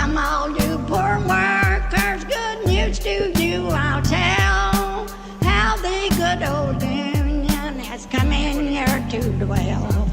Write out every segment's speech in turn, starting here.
Come all you poor workers, good news to you I'll tell, how the good old union has come in here to dwell.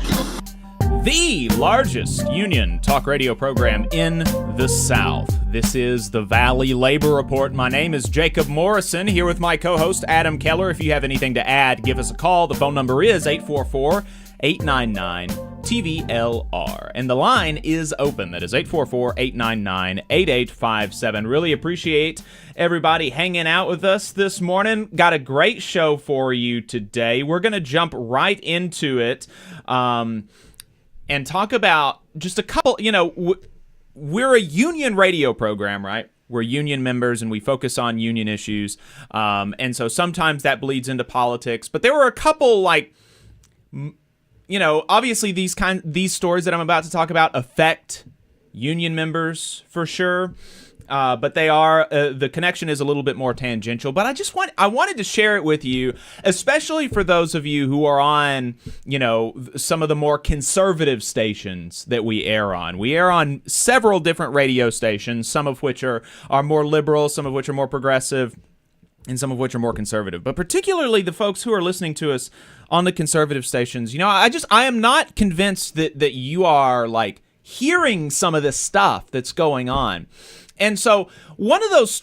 The largest union talk radio program in the South. This is the Valley Labor Report. My name is Jacob Morrison, here with my co-host Adam Keller. If you have anything to add, give us a call. The phone number is 844-899-TVLR. And the line is open. That is 844-899-8857. Really appreciate everybody hanging out with us this morning. Got a great show for you today. We're going to jump right into it. And talk about just a couple, we're a union radio program, right? We're union members and we focus on union issues. And so sometimes that bleeds into politics. But there were a couple, obviously these stories that I'm about to talk about affect union members for sure. But they are, the connection is a little bit more tangential, but I wanted to share it with you, especially for those of you who are on, some of the more conservative stations that we air on. We air on several different radio stations, some of which are more liberal, some of which are more progressive, and some of which are more conservative. But particularly the folks who are listening to us on the conservative stations, I am not convinced that you are hearing some of this stuff that's going on. And so one of those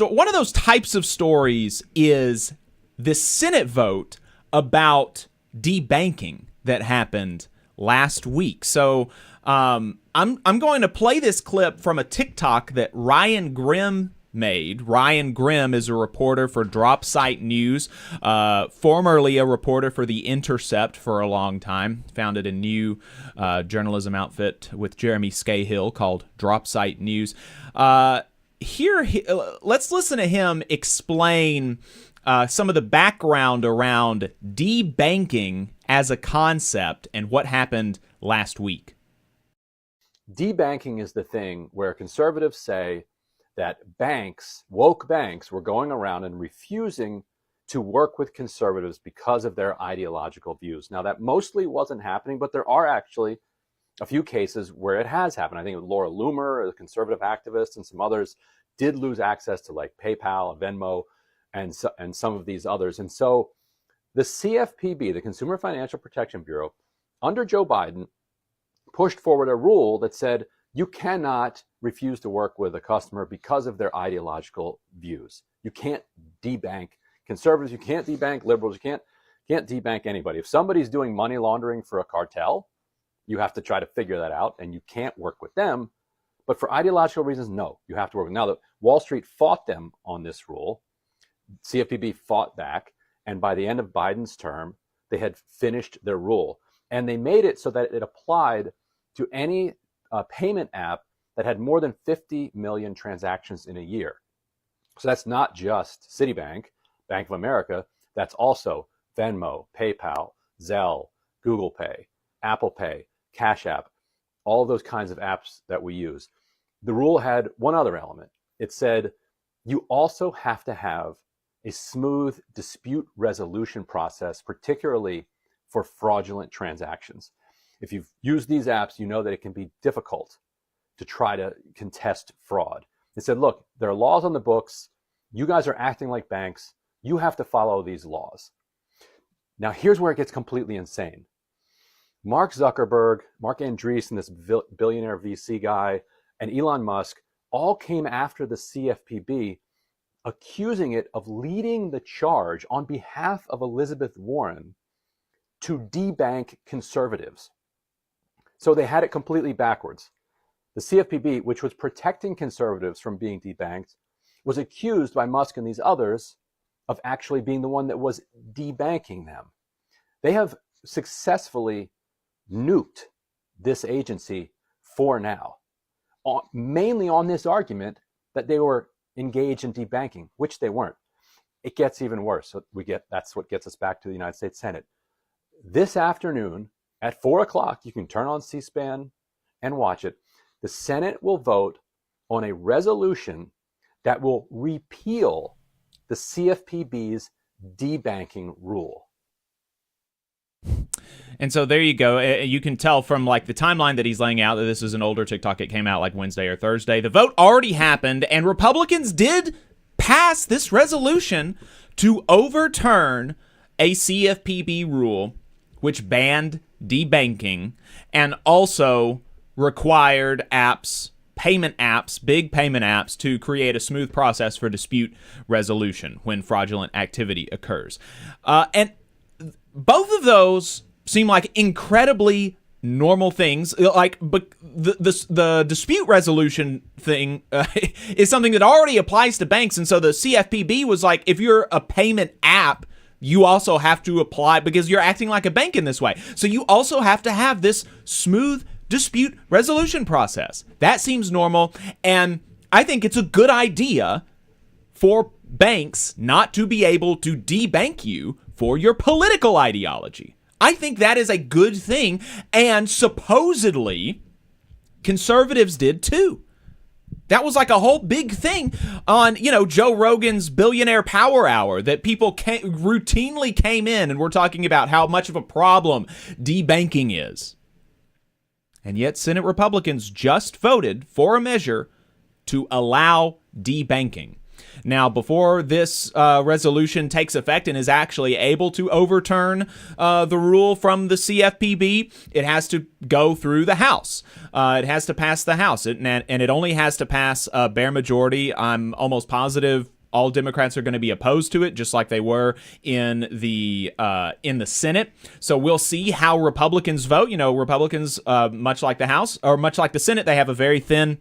types of stories is this Senate vote about debanking that happened last week. So I'm going to play this clip from a TikTok that Ryan Grimm made. Ryan Grimm is a reporter for DropSite News, formerly a reporter for The Intercept for a long time, founded a new journalism outfit with Jeremy Scahill called DropSite News. Let's listen to him explain some of the background around debanking as a concept and what happened last week. Debanking is the thing where conservatives say that woke banks, were going around and refusing to work with conservatives because of their ideological views. Now, that mostly wasn't happening, but there are actually a few cases where it has happened. I think Laura Loomer, a conservative activist, and some others did lose access to PayPal, Venmo, and some of these others. And so the CFPB, the Consumer Financial Protection Bureau, under Joe Biden, pushed forward a rule that said you cannot refuse to work with a customer because of their ideological views. You can't debank conservatives, you can't debank liberals, you can't debank anybody. If somebody's doing money laundering for a cartel, you have to try to figure that out, and you can't work with them. But for ideological reasons, no, you have to work with them. Now, Wall Street fought them on this rule. CFPB fought back, and by the end of Biden's term, they had finished their rule. And they made it so that it applied to any payment app that had more than 50 million transactions in a year. So that's not just Citibank, Bank of America, that's also Venmo, PayPal, Zelle, Google Pay, Apple Pay, Cash App, all of those kinds of apps that we use. The rule had one other element. It said you also have to have a smooth dispute resolution process, particularly for fraudulent transactions. If you've used these apps, you know that it can be difficult to try to contest fraud. It said, look, there are laws on the books. You guys are acting like banks. You have to follow these laws. Now, here's where it gets completely insane. Mark Zuckerberg, Mark Andreessen, this billionaire VC guy, and Elon Musk all came after the CFPB, accusing it of leading the charge on behalf of Elizabeth Warren to debank conservatives. So they had it completely backwards. The CFPB, which was protecting conservatives from being debanked, was accused by Musk and these others of actually being the one that was debanking them. They have successfully nuked this agency for now, mainly on this argument that they were engaged in debanking, which they weren't. It gets even worse. So that's what gets us back to the United States Senate. This afternoon at 4 o'clock, you can turn on C-SPAN and watch it. The Senate will vote on a resolution that will repeal the CFPB's debanking rule. And so there you go. You can tell from like the timeline that he's laying out that this is an older TikTok. It came out like Wednesday or Thursday. The vote already happened, and Republicans did pass this resolution to overturn a CFPB rule which banned debanking and also required apps, payment apps, big payment apps, to create a smooth process for dispute resolution when fraudulent activity occurs. And both of those seem like incredibly normal things. Like, but the dispute resolution thing is something that already applies to banks, and so the CFPB was like, if you're a payment app, you also have to apply because you're acting like a bank in this way. So you also have to have this smooth dispute resolution process. That seems normal, and I think it's a good idea for banks not to be able to debank you for your political ideology. I think that is a good thing, and supposedly conservatives did too. That was like a whole big thing on, Joe Rogan's Billionaire Power Hour, that people routinely came in and were talking about how much of a problem debanking is. And yet Senate Republicans just voted for a measure to allow debanking. Now, before this resolution takes effect and is actually able to overturn the rule from the CFPB, it has to go through the House. It has to pass the House, and it only has to pass a bare majority. I'm almost positive all Democrats are going to be opposed to it, just like they were in the Senate. So we'll see how Republicans vote. Republicans, much like the House or much like the Senate, they have a very thin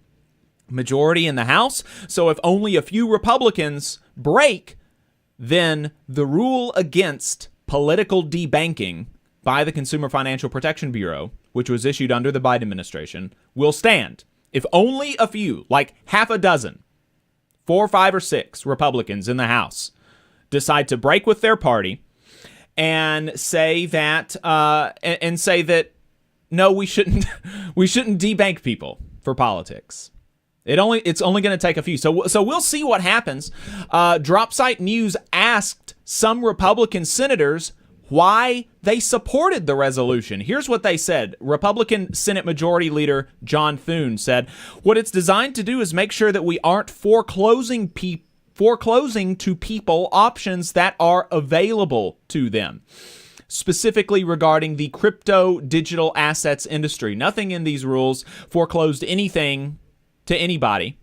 majority in the House. So if only a few Republicans break, then the rule against political debanking by the Consumer Financial Protection Bureau, which was issued under the Biden administration, will stand. If only a few, like half a dozen, 4, 5, or 6 Republicans in the House decide to break with their party and say that no, we shouldn't debank people for politics. It's only going to take a few. So we'll see what happens. Dropsite News asked some Republican senators why they supported the resolution. Here's what they said. Republican Senate Majority Leader John Thune said, "What it's designed to do is make sure that we aren't foreclosing to people options that are available to them, specifically regarding the crypto digital assets industry. Nothing in these rules foreclosed anything to anybody."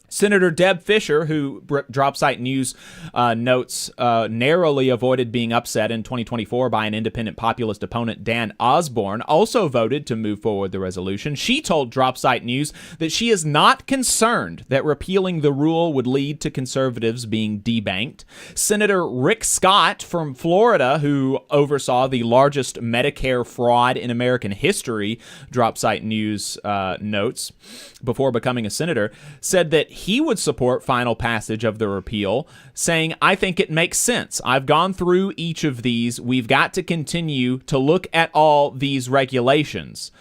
Senator Deb Fischer, who Dropsite News notes narrowly avoided being upset in 2024 by an independent populist opponent, Dan Osborne, also voted to move forward the resolution. She told Dropsite News that she is not concerned that repealing the rule would lead to conservatives being debanked. Senator Rick Scott from Florida, who oversaw the largest Medicare fraud in American history, Dropsite News notes, before becoming a senator, said that he would support final passage of the repeal, saying, "I think it makes sense. I've gone through each of these. We've got to continue to look at all these regulations."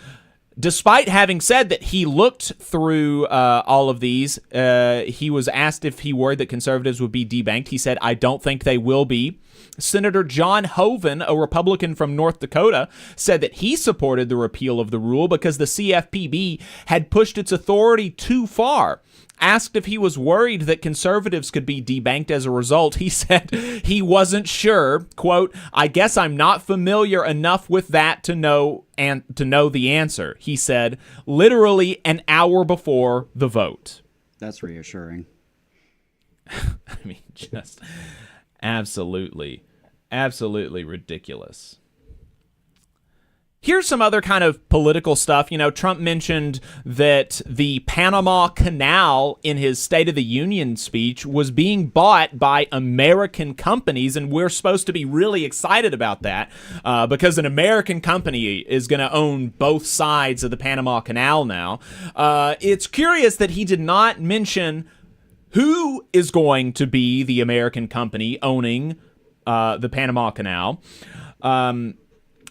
Despite having said that he looked through all of these, he was asked if he worried that conservatives would be debanked. He said, "I don't think they will be." Senator John Hoeven, a Republican from North Dakota, said that he supported the repeal of the rule because the CFPB had pushed its authority too far. Asked if he was worried that conservatives could be debanked as a result, he said he wasn't sure. Quote, "I guess I'm not familiar enough with that to know the answer," he said, literally an hour before the vote. That's reassuring. I mean, just absolutely ridiculous. Here's some other kind of political stuff. Trump mentioned that the Panama Canal in his State of the Union speech was being bought by American companies, and we're supposed to be really excited about that because an American company is going to own both sides of the Panama Canal now. It's curious that he did not mention who is going to be the American company owning the Panama Canal.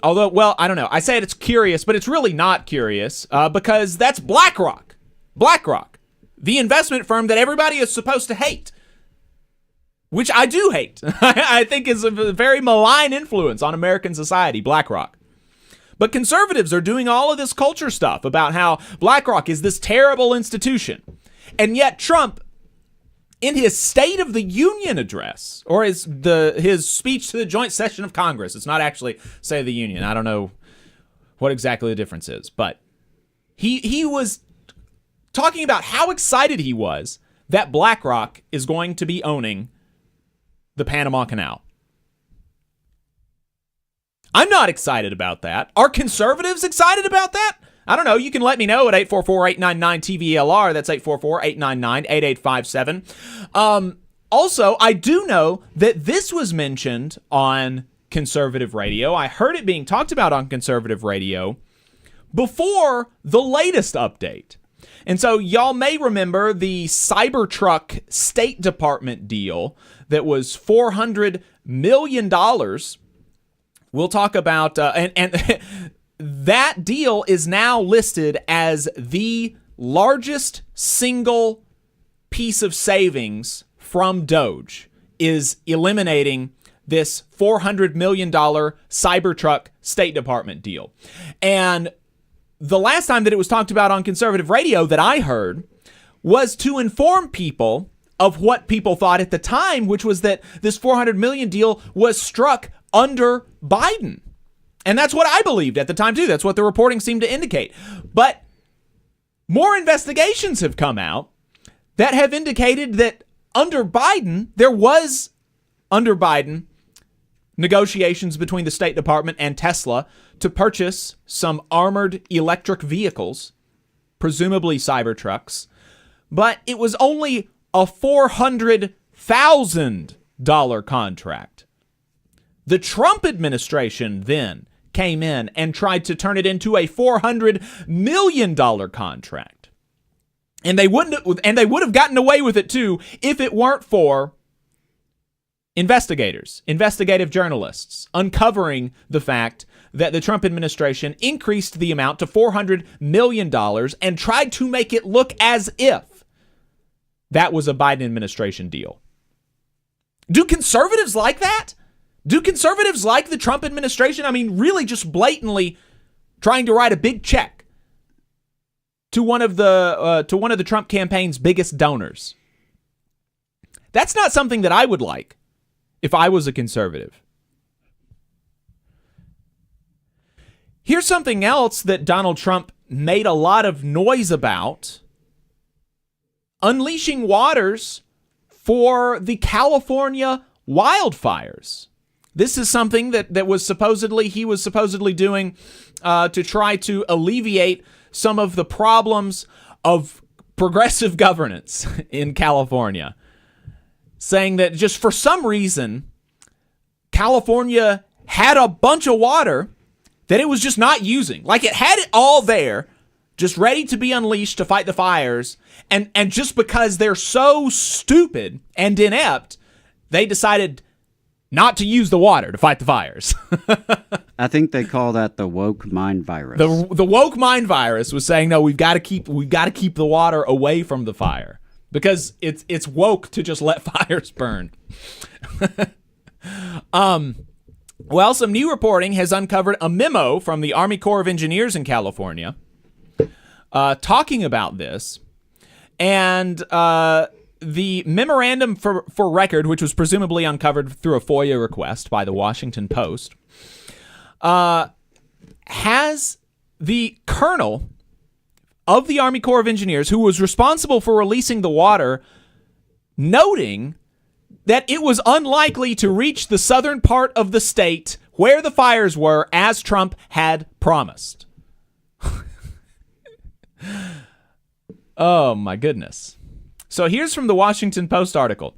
Although, well, I don't know. I say it's curious, but it's really not curious because that's BlackRock. BlackRock, the investment firm that everybody is supposed to hate, which I do hate. I think is a very malign influence on American society, BlackRock. But conservatives are doing all of this culture stuff about how BlackRock is this terrible institution. And yet Trump, in his State of the Union address, or his speech to the joint session of Congress, it's not actually State of the Union. I don't know what exactly the difference is, but he was talking about how excited he was that BlackRock is going to be owning the Panama Canal. I'm not excited about that. Are conservatives excited about that? I don't know. You can let me know at 844-899-TVLR. That's 844-899-8857. Also, I do know that this was mentioned on conservative radio. I heard it being talked about on conservative radio before the latest update. And so y'all may remember the Cybertruck State Department deal that was $400 million. We'll talk about, and that deal is now listed as the largest single piece of savings from DOGE, is eliminating this $400 million Cybertruck State Department deal. And the last time that it was talked about on conservative radio that I heard was to inform people of what people thought at the time, which was that this $400 million deal was struck under Biden. And that's what I believed at the time, too. That's what the reporting seemed to indicate. But more investigations have come out that have indicated that under Biden, there was, under Biden, negotiations between the State Department and Tesla to purchase some armored electric vehicles, presumably Cybertrucks, but it was only a $400,000 contract. The Trump administration then came in and tried to turn it into a $400 million contract. And they would have gotten away with it too if it weren't for investigators, investigative journalists, uncovering the fact that the Trump administration increased the amount to $400 million and tried to make it look as if that was a Biden administration deal. Do conservatives like that? Do conservatives like the Trump administration? I mean, really just blatantly trying to write a big check to one of the Trump campaign's biggest donors. That's not something that I would like if I was a conservative. Here's something else that Donald Trump made a lot of noise about: unleashing waters for the California wildfires. This is something that he was supposedly doing to try to alleviate some of the problems of progressive governance in California, saying that just for some reason, California had a bunch of water that it was just not using. Like, it had it all there, just ready to be unleashed to fight the fires. And just because they're so stupid and inept, they decided not to use the water to fight the fires. I think they call that the woke mind virus. The woke mind virus was saying, no, we've got to keep the water away from the fire because it's woke to just let fires burn. Well, some new reporting has uncovered a memo from the Army Corps of Engineers in California talking about this. And the memorandum for record, which was presumably uncovered through a FOIA request by the Washington Post, has the colonel of the Army Corps of Engineers, who was responsible for releasing the water, noting that it was unlikely to reach the southern part of the state where the fires were, as Trump had promised. Oh, my goodness. So here's from the Washington Post article.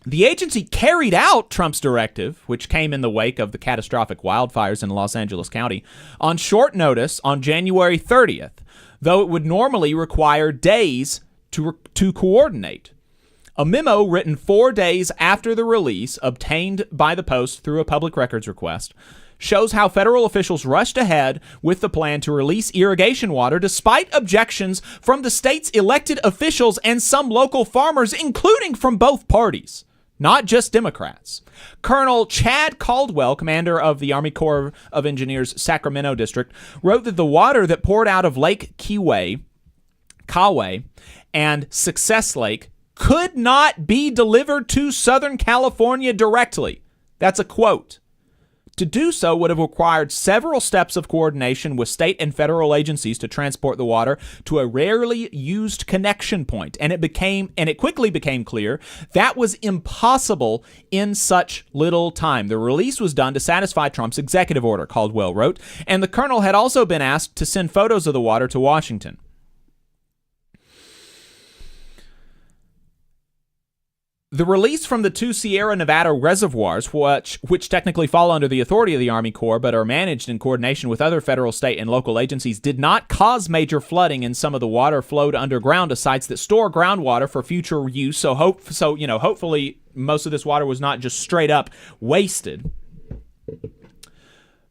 The agency carried out Trump's directive, which came in the wake of the catastrophic wildfires in Los Angeles County, on short notice on January 30th, though it would normally require days to coordinate. A memo written 4 days after the release, obtained by the Post through a public records request, shows how federal officials rushed ahead with the plan to release irrigation water despite objections from the state's elected officials and some local farmers, including from both parties. not just Democrats. Colonel Chad Caldwell, commander of the Army Corps of Engineers Sacramento District, wrote that the water that poured out of Lake Kauai and Success Lake could not be delivered to Southern California directly. That's a quote. To do so would have required several steps of coordination with state and federal agencies to transport the water to a rarely used connection point, and it quickly became clear that was impossible in such little time. The release was done to satisfy Trump's executive order, Caldwell wrote, and the colonel had also been asked to send photos of the water to Washington. The release from the two Sierra Nevada reservoirs, which technically fall under the authority of the Army Corps but are managed in coordination with other federal, state, and local agencies, did not cause major flooding, and some of the water flowed underground to sites that store groundwater for future use. So hopefully most of this water was not just straight up wasted.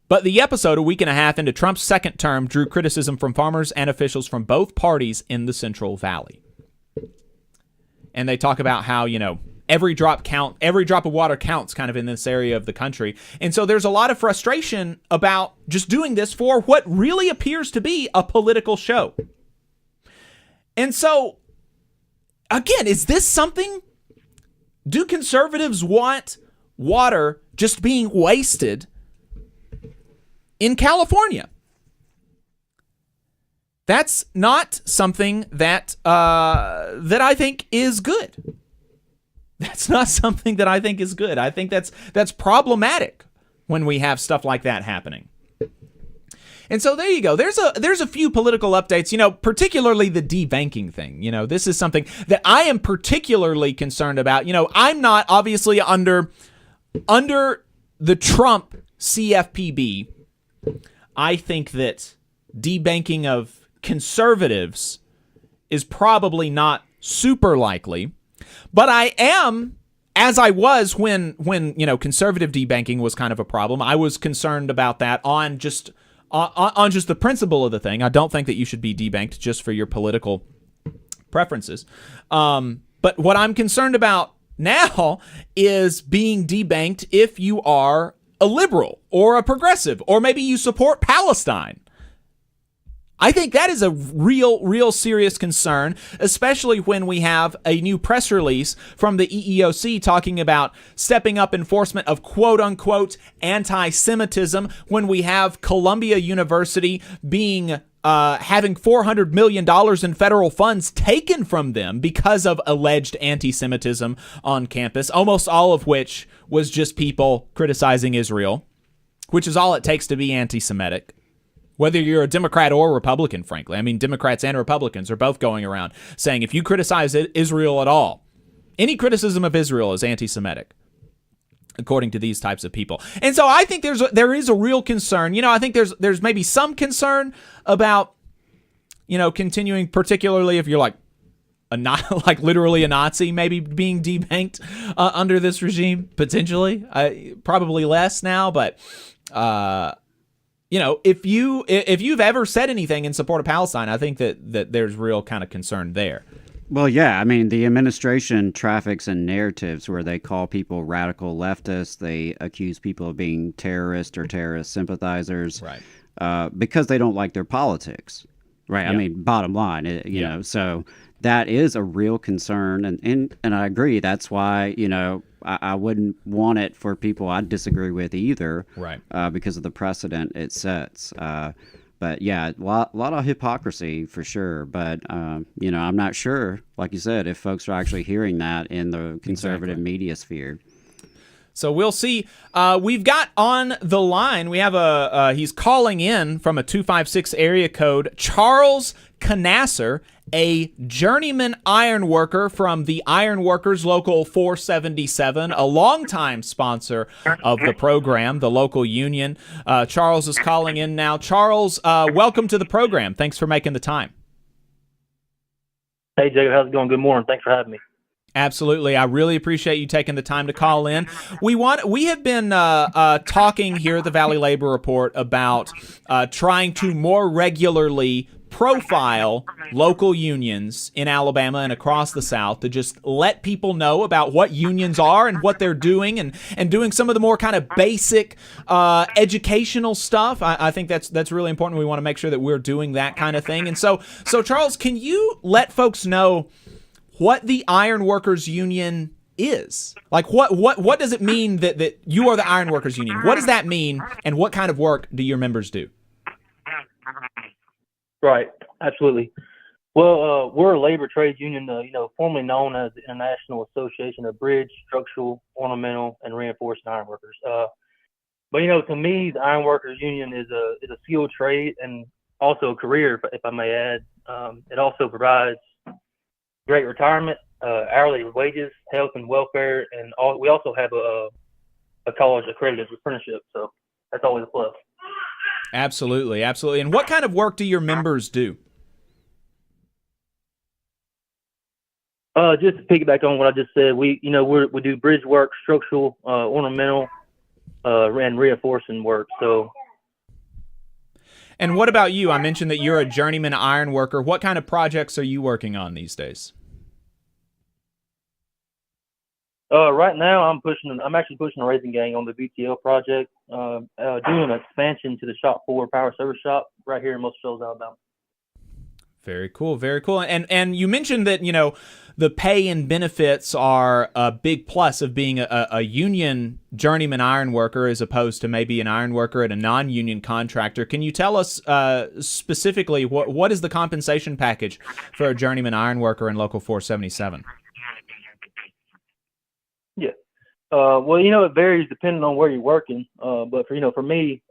But the episode, a week and a half into Trump's second term, drew criticism from farmers and officials from both parties in the Central Valley. And they talk about how, every drop of water counts kind of in this area of the country. And so there's a lot of frustration about just doing this for what really appears to be a political show. And so, again, is this something? Do conservatives want water just being wasted in California? That's not something that I think is good. That's not something that I think is good. I think that's problematic when we have stuff like that happening. And so there you go. There's a few political updates, particularly the debanking thing. This is something that I am particularly concerned about. I'm not obviously under the Trump CFPB. I think that debanking of conservatives is probably not super likely, but I am, as I was when conservative debanking was kind of a problem. I was concerned about that on just the principle of the thing. I don't think that you should be debanked just for your political preferences. But what I'm concerned about now is being debanked if you are a liberal or a progressive, or maybe you support Palestine. I think that is a real serious concern, especially when we have a new press release from the EEOC talking about stepping up enforcement of quote-unquote anti-Semitism, when we have Columbia University being having $400 million in federal funds taken from them because of alleged anti-Semitism on campus, almost all of which was just people criticizing Israel, which is all it takes to be anti-Semitic. Whether you're a Democrat or Republican, frankly. I mean, Democrats and Republicans are both going around saying if you criticize Israel at all, any criticism of Israel is anti-Semitic, according to these types of people. And so I think there is a real concern. I think there's maybe some concern about, continuing, particularly if you're like literally a Nazi, maybe being debanked under this regime, potentially. Probably less now, but if you've ever said anything in support of Palestine, I think that there's real kind of concern there. Well, yeah. I mean, the administration traffics in narratives where they call people radical leftists. They accuse people of being terrorists or terrorist sympathizers, right? Because they don't like their politics, right? Yep. I mean, bottom line, you know. So that is a real concern, and I agree. That's why I wouldn't want it for people I disagree with either, right? Because of the precedent it sets. But yeah, a lot of hypocrisy for sure. But I'm not sure, like you said, if folks are actually hearing that in the conservative media sphere. So we'll see. We've got on the line, we have he's calling in from a 256 area code, Charles Conaser, a journeyman ironworker from the Ironworkers Local 477, a longtime sponsor of the program, the local union. Charles is calling in now. Charles, welcome to the program. Thanks for making the time. Hey, Jacob, how's it going? Good morning. Thanks for having me. Absolutely. I really appreciate you taking the time to call in. We have been talking here at the Valley Labor Report about trying to more regularly profile local unions in Alabama and across the South to just let people know about what unions are and what they're doing, and doing some of the more kind of basic educational stuff. I think that's really important. We want to make sure that we're doing that kind of thing. And so Charles, can you let folks know what the Ironworkers Union is? Like, what does it mean that you are the Ironworkers Union? What does that mean, and what kind of work do your members do? Right, absolutely. Well, we're a labor trades union, formerly known as the International Association of Bridge, Structural, Ornamental, and Reinforcing Ironworkers. But to me, the Ironworkers Union is a skilled trade and also a career, if I may add. It also provides great retirement, hourly wages, health and welfare, and we also have a college accredited apprenticeship, so that's always a plus. Absolutely. And what kind of work do your members do? Just to piggyback on what I just said, we do bridge work, structural, ornamental, and reinforcing work. So. And what about you? I mentioned that you're a journeyman iron worker. What kind of projects are you working on these days? Right now, I'm actually pushing a raising gang on the BTL project, doing an expansion to the Shop 4 power service shop right here in Muscle Shoals, Alabama. Very cool. And you mentioned that, the pay and benefits are a big plus of being a union journeyman iron worker as opposed to maybe an iron worker at a non-union contractor. Can you tell us specifically what is the compensation package for a journeyman iron worker in Local 477? Yeah. Well, it varies depending on where you're working. But for me,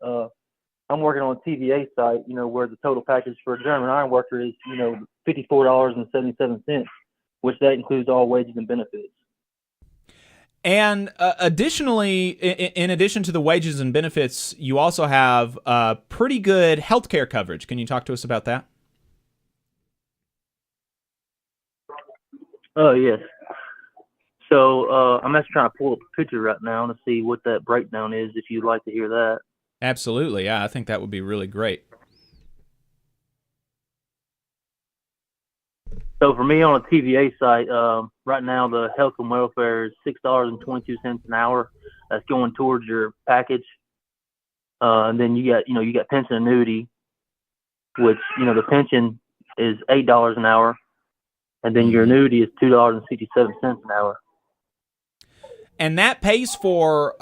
I'm working on a TVA site, where the total package for a journeyman iron worker is, $54.77, which that includes all wages and benefits. And additionally, in addition to the wages and benefits, you also have pretty good healthcare coverage. Can you talk to us about that? Yes. So I'm actually trying to pull up a picture right now to see what that breakdown is, if you'd like to hear that. Absolutely. Yeah, I think that would be really great. So for me on a TVA site, right now the health and welfare is $6.22 an hour. That's going towards your package. And then you got pension annuity, which, the pension is $8 an hour. And then your annuity is $2.67 an hour. And that pays for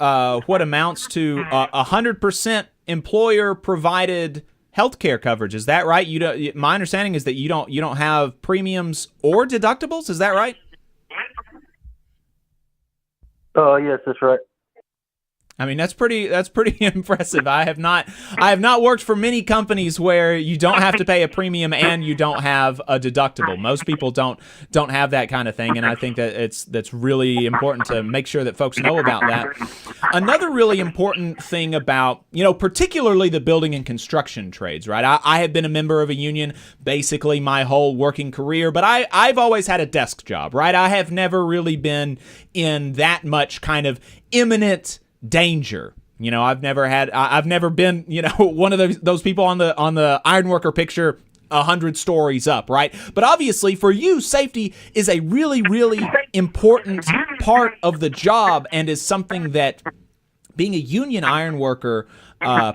what amounts to 100% employer-provided healthcare coverage. Is that right? My understanding is that you don't have premiums or deductibles. Is that right? Yes, that's right. I mean, that's pretty impressive. I have not worked for many companies where you don't have to pay a premium and you don't have a deductible. Most people don't have that kind of thing, and I think that that's really important to make sure that folks know about that. Another really important thing about, particularly the building and construction trades, right? I have been a member of a union basically my whole working career, but I've always had a desk job, right? I have never really been in that much kind of imminent danger. I've never been, one of those people on the ironworker picture 100 stories up, right? But obviously for you, safety is a really, really important part of the job and is something that being a union ironworker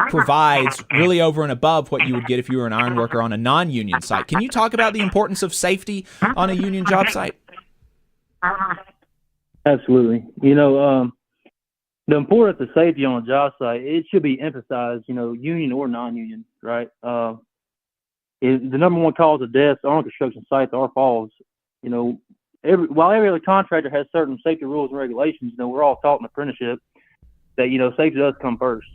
provides really over and above what you would get if you were an ironworker on a non-union site. Can you talk about the importance of safety on a union job site? Absolutely. The importance of safety on a job site, it should be emphasized, union or non-union, right? The number one cause of deaths on construction sites are falls. While every other contractor has certain safety rules and regulations, we're all taught in apprenticeship that, safety does come first.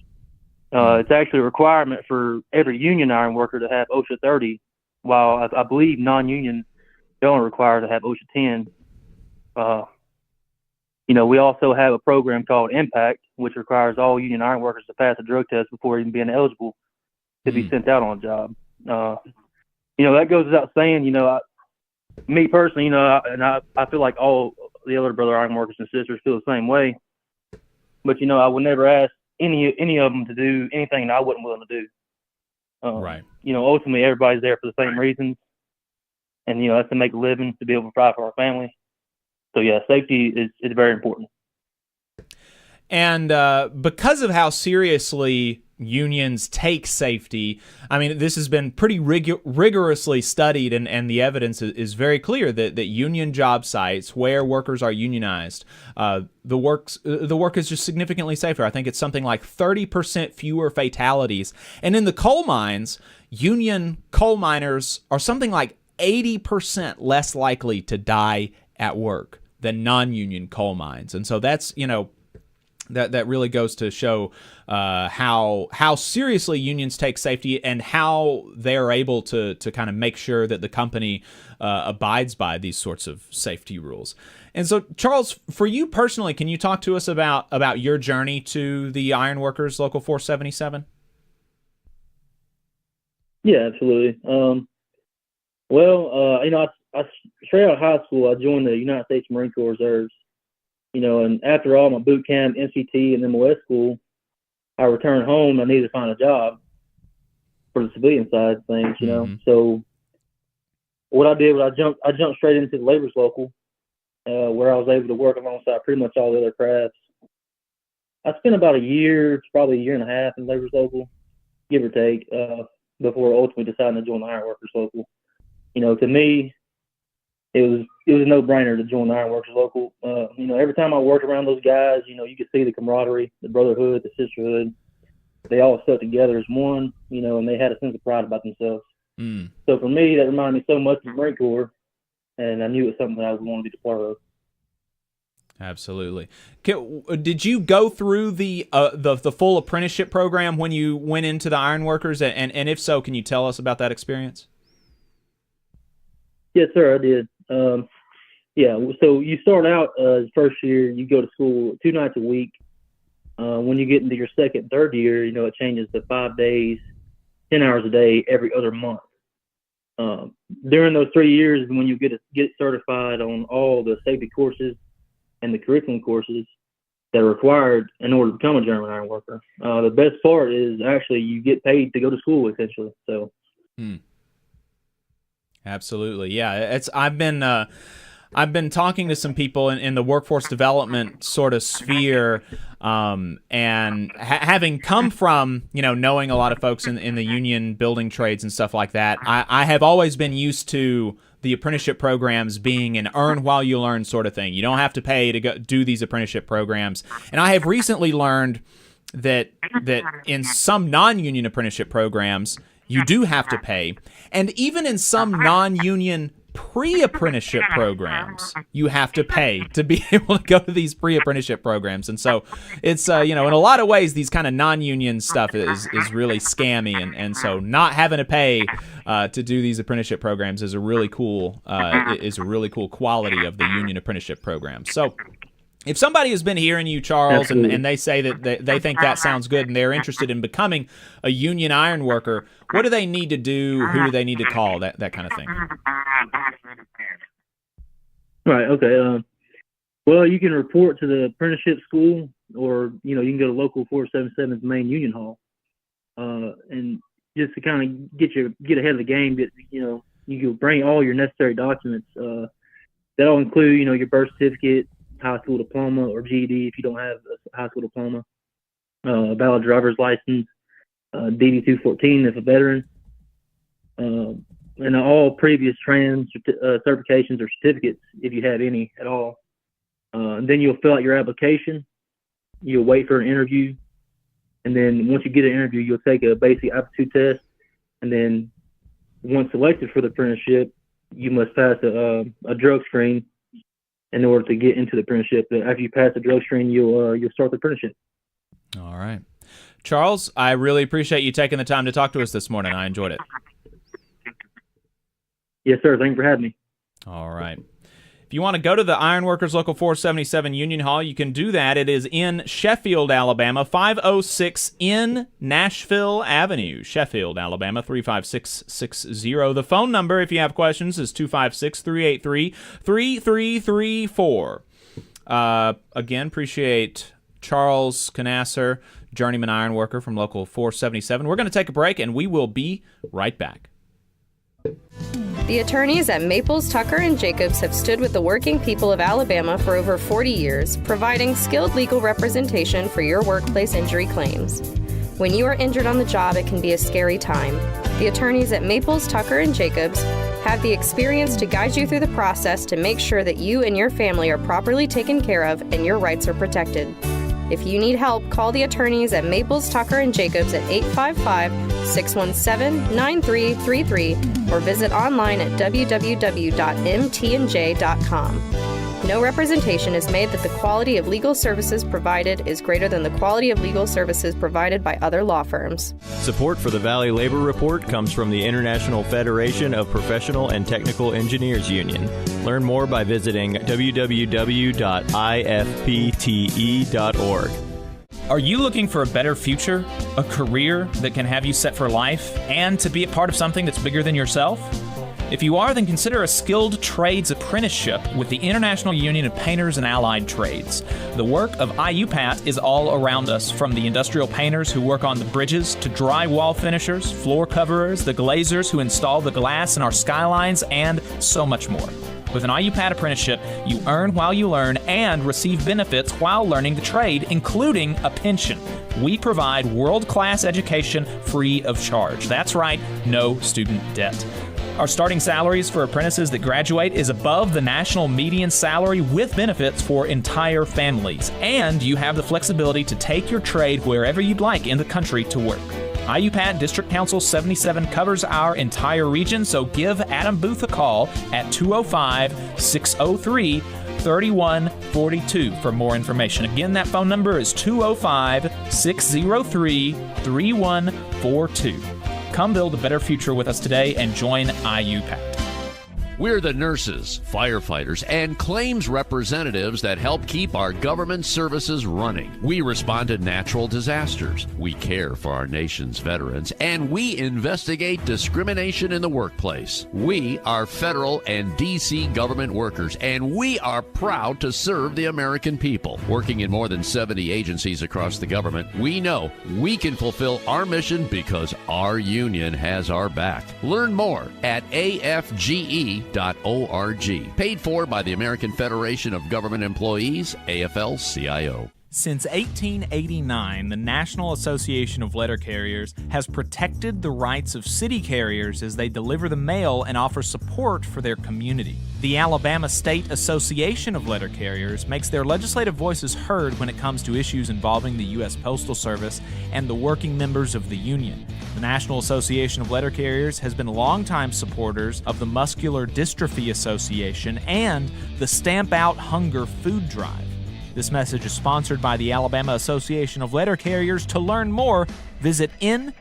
It's actually a requirement for every union iron worker to have OSHA 30, while I believe non-union don't require to have OSHA 10. We also have a program called Impact, which requires all union iron workers to pass a drug test before even being eligible to be sent out on a job. That goes without saying. Me personally, I feel like all the other brother iron workers and sisters feel the same way. But I would never ask any of them to do anything that I wasn't willing to do. Right. Ultimately everybody's there for the same reasons, and that's to make a living, to be able to provide for our family. So yeah, safety is very important. And because of how seriously unions take safety, I mean, this has been pretty rigorously studied, and the evidence is very clear that union job sites where workers are unionized, the work is just significantly safer. I think it's something like 30% fewer fatalities. And in the coal mines, union coal miners are something like 80% less likely to die at work than non-union coal mines. And so that's, that really goes to show how seriously unions take safety and how they're able to kind of make sure that the company abides by these sorts of safety rules. And so, Charles, for you personally, can you talk to us about your journey to the Ironworkers Local 477? Yeah, absolutely. I straight out of high school, I joined the United States Marine Corps Reserves. And after all my boot camp, MCT, and MOS school, I returned home. I needed to find a job for the civilian side of things, So what I did was I jumped straight into the labor's local, where I was able to work alongside pretty much all the other crafts. I spent about a year, probably a year and a half in labor's local, give or take, before ultimately deciding to join the Ironworkers Local. To me, it was a no-brainer to join the Ironworkers Local. Every time I worked around those guys, you could see the camaraderie, the brotherhood, the sisterhood. They all stuck together as one, and they had a sense of pride about themselves. Mm. So for me, that reminded me so much of the Marine Corps, and I knew it was something that I would want to be a part of. Absolutely. Did you go through the full apprenticeship program when you went into the Ironworkers? And if so, can you tell us about that experience? Yes, sir, I did. So you start out first year, you go to school 2 nights a week. When you get into your second, third year, it changes to 5 days, 10 hours a day, every other month. During those 3 years, when you get certified on all the safety courses and the curriculum courses that are required in order to become a journeyman iron worker. The best part is actually you get paid to go to school, essentially. So. Absolutely, yeah. I've been talking to some people in the workforce development sort of sphere, and having come from knowing a lot of folks in the union building trades and stuff like that, I have always been used to the apprenticeship programs being an earn while you learn sort of thing. You don't have to pay to go do these apprenticeship programs, and I have recently learned that in some non-union apprenticeship programs, you do have to pay. And even in some non-union pre-apprenticeship programs, you have to pay to be able to go to these pre-apprenticeship programs. And so it's, in a lot of ways, these kind of non-union stuff is really scammy. And so not having to pay to do these apprenticeship programs is a really cool quality of the union apprenticeship program. So if somebody has been hearing you, Charles, and they say that they think that sounds good and they're interested in becoming a union iron worker, what do they need to do? Who do they need to call? That kind of thing. Right. Okay. Well, you can report to the apprenticeship school, or you can go to local 477's main union hall, and just to kind of get ahead of the game. You can bring all your necessary documents. That'll include your birth certificate, high school diploma, or GED if you don't have a high school diploma, a valid driver's license, DD 214 if a veteran, and all previous training certifications or certificates if you have any at all. Then you'll fill out your application. You'll wait for an interview, and then once you get an interview, you'll take a basic aptitude test, and then once selected for the apprenticeship, you must pass a drug screen in order to get into the apprenticeship. But after you pass the drug screen, you'll start the apprenticeship. All right. Charles, I really appreciate you taking the time to talk to us this morning. I enjoyed it. Yes, sir. Thank you for having me. All right. If you want to go to the Ironworkers Local 477 Union Hall, you can do that. It is in Sheffield, Alabama, 506 in Nashville Avenue, Sheffield, Alabama, 35660. The phone number, if you have questions, is 256-383-3334. Again, appreciate Charles Conaser, journeyman ironworker from Local 477. We're going to take a break, and we will be right back. The attorneys at Maples, Tucker, and Jacobs have stood with the working people of Alabama for over 40 years, providing skilled legal representation for your workplace injury claims. When you are injured on the job, it can be a scary time. The attorneys at Maples, Tucker, and Jacobs have the experience to guide you through the process to make sure that you and your family are properly taken care of and your rights are protected. If you need help, call the attorneys at Maples, Tucker, and Jacobs at 855-617-9333 or visit online at www.mtnj.com. No representation is made that the quality of legal services provided is greater than the quality of legal services provided by other law firms. Support for the Valley Labor Report comes from the International Federation of Professional and Technical Engineers Union. Learn more by visiting www.ifpte.org. Are you looking for a better future, a career that can have you set for life, and to be a part of something that's bigger than yourself? If you are, then consider a skilled trades apprenticeship with the International Union of Painters and Allied Trades. The work of IUPAT is all around us, from the industrial painters who work on the bridges to drywall finishers, floor coverers, the glazers who install the glass in our skylines, and so much more. With an IUPAT apprenticeship, you earn while you learn and receive benefits while learning the trade, including a pension. We provide world-class education free of charge. That's right, no student debt. Our starting salaries for apprentices that graduate is above the national median salary with benefits for entire families. And you have the flexibility to take your trade wherever you'd like in the country to work. IUPAT District Council 77 covers our entire region, so give Adam Booth a call at 205-603-3142 for more information. Again, that phone number is 205-603-3142. Come build a better future with us today and join IUPAT. We're the nurses, firefighters, and claims representatives that help keep our government services running. We respond to natural disasters. We care for our nation's veterans, and we investigate discrimination in the workplace. We are federal and D.C. government workers, and we are proud to serve the American people. Working in more than 70 agencies across the government, we know we can fulfill our mission because our union has our back. Learn more at afge.org. Paid for by the American Federation of Government Employees, AFL-CIO. Since 1889, the National Association of Letter Carriers has protected the rights of city carriers as they deliver the mail and offer support for their community. The Alabama State Association of Letter Carriers makes their legislative voices heard when it comes to issues involving the U.S. Postal Service and the working members of the union. The National Association of Letter Carriers has been longtime supporters of the Muscular Dystrophy Association and the Stamp Out Hunger food drive. This message is sponsored by the Alabama Association of Letter Carriers. To learn more, visit NALC.org.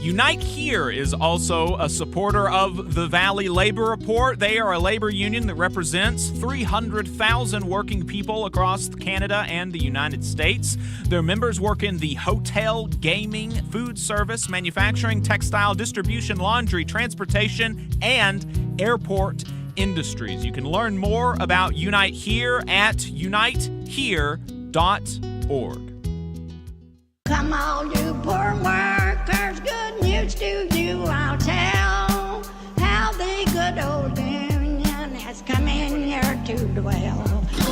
Unite Here is also a supporter of the Valley Labor Report. They are a labor union that represents 300,000 working people across Canada and the United States. Their members work in the hotel, gaming, food service, manufacturing, textile, distribution, laundry, transportation, and airport industries. You can learn more about Unite Here at unitehere.org. Come all you poor workers, good news to you I'll tell, how the good old union has come in here to dwell.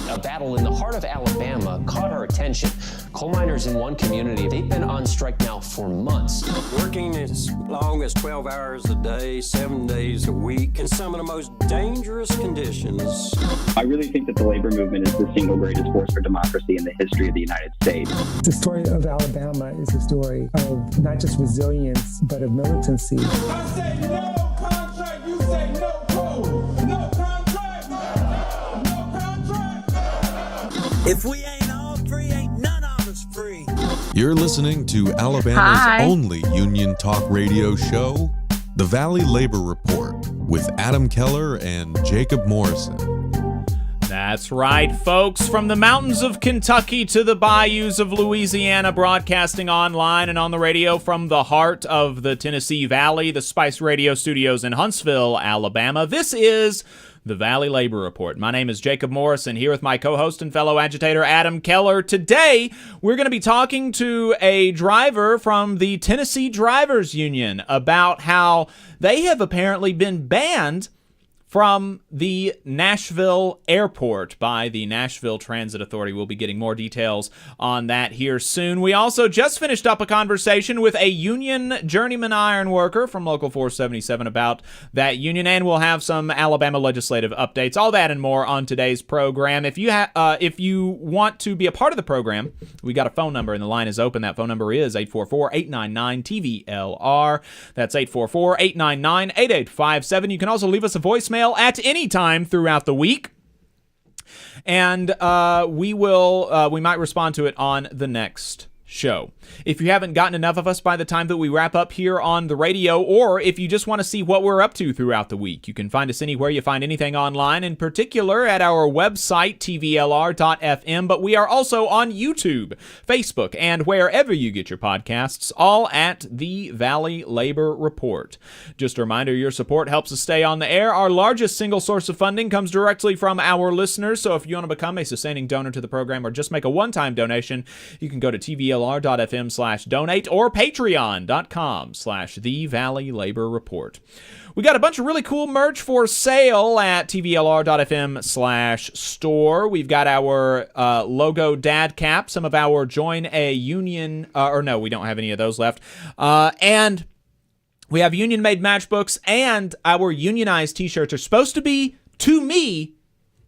A battle in the heart of Alabama caught our attention. Coal miners in one community, they've been on strike now for months. Working as long as 12 hours a day, 7 days a week, in some of the most dangerous conditions. I really think that the labor movement is the single greatest force for democracy in the history of the United States. The story of Alabama is a story of not just resilience, but of militancy. I say no contract, you say no code. No contract, no contract. If we ain't all free, ain't none of us free. You're listening to Alabama's only union talk radio show, The Valley Labor Report, with Adam Keller and Jacob Morrison. That That's right, folks. From the mountains of Kentucky to the bayous of Louisiana, broadcasting online and on the radio from the heart of the Tennessee Valley, the Spice Radio Studios in Huntsville, Alabama. This is the Valley Labor Report. My name is Jacob Morrison, here with my co-host and fellow agitator, Adam Keller. Today, we're going to be talking to a driver from the Tennessee Drivers Union about how they have apparently been banned from the Nashville airport by the Nashville Transit Authority. We'll be getting more details on that here soon. We also just finished up a conversation with a union journeyman iron worker from Local 477 about that union, and we'll have some Alabama legislative updates. All that and more on today's program. If you want to be a part of the program, we got a phone number and the line is open. That phone number is 844-899-TVLR. That's 844-899-8857. You can also leave us a voicemail at any time throughout the week, and we might respond to it on the next show. If you haven't gotten enough of us by the time that we wrap up here on the radio, or if you just want to see what we're up to throughout the week, you can find us anywhere you find anything online, in particular at our website, tvlr.fm, but we are also on YouTube, Facebook, and wherever you get your podcasts, all at the Valley Labor Report. Just a reminder, your support helps us stay on the air. Our largest single source of funding comes directly from our listeners, so if you want to become a sustaining donor to the program or just make a one-time donation, you can go to tvlr.fm/donate or patreon.com/The Valley Labor Report. We got a bunch of really cool merch for sale at tvlr.fm/store. We've got our logo dad cap, some of our join a union, no, we don't have any of those left. And we have union-made matchbooks, and our unionized t-shirts are supposed to be to me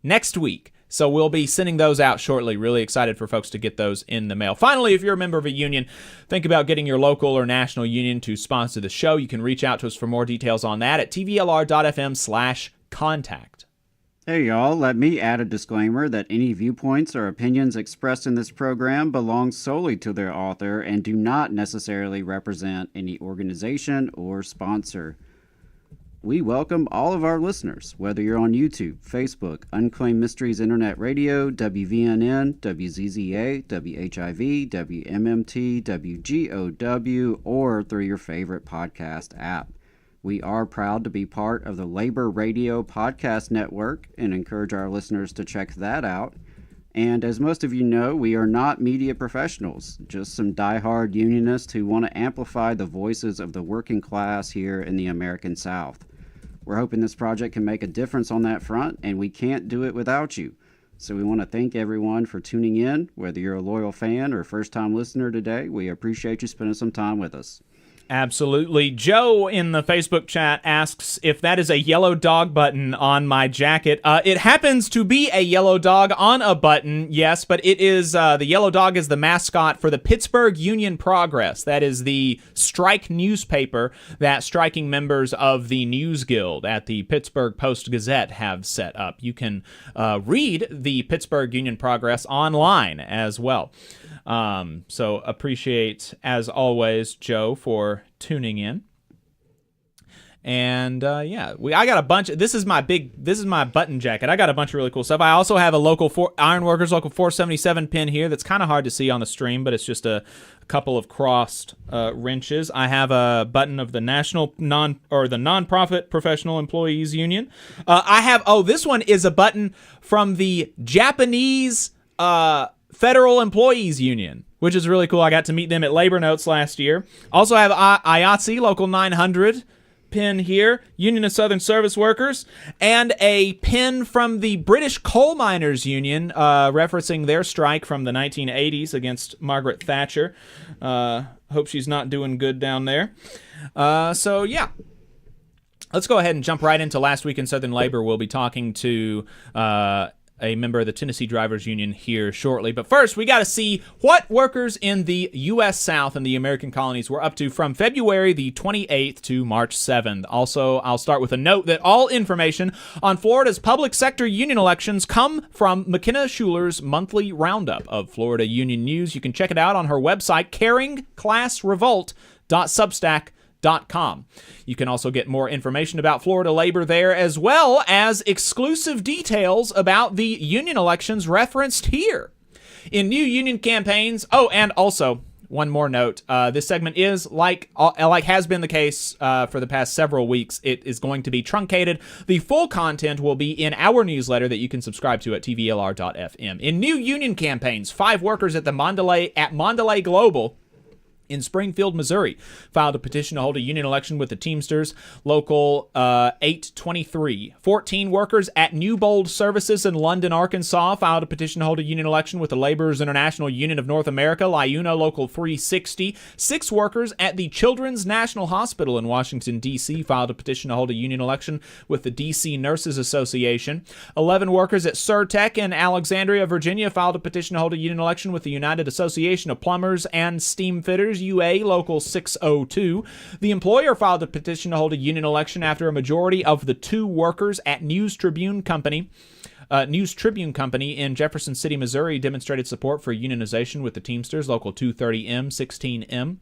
next week. So we'll be sending those out shortly. Really excited for folks to get those in the mail. Finally, if you're a member of a union, think about getting your local or national union to sponsor the show. You can reach out to us for more details on that at tvlr.fm/contact. Hey y'all, let me add a disclaimer that any viewpoints or opinions expressed in this program belong solely to their author and do not necessarily represent any organization or sponsor. We welcome all of our listeners, whether you're on YouTube, Facebook, Unclaimed Mysteries Internet Radio, WVNN, WZZA, WHIV, WMMT, WGOW, or through your favorite podcast app. We are proud to be part of the Labor Radio Podcast Network and encourage our listeners to check that out. And as most of you know, we are not media professionals, just some diehard unionists who want to amplify the voices of the working class here in the American South. We're hoping this project can make a difference on that front, and we can't do it without you. So we want to thank everyone for tuning in. Whether you're a loyal fan or first-time listener today, we appreciate you spending some time with us. Absolutely. Joe in the Facebook chat asks if that is a yellow dog button on my jacket. It happens to be a yellow dog on a button, yes, but it is the yellow dog is the mascot for the Pittsburgh Union Progress. That is the strike newspaper that striking members of the News Guild at the Pittsburgh Post-Gazette have set up. You can read the Pittsburgh Union Progress online as well. So appreciate, as always, Joe, for tuning in. And I got a bunch. This is my button jacket. I got a bunch of really cool stuff. I also have a Ironworkers Local 477 pin here that's kind of hard to see on the stream, but it's just a couple of crossed wrenches. I have a button of the the Nonprofit Professional Employees Union. This one is a button from the Japanese Federal Employees Union, which is really cool. I got to meet them at Labor Notes last year. Also have IATSE Local 900 pin here, Union of Southern Service Workers, and a pin from the British Coal Miners Union, referencing their strike from the 1980s against Margaret Thatcher. Hope she's not doing good down there. Let's go ahead and jump right into Last Week in Southern Labor. We'll be talking to a member of the Tennessee Drivers Union here shortly. But first, we got to see what workers in the U.S. South and the American colonies were up to from February the 28th to March 7th. Also, I'll start with a note that all information on Florida's public sector union elections come from McKenna Schuler's monthly roundup of Florida union news. You can check it out on her website, caringclassrevolt.substack.com. floridaLabor.com. You can also get more information about Florida labor there, as well as exclusive details about the union elections referenced here. In new union campaigns, and also one more note, this segment is, like has been the case for the past several weeks, it is going to be truncated. The full content will be in our newsletter that you can subscribe to at tvlr.fm. In new union campaigns, 5 workers at Mondelez Global in Springfield, Missouri, filed a petition to hold a union election with the Teamsters, Local 823. 14 workers at Newbold Services in London, Arkansas, filed a petition to hold a union election with the Laborers International Union of North America, LIUNA, Local 360. 6 workers at the Children's National Hospital in Washington, D.C., filed a petition to hold a union election with the D.C. Nurses Association. 11 workers at Surtec in Alexandria, Virginia, filed a petition to hold a union election with the United Association of Plumbers and Steam Fitters, UA Local 602. The employer filed a petition to hold a union election after a majority of the 2 workers at News Tribune Company in Jefferson City, Missouri, demonstrated support for unionization with the Teamsters, Local 230M, 16M.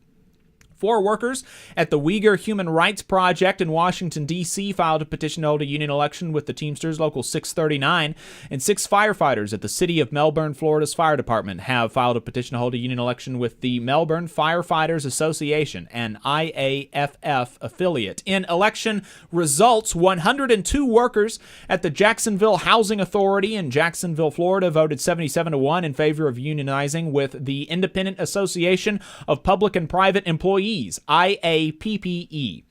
4 workers at the Uyghur Human Rights Project in Washington, D.C. filed a petition to hold a union election with the Teamsters, Local 639, and 6 firefighters at the City of Melbourne, Florida's Fire Department have filed a petition to hold a union election with the Melbourne Firefighters Association, an IAFF affiliate. In election results, 102 workers at the Jacksonville Housing Authority in Jacksonville, Florida, voted 77-1 in favor of unionizing with the Independent Association of Public and Private Employees, IAPPE.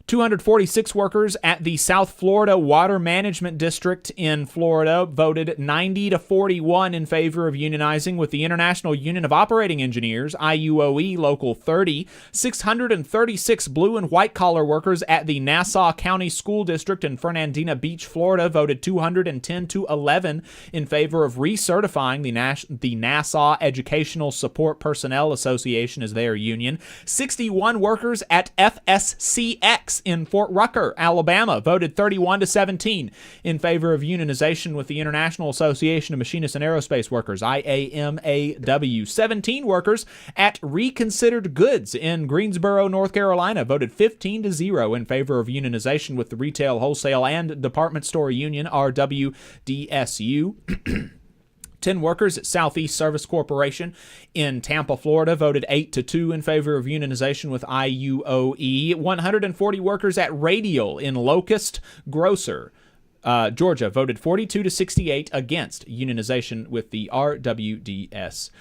246 workers at the South Florida Water Management District in Florida voted 90-41 in favor of unionizing with the International Union of Operating Engineers, IUOE, Local 30. 636 blue and white collar workers at the Nassau County School District in Fernandina Beach, Florida voted 210-11 in favor of recertifying the Nassau Educational Support Personnel Association as their union. 61 workers at FSCX in Fort Rucker, Alabama, voted 31-17 in favor of unionization with the International Association of Machinists and Aerospace Workers, IAMAW. 17 workers at Reconsidered Goods in Greensboro, North Carolina, voted 15-0 in favor of unionization with the Retail, Wholesale, and Department Store Union, RWDSU. 10 workers at Southeast Service Corporation in Tampa, Florida, voted 8-2 in favor of unionization with IUOE. 140 workers at Radial in Locust, Grocer, Georgia, voted 42-68 against unionization with the RWDSU.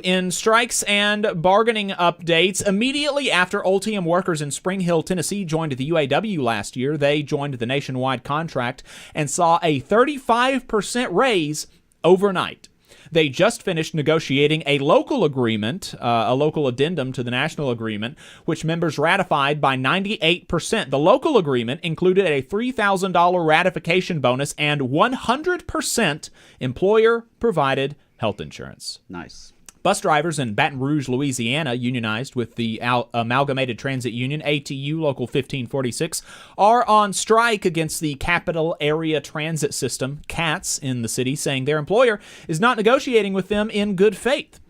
In strikes and bargaining updates, immediately after Ultium workers in Spring Hill, Tennessee joined the UAW last year, they joined the nationwide contract and saw a 35% raise overnight. They just finished negotiating a local agreement, a local addendum to the national agreement, which members ratified by 98%. The local agreement included a $3,000 ratification bonus and 100% employer-provided health insurance. Nice. Bus drivers in Baton Rouge, Louisiana, unionized with the Amalgamated Transit Union, ATU, Local 1546, are on strike against the Capital Area Transit System, CATS, in the city, saying their employer is not negotiating with them in good faith.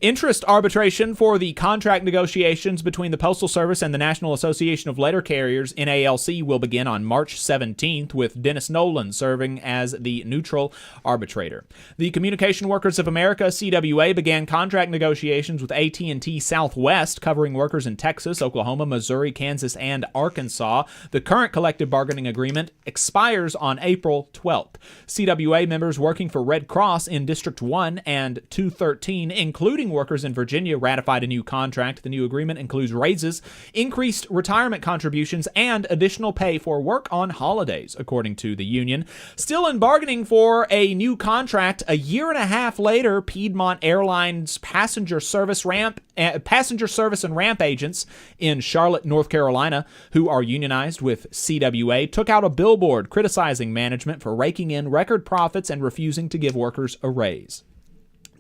Interest arbitration for the contract negotiations between the Postal Service and the National Association of Letter Carriers, NALC, will begin on March 17th, with Dennis Nolan serving as the neutral arbitrator. The Communication Workers of America, CWA, began contract negotiations with AT&T Southwest, covering workers in Texas, Oklahoma, Missouri, Kansas, and Arkansas. The current collective bargaining agreement expires on April 12th. CWA members working for Red Cross in District 1 and 213, including workers in Virginia, ratified a new contract. The new agreement includes raises, increased retirement contributions, and additional pay for work on holidays, according to the union. Still in bargaining for a new contract, a year and a half later, Piedmont Airlines passenger service and ramp agents in Charlotte, North Carolina, who are unionized with CWA, took out a billboard criticizing management for raking in record profits and refusing to give workers a raise.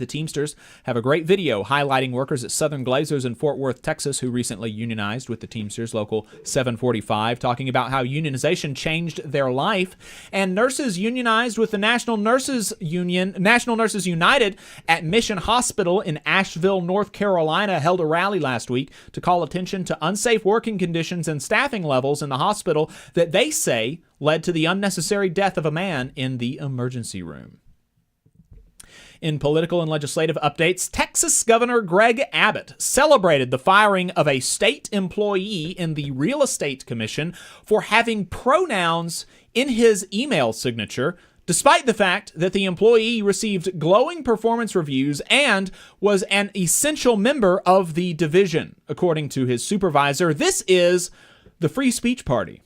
The Teamsters have a great video highlighting workers at Southern Glazers in Fort Worth, Texas, who recently unionized with the Teamsters, Local 745, talking about how unionization changed their life. And nurses unionized with the National Nurses United at Mission Hospital in Asheville, North Carolina, held a rally last week to call attention to unsafe working conditions and staffing levels in the hospital that they say led to the unnecessary death of a man in the emergency room. In political and legislative updates, Texas Governor Greg Abbott celebrated the firing of a state employee in the Real Estate Commission for having pronouns in his email signature, despite the fact that the employee received glowing performance reviews and was an essential member of the division. According to his supervisor, this is the Free Speech Party.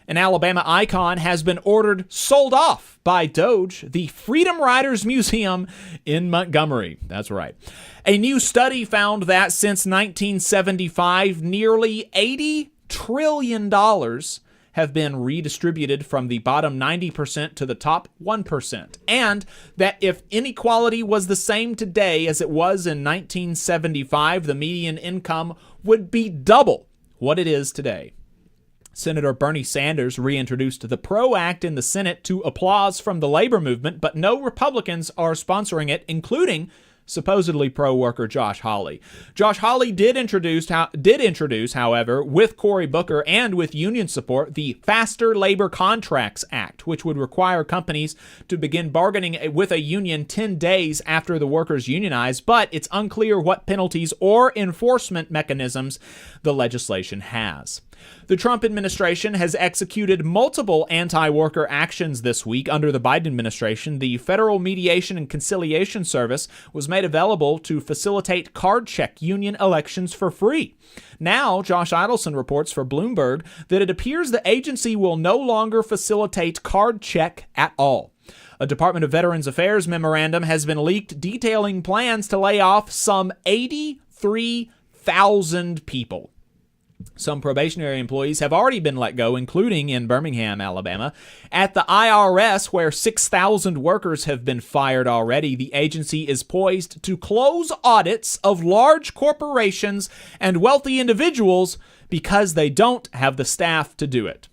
An Alabama icon has been ordered sold off by DOGE, the Freedom Riders Museum in Montgomery. That's right. A new study found that since 1975, nearly $80 trillion have been redistributed from the bottom 90% to the top 1%, and that if inequality was the same today as it was in 1975, the median income would be double what it is today. Senator Bernie Sanders reintroduced the PRO Act in the Senate to applause from the labor movement, but no Republicans are sponsoring it, including supposedly pro-worker Josh Hawley. Josh Hawley did introduce, however, with Cory Booker and with union support, the Faster Labor Contracts Act, which would require companies to begin bargaining with a union 10 days after the workers unionize, but it's unclear what penalties or enforcement mechanisms the legislation has. The Trump administration has executed multiple anti-worker actions this week under the Biden administration. The Federal Mediation and Conciliation Service was made available to facilitate card check union elections for free. Now, Josh Idelson reports for Bloomberg that it appears the agency will no longer facilitate card check at all. A Department of Veterans Affairs memorandum has been leaked detailing plans to lay off some 83,000 people. Some probationary employees have already been let go, including in Birmingham, Alabama. At the IRS, where 6,000 workers have been fired already, the agency is poised to close audits of large corporations and wealthy individuals because they don't have the staff to do it.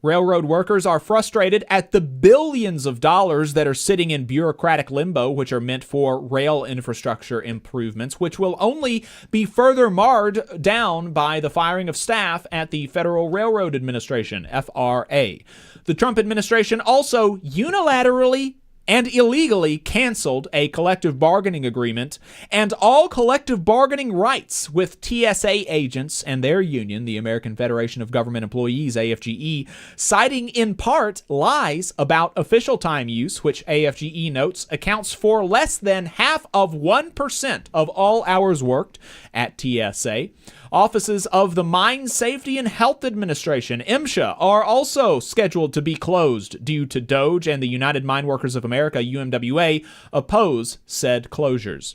Railroad workers are frustrated at the billions of dollars that are sitting in bureaucratic limbo, which are meant for rail infrastructure improvements, which will only be further marred down by the firing of staff at the Federal Railroad Administration, FRA. The Trump administration also unilaterally and illegally canceled a collective bargaining agreement and all collective bargaining rights with TSA agents and their union, the American Federation of Government Employees, AFGE, citing in part lies about official time use, which AFGE notes accounts for less than 0.5% of all hours worked at TSA. Offices of the Mine Safety and Health Administration, MSHA, are also scheduled to be closed due to DOGE, and the United Mine Workers of America, UMWA, oppose said closures.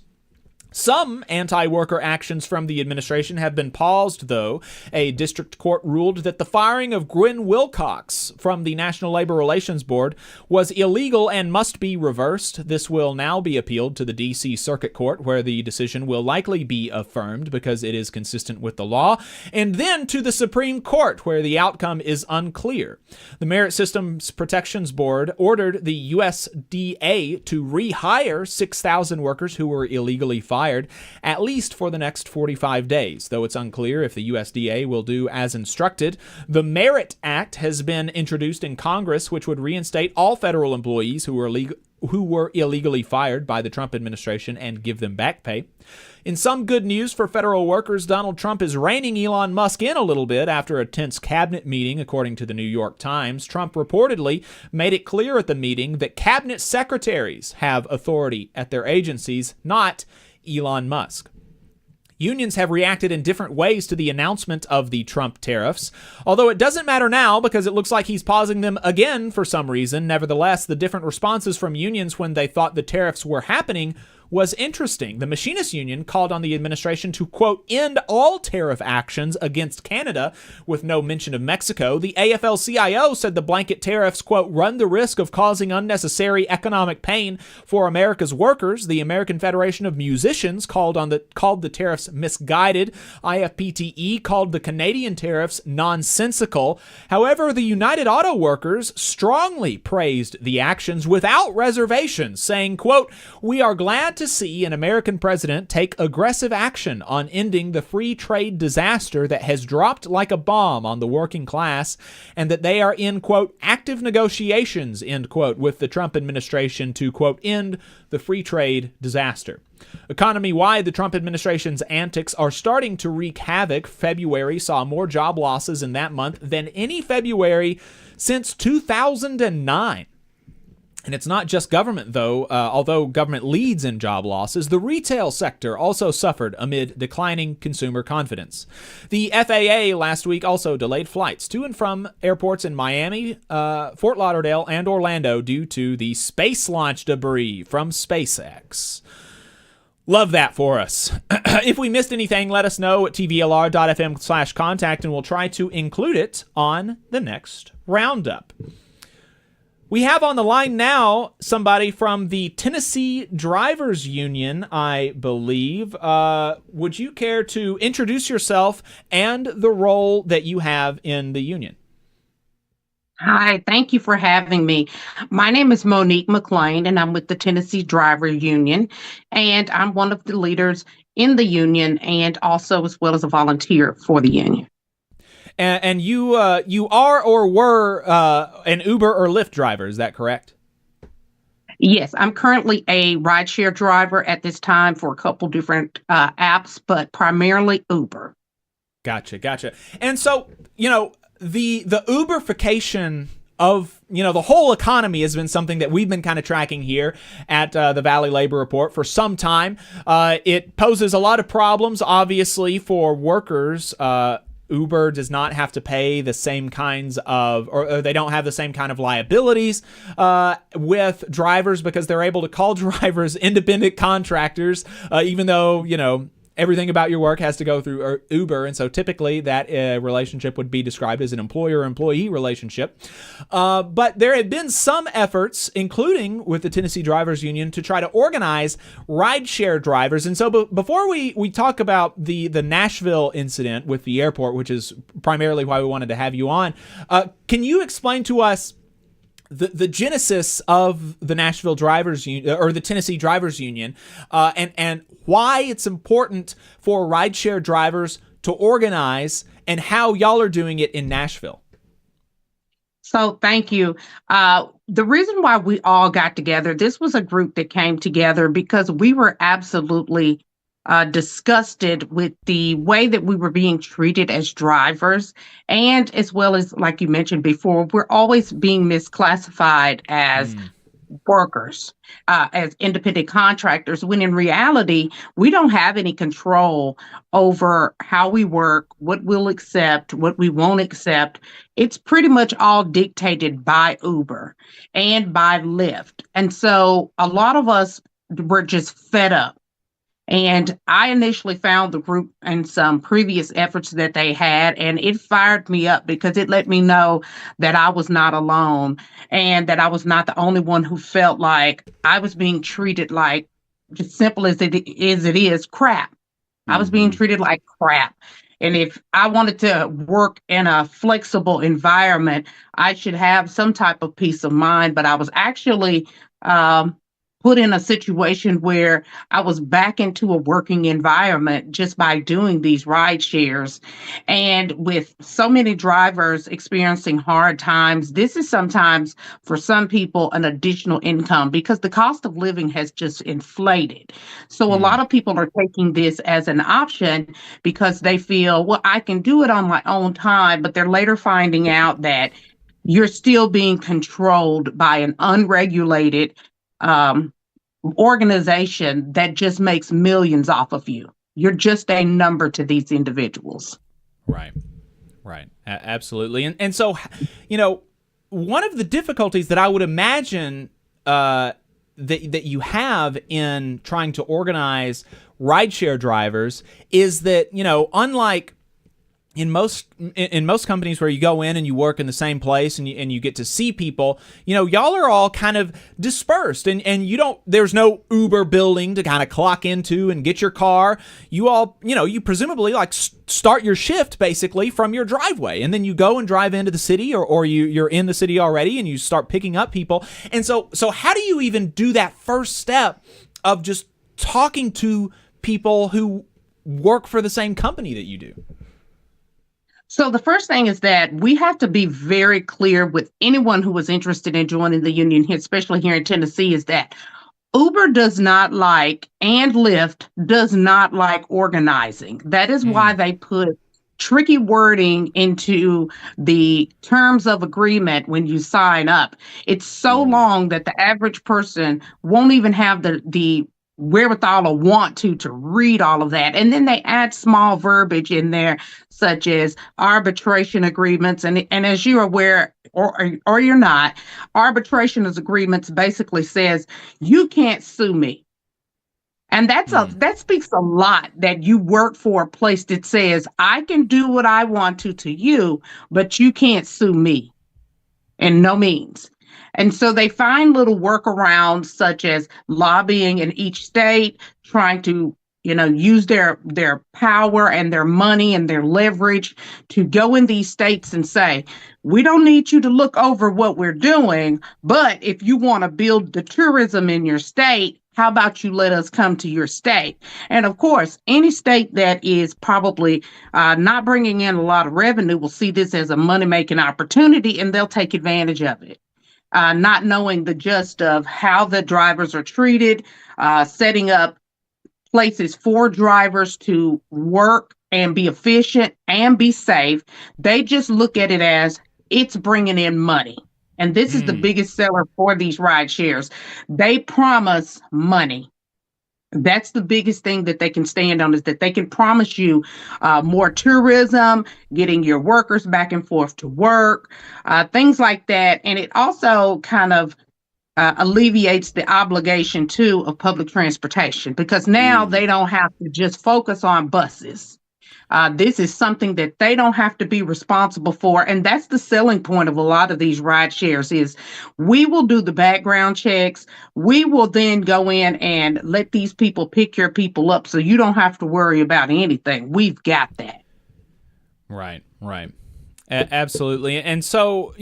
Some anti-worker actions from the administration have been paused, though. A district court ruled that the firing of Gwen Wilcox from the National Labor Relations Board was illegal and must be reversed. This will now be appealed to the D.C. Circuit Court, where the decision will likely be affirmed because it is consistent with the law, and then to the Supreme Court, where the outcome is unclear. The Merit Systems Protections Board ordered the USDA to rehire 6,000 workers who were illegally fired, at least for the next 45 days, though it's unclear if the USDA will do as instructed. The Merit Act has been introduced in Congress, which would reinstate all federal employees who were illegally fired by the Trump administration and give them back pay. In some good news for federal workers, Donald Trump is reining Elon Musk in a little bit after a tense cabinet meeting, according to the New York Times. Trump reportedly made it clear at the meeting that cabinet secretaries have authority at their agencies, not Elon Musk. Unions have reacted in different ways to the announcement of the Trump tariffs, although it doesn't matter now because it looks like he's pausing them again for some reason. Nevertheless, the different responses from unions when they thought the tariffs were happening was interesting. The Machinists Union called on the administration to, quote, end all tariff actions against Canada with no mention of Mexico. The AFL-CIO said the blanket tariffs, quote, run the risk of causing unnecessary economic pain for America's workers. The American Federation of Musicians called the tariffs misguided. IFPTE called the Canadian tariffs nonsensical. However, the United Auto Workers strongly praised the actions without reservations, saying, quote, we are glad to see an American president take aggressive action on ending the free trade disaster that has dropped like a bomb on the working class, and that they are in, quote, active negotiations, end quote, with the Trump administration to, quote, end the free trade disaster. Economy-wide, the Trump administration's antics are starting to wreak havoc. February saw more job losses in that month than any February since 2009. And it's not just government, though. Although government leads in job losses, the retail sector also suffered amid declining consumer confidence. The FAA last week also delayed flights to and from airports in Miami, Fort Lauderdale, and Orlando due to the space launch debris from SpaceX. Love that for us. If we missed anything, let us know at tvlr.fm/contact, and we'll try to include it on the next roundup. We have on the line now somebody from the Tennessee Drivers Union, I believe. Would you care to introduce yourself and the role that you have in the union? Hi, thank you for having me. My name is Monique McLean, and I'm with the Tennessee Drivers Union, and I'm one of the leaders in the union and also as well as a volunteer for the union. And you are or were an Uber or Lyft driver, is that correct? Yes, I'm currently a rideshare driver at this time for a couple different apps, but primarily Uber. Gotcha. And so, the Uberification of, the whole economy has been something that we've been kind of tracking here at the Valley Labor Report for some time. It poses a lot of problems, obviously, for workers. Uber does not have to pay the same kinds of, or they don't have the same kind of liabilities with drivers because they're able to call drivers independent contractors, even though, everything about your work has to go through Uber, and so typically that relationship would be described as an employer-employee relationship. But there have been some efforts, including with the Tennessee Drivers Union, to try to organize rideshare drivers. And so before we talk about the Nashville incident with the airport, which is primarily why we wanted to have you on, can you explain to us the genesis of the Nashville Drivers Union or the Tennessee Drivers Union, and why it's important for rideshare drivers to organize, and how y'all are doing it in Nashville? So thank you. The reason why we all got together, this was a group that came together because we were absolutely disgusted with the way that we were being treated as drivers, and as well as, like you mentioned before, we're always being misclassified as workers, as independent contractors, when in reality, we don't have any control over how we work, what we'll accept, what we won't accept. It's pretty much all dictated by Uber and by Lyft. And so a lot of us were just fed up. And I initially found the group and some previous efforts that they had, and it fired me up because it let me know that I was not alone and that I was not the only one who felt like I was being treated like, as simple as it is, crap. I was being treated like crap. And if I wanted to work in a flexible environment, I should have some type of peace of mind. But I was actually put in a situation where I was back into a working environment just by doing these ride shares. And with so many drivers experiencing hard times, this is sometimes for some people an additional income because the cost of living has just inflated. So a lot of people are taking this as an option because they feel, well, I can do it on my own time, but they're later finding out that you're still being controlled by an unregulated organization that just makes millions off of you. You're just a number to these individuals. Right. Absolutely. And so, one of the difficulties that I would imagine that you have in trying to organize rideshare drivers is that, unlike in most companies where you go in and you work in the same place and you get to see people, y'all are all kind of dispersed and there's no Uber building to kind of clock into and get your car. You all, you presumably start your shift basically from your driveway, and then you go and drive into the city or you're in the city already and you start picking up people. And so how do you even do that first step of just talking to people who work for the same company that you do? So the first thing is that we have to be very clear with anyone who is interested in joining the union here, especially here in Tennessee, is that Uber does not like and Lyft does not like organizing. That is why they put tricky wording into the terms of agreement when you sign up. It's so long that the average person won't even have the wherewithal or want to read all of that. And then they add small verbiage in there, such as arbitration agreements. And as you're aware, or you're not, arbitration agreements basically says you can't sue me. And that speaks a lot, that you work for a place that says I can do what I want to you, but you can't sue me in no means. And so they find little workarounds such as lobbying in each state, trying to, use their power and their money and their leverage to go in these states and say, we don't need you to look over what we're doing, but if you want to build the tourism in your state, how about you let us come to your state? And of course, any state that is probably not bringing in a lot of revenue will see this as a money-making opportunity, and they'll take advantage of it. Not knowing the gist of how the drivers are treated, setting up places for drivers to work and be efficient and be safe. They just look at it as it's bringing in money. And this is the biggest seller for these ride shares. They promise money. That's the biggest thing that they can stand on, is that they can promise you more tourism, getting your workers back and forth to work, things like that. And it also kind of alleviates the obligation too of public transportation, because now they don't have to just focus on buses. This is something that they don't have to be responsible for. And that's the selling point of a lot of these ride shares is we will do the background checks. We will then go in and let these people pick your people up so you don't have to worry about anything. We've got that. Right. Absolutely. And so,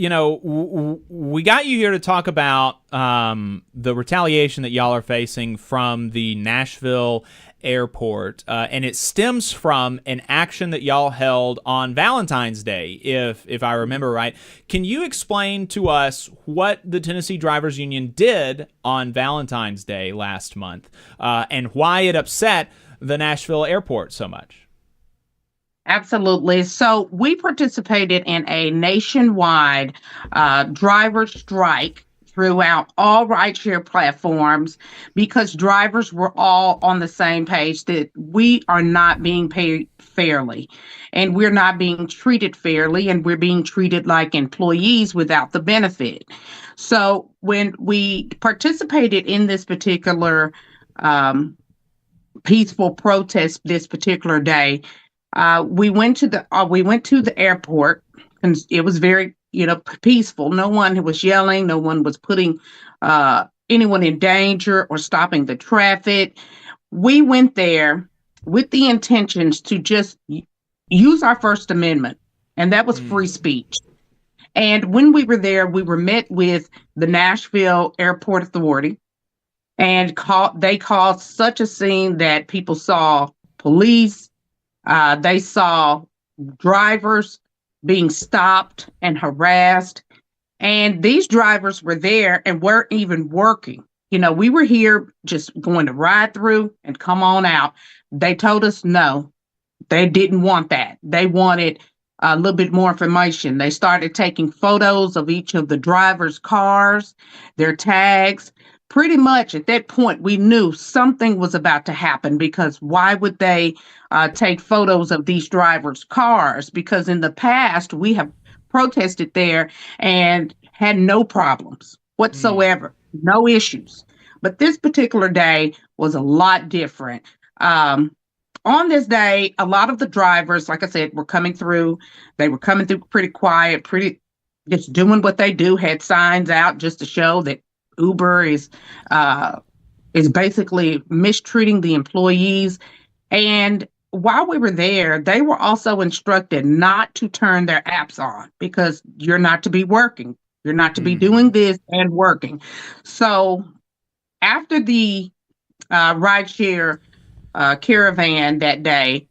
we got you here to talk about the retaliation that y'all are facing from the Nashville airport, and it stems from an action that y'all held on Valentine's Day, if I remember right. Can you explain to us what the Tennessee Drivers Union did on Valentine's Day last month, and why it upset the Nashville airport so much? Absolutely. So we participated in a nationwide driver strike throughout all rideshare platforms because drivers were all on the same page that we are not being paid fairly, and we're not being treated fairly, and we're being treated like employees without the benefit. So when we participated in this particular peaceful protest this particular day, we went to the airport, and it was very, peaceful. No one was yelling. No one was putting anyone in danger or stopping the traffic. We went there with the intentions to just use our First Amendment, and that was free speech. And when we were there, we were met with the Nashville Airport Authority, and they caused such a scene that people saw police. They saw drivers being stopped and harassed, and these drivers were there and weren't even working. We were here just going to ride through and come on out. They told us no, they didn't want that. They wanted a little bit more information. They started taking photos of each of the drivers' cars, their tags. Pretty much at that point, we knew something was about to happen, because why would they take photos of these drivers' cars? Because in the past, we have protested there and had no problems whatsoever, no issues. But this particular day was a lot different. On this day, a lot of the drivers, like I said, were coming through. They were coming through pretty quiet, pretty just doing what they do, had signs out just to show that Uber is basically mistreating the employees. And while we were there, they were also instructed not to turn their apps on because you're not to be working. You're not to be doing this and working. So after the rideshare caravan that day,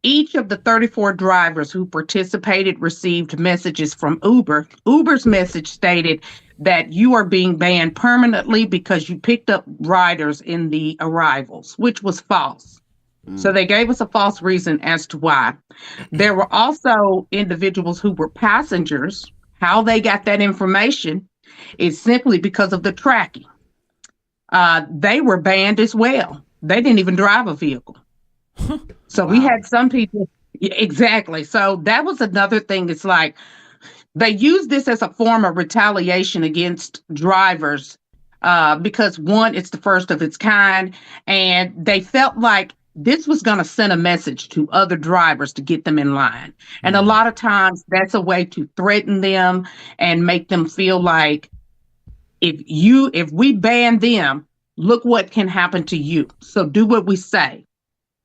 each of the 34 drivers who participated received messages from Uber. Uber's message stated that you are being banned permanently because you picked up riders in the arrivals, which was false. So they gave us a false reason as to why. There were also individuals who were passengers. How they got that information is simply because of the tracking. They were banned as well. They didn't even drive a vehicle. So we had some people, exactly. So that was another thing. It's like they use this as a form of retaliation against drivers because, one, it's the first of its kind, and they felt like this was going to send a message to other drivers to get them in line. And a lot of times that's a way to threaten them and make them feel like if we ban them, look what can happen to you. So do what we say.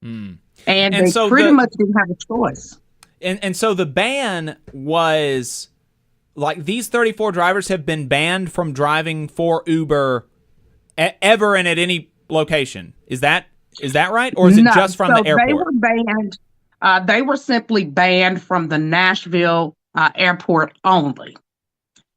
And they so pretty much didn't have a choice. And so the ban was like these 34 drivers have been banned from driving for Uber ever and at any location. Is that right? Or is it just from the airport? They were banned. They were simply banned from the Nashville airport only.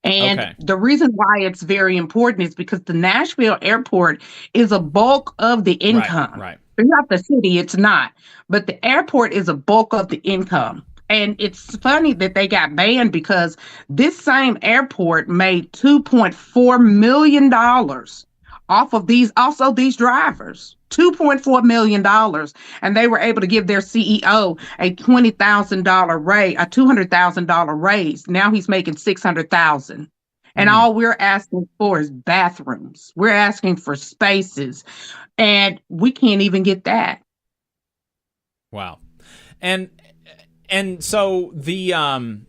And the reason why it's very important is because the Nashville airport is a bulk of the income. Right. Not the city, it's not. But the airport is a bulk of the income. And it's funny that they got banned because this same airport made $2.4 million off of these drivers. $2.4 million, and they were able to give their CEO a $20,000 raise, a $200,000 raise. Now he's making $600,000, and all we're asking for is bathrooms. We're asking for spaces, and we can't even get that. Wow, and so the and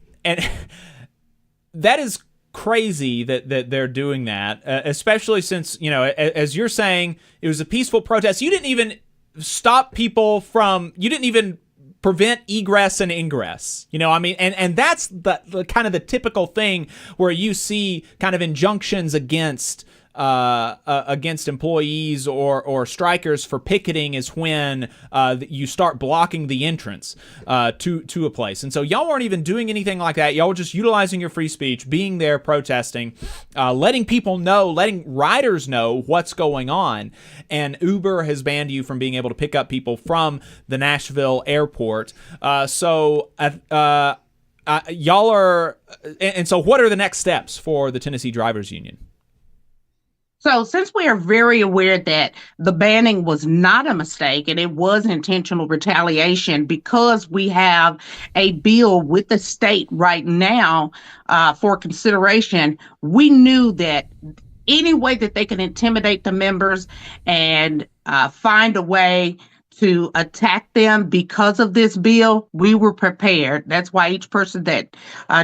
that is crazy that they're doing that, especially since, as you're saying, it was a peaceful protest. You didn't even stop people you didn't even prevent egress and ingress, and that's the kind of the typical thing where you see kind of injunctions against employees or strikers for picketing is when you start blocking the entrance to a place. And so y'all weren't even doing anything like that. Y'all were just utilizing your free speech, being there, protesting, letting people know, letting riders know what's going on. And Uber has banned you from being able to pick up people from the Nashville airport. So y'all are, and so what are the next steps for the Tennessee Drivers Union? So since we are very aware that the banning was not a mistake and it was intentional retaliation, because we have a bill with the state right now for consideration, we knew that any way that they can intimidate the members and find a way to attack them because of this bill, we were prepared. That's why each person that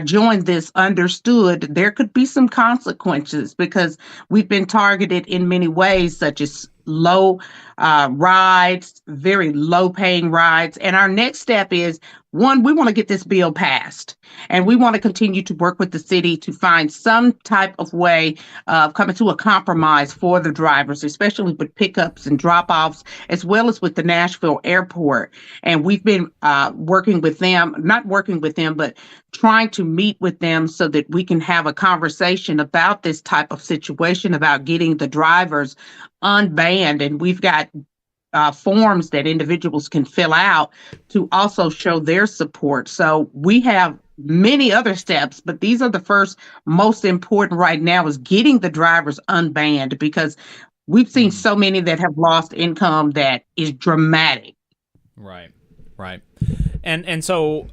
joined this understood there could be some consequences, because we've been targeted in many ways, such as low rides, very low paying rides. And our next step is, one, we want to get this bill passed, and we want to continue to work with the city to find some type of way of coming to a compromise for the drivers, especially with pickups and drop-offs, as well as with the Nashville airport. And we've been working with them, not working with them, but trying to meet with them so that we can have a conversation about this type of situation, about getting the drivers unbanned. And we've got forms that individuals can fill out to also show their support. So we have many other steps, but these are the first most important right now, is getting the drivers unbanned, because we've seen so many that have lost income that is dramatic. Right. And so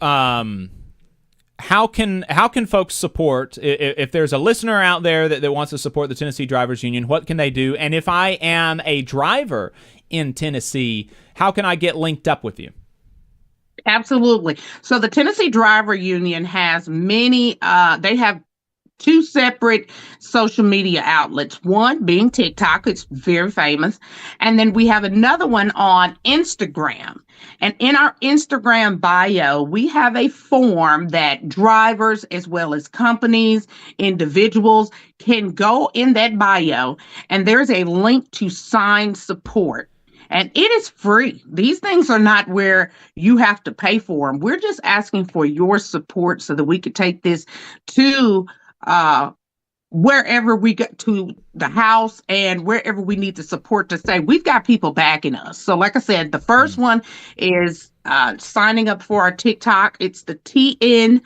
how can folks support, if there's a listener out there that wants to support the Tennessee Drivers Union, what can they do? And if I am a driver in Tennessee, how can I get linked up with you? Absolutely. So the Tennessee Driver Union has many, they have two separate social media outlets, one being TikTok, it's very famous, and then we have another one on Instagram. And in our Instagram bio, we have a form that drivers as well as companies, individuals can go in that bio, and there's a link to sign support. And it is free. These things are not where you have to pay for them. We're just asking for your support so that we could take this to wherever we get to the house and wherever we need the support to say we've got people backing us. So like I said, the first one is signing up for our TikTok. It's the TN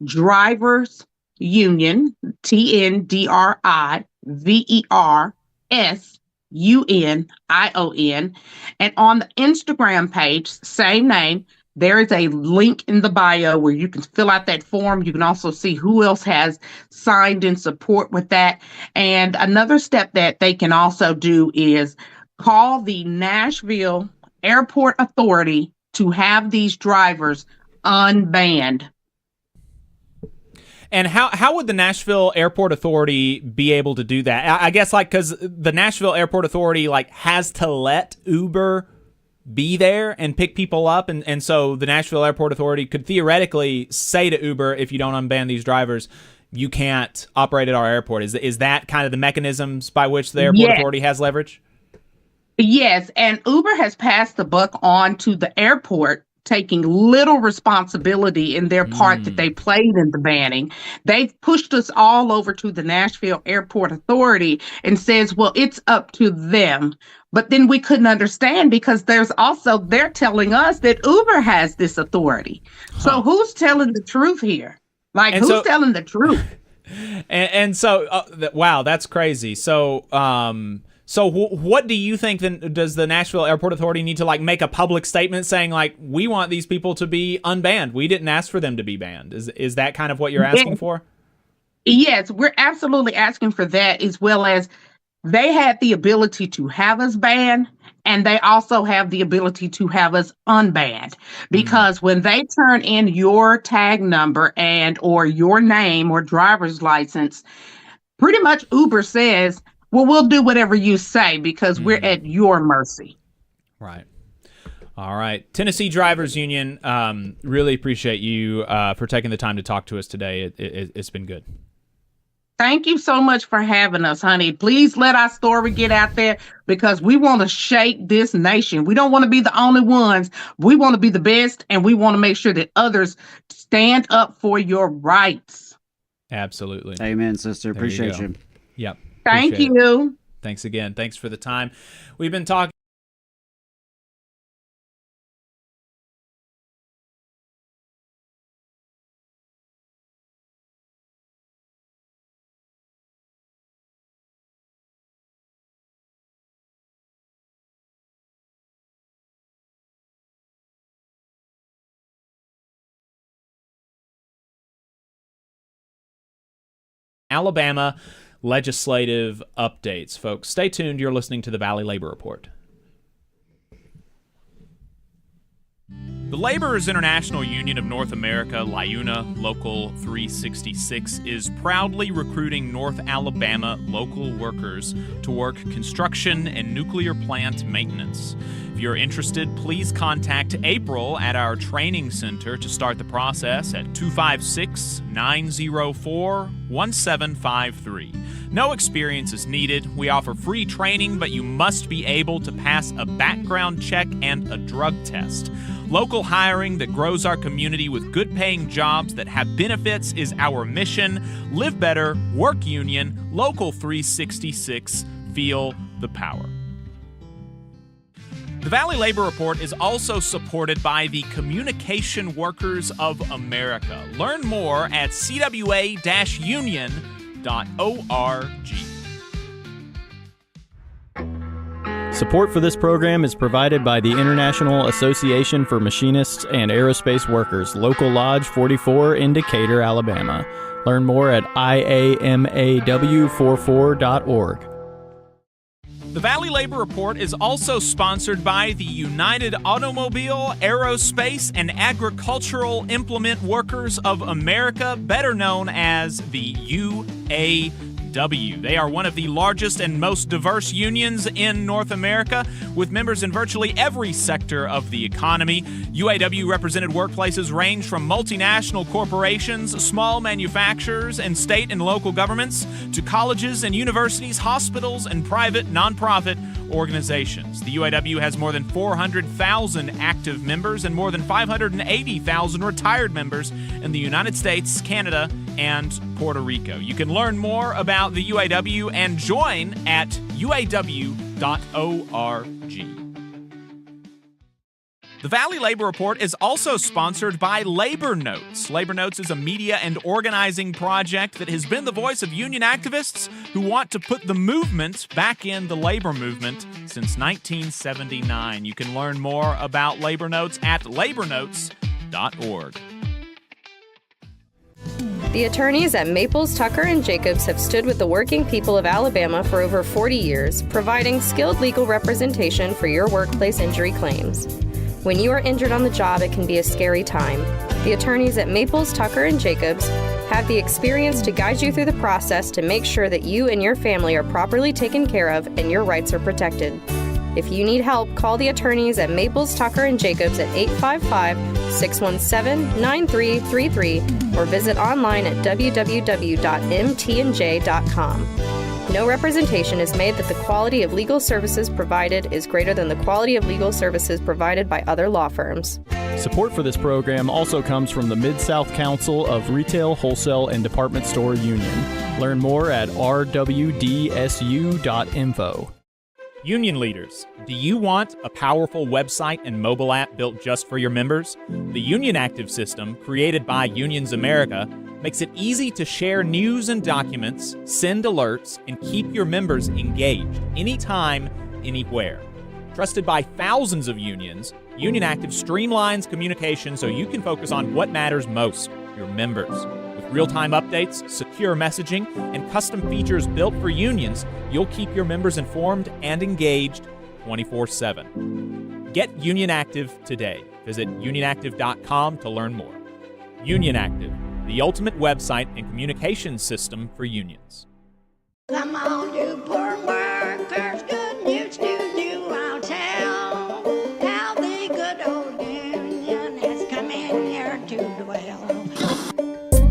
Drivers Union, TNDRIVERSUNION. And on the Instagram page, same name, there is a link in the bio where you can fill out that form. You can also see who else has signed in support with that. And another step that they can also do is call the Nashville Airport Authority to have these drivers unbanned. And how would the Nashville Airport Authority be able to do that? I guess because the Nashville Airport Authority has to let Uber be there and pick people up, and so the Nashville Airport Authority could theoretically say to Uber, if you don't unban these drivers, you can't operate at our airport. Is that kind of the mechanisms by which the airport authority has leverage? Yes, and Uber has passed the buck on to the airport, taking little responsibility in their part that they played in the banning. They've pushed us all over to the Nashville Airport Authority and says, well, it's up to them. But then we couldn't understand because they're telling us that Uber has this authority. So who's telling the truth here? Who's telling the truth? And so, wow, that's crazy. So, what do you think then? Does the Nashville Airport Authority need to make a public statement saying we want these people to be unbanned? We didn't ask for them to be banned. Is that kind of what you're asking for? Yes, we're absolutely asking for that, as well as they had the ability to have us banned, and they also have the ability to have us unbanned. Because when they turn in your tag number and or your name or driver's license, pretty much Uber says, well, we'll do whatever you say because we're at your mercy. Right. All right. Tennessee Drivers Union, really appreciate you for taking the time to talk to us today. It's been good. Thank you so much for having us, honey. Please let our story get out there because we want to shake this nation. We don't want to be the only ones. We want to be the best, and we want to make sure that others stand up for your rights. Absolutely. Amen, sister. Appreciate you. Yep. Thank you. Thanks again. Thanks for the time. We've been talking. Alabama legislative updates, folks. Stay tuned. You're listening to the Valley Labor Report. The Laborers International Union of North America, LIUNA, Local 366, is proudly recruiting North Alabama local workers to work construction and nuclear plant maintenance. If you're interested, please contact April at our training center to start the process at 256-904-1753. No experience is needed. We offer free training, but you must be able to pass a background check and a drug test. Local hiring that grows our community with good-paying jobs that have benefits is our mission. Live better, work union, Local 366, feel the power. The Valley Labor Report is also supported by the Communication Workers of America. Learn more at cwa-union.org. Support for this program is provided by the International Association for Machinists and Aerospace Workers, Local Lodge 44 in Decatur, Alabama. Learn more at iamaw44.org. The Valley Labor Report is also sponsored by the United Automobile, Aerospace, and Agricultural Implement Workers of America, better known as the UAW. They are one of the largest and most diverse unions in North America, with members in virtually every sector of the economy. UAW-represented workplaces range from multinational corporations, small manufacturers, and state and local governments, to colleges and universities, hospitals, and private nonprofit organizations. The UAW has more than 400,000 active members and more than 580,000 retired members in the United States, Canada, and Puerto Rico. You can learn more about the UAW and join at uaw.org. The Valley Labor Report is also sponsored by Labor Notes. Labor Notes is a media and organizing project that has been the voice of union activists who want to put the movement back in the labor movement since 1979. You can learn more about Labor Notes at labornotes.org. The attorneys at Maples, Tucker, and Jacobs have stood with the working people of Alabama for over 40 years, providing skilled legal representation for your workplace injury claims. When you are injured on the job, it can be a scary time. The attorneys at Maples, Tucker, and Jacobs have the experience to guide you through the process to make sure that you and your family are properly taken care of and your rights are protected. If you need help, call the attorneys at Maples, Tucker, and Jacobs at 855-617-9333 or visit online at www.mtnj.com. No representation is made that the quality of legal services provided is greater than the quality of legal services provided by other law firms. Support for this program also comes from the Mid-South Council of Retail, Wholesale, and Department Store Union. Learn more at rwdsu.info. Union leaders, do you want a powerful website and mobile app built just for your members? The Union Active system, created by Unions America, makes it easy to share news and documents, send alerts, and keep your members engaged anytime, anywhere. Trusted by thousands of unions, Union Active streamlines communication so you can focus on what matters most, your members. With real-time updates, secure messaging, and custom features built for unions, you'll keep your members informed and engaged 24/7. Get Union Active today. Visit unionactive.com to learn more. Union Active, the ultimate website and communication system for unions. Come on, you poor workers, good news to you I'll tell. How the good old union has come in here to dwell.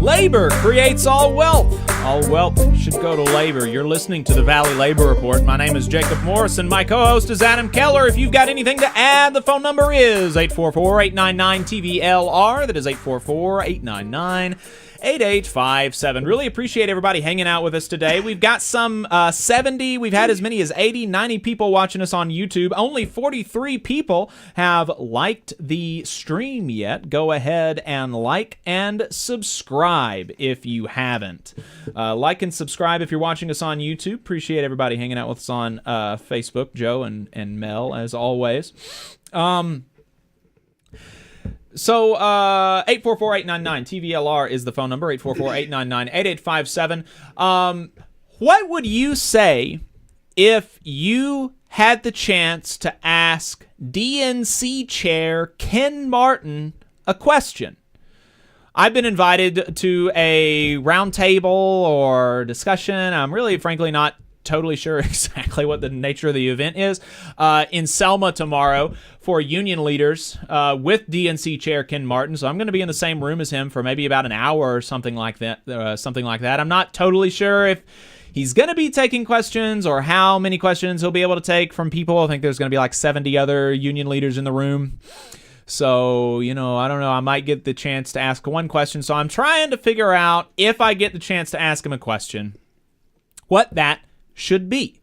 Labor creates all wealth. All wealth should go to labor. You're listening to the Valley Labor Report. My name is Jacob Morrison. My co-host is Adam Keller. If you've got anything to add, the phone number is 844-899-TVLR. That is 844-899-8857. Really appreciate everybody hanging out with us today. We've got some 70, we've had as many as 80, 90 people watching us on YouTube. Only 43 people have liked the stream yet. Go ahead and like and subscribe if you haven't. Like and subscribe if you're watching us on YouTube. Appreciate everybody hanging out with us on Facebook, Joe and Mel, as always. So, 844-899-TVLR is the phone number, 844-899-8857. What would you say if you had the chance to ask DNC Chair Ken Martin a question? I've been invited to a roundtable or discussion. I'm really, frankly, not totally sure exactly what the nature of the event is, in Selma tomorrow for union leaders with DNC Chair Ken Martin. So I'm going to be in the same room as him for maybe about an hour or something like that. I'm not totally sure if he's going to be taking questions or how many questions he'll be able to take from people. I think there's going to be like 70 other union leaders in the room. So, I don't know. I might get the chance to ask one question. So I'm trying to figure out, if I get the chance to ask him a question, what that should be.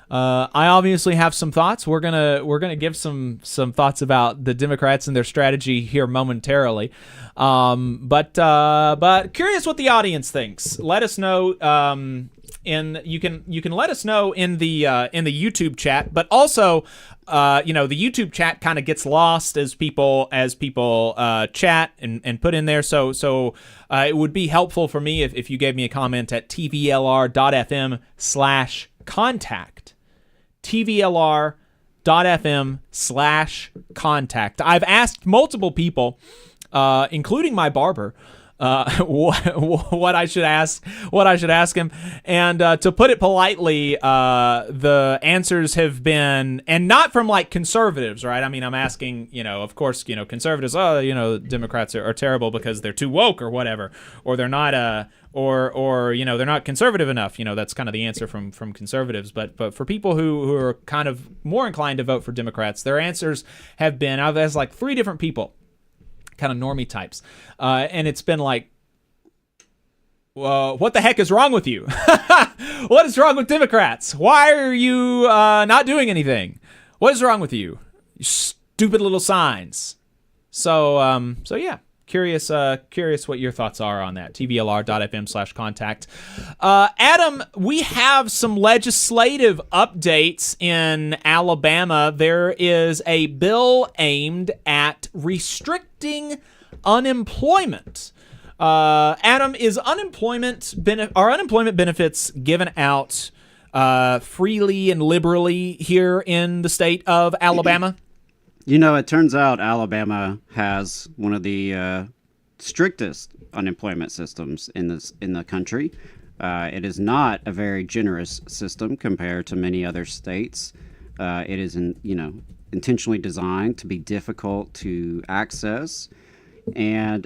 I obviously have some thoughts. We're gonna give some thoughts about the Democrats and their strategy here momentarily. But curious what the audience thinks. Let us know and you can let us know in the YouTube chat, but also the YouTube chat kind of gets lost as people chat and put in there. So it would be helpful for me if you gave me a comment at tvlr.fm/contact. tvlr.fm/contact. I've asked multiple people, including my barber, what I should ask him, and to put it politely, the answers have been, and not from like conservatives, right? I mean, I'm asking, of course, conservatives, Democrats are terrible because they're too woke or whatever, or they're not or they're not conservative enough. That's kind of the answer from conservatives. But for people who are kind of more inclined to vote for Democrats, their answers have been, I've asked like 3 different people, kind of normie types, and it's been like, what the heck is wrong with you? What is wrong with Democrats? Why are you not doing anything? What is wrong with you? You stupid little signs. So yeah, curious what your thoughts are on that. tvlr.fm/contact. Adam, we have some legislative updates in Alabama. There is a bill aimed at restricting unemployment. Adam, are unemployment benefits given out freely and liberally here in the state of Alabama? It turns out Alabama has one of the strictest unemployment systems in the country. It is not a very generous system compared to many other states. It is, intentionally designed to be difficult to access. And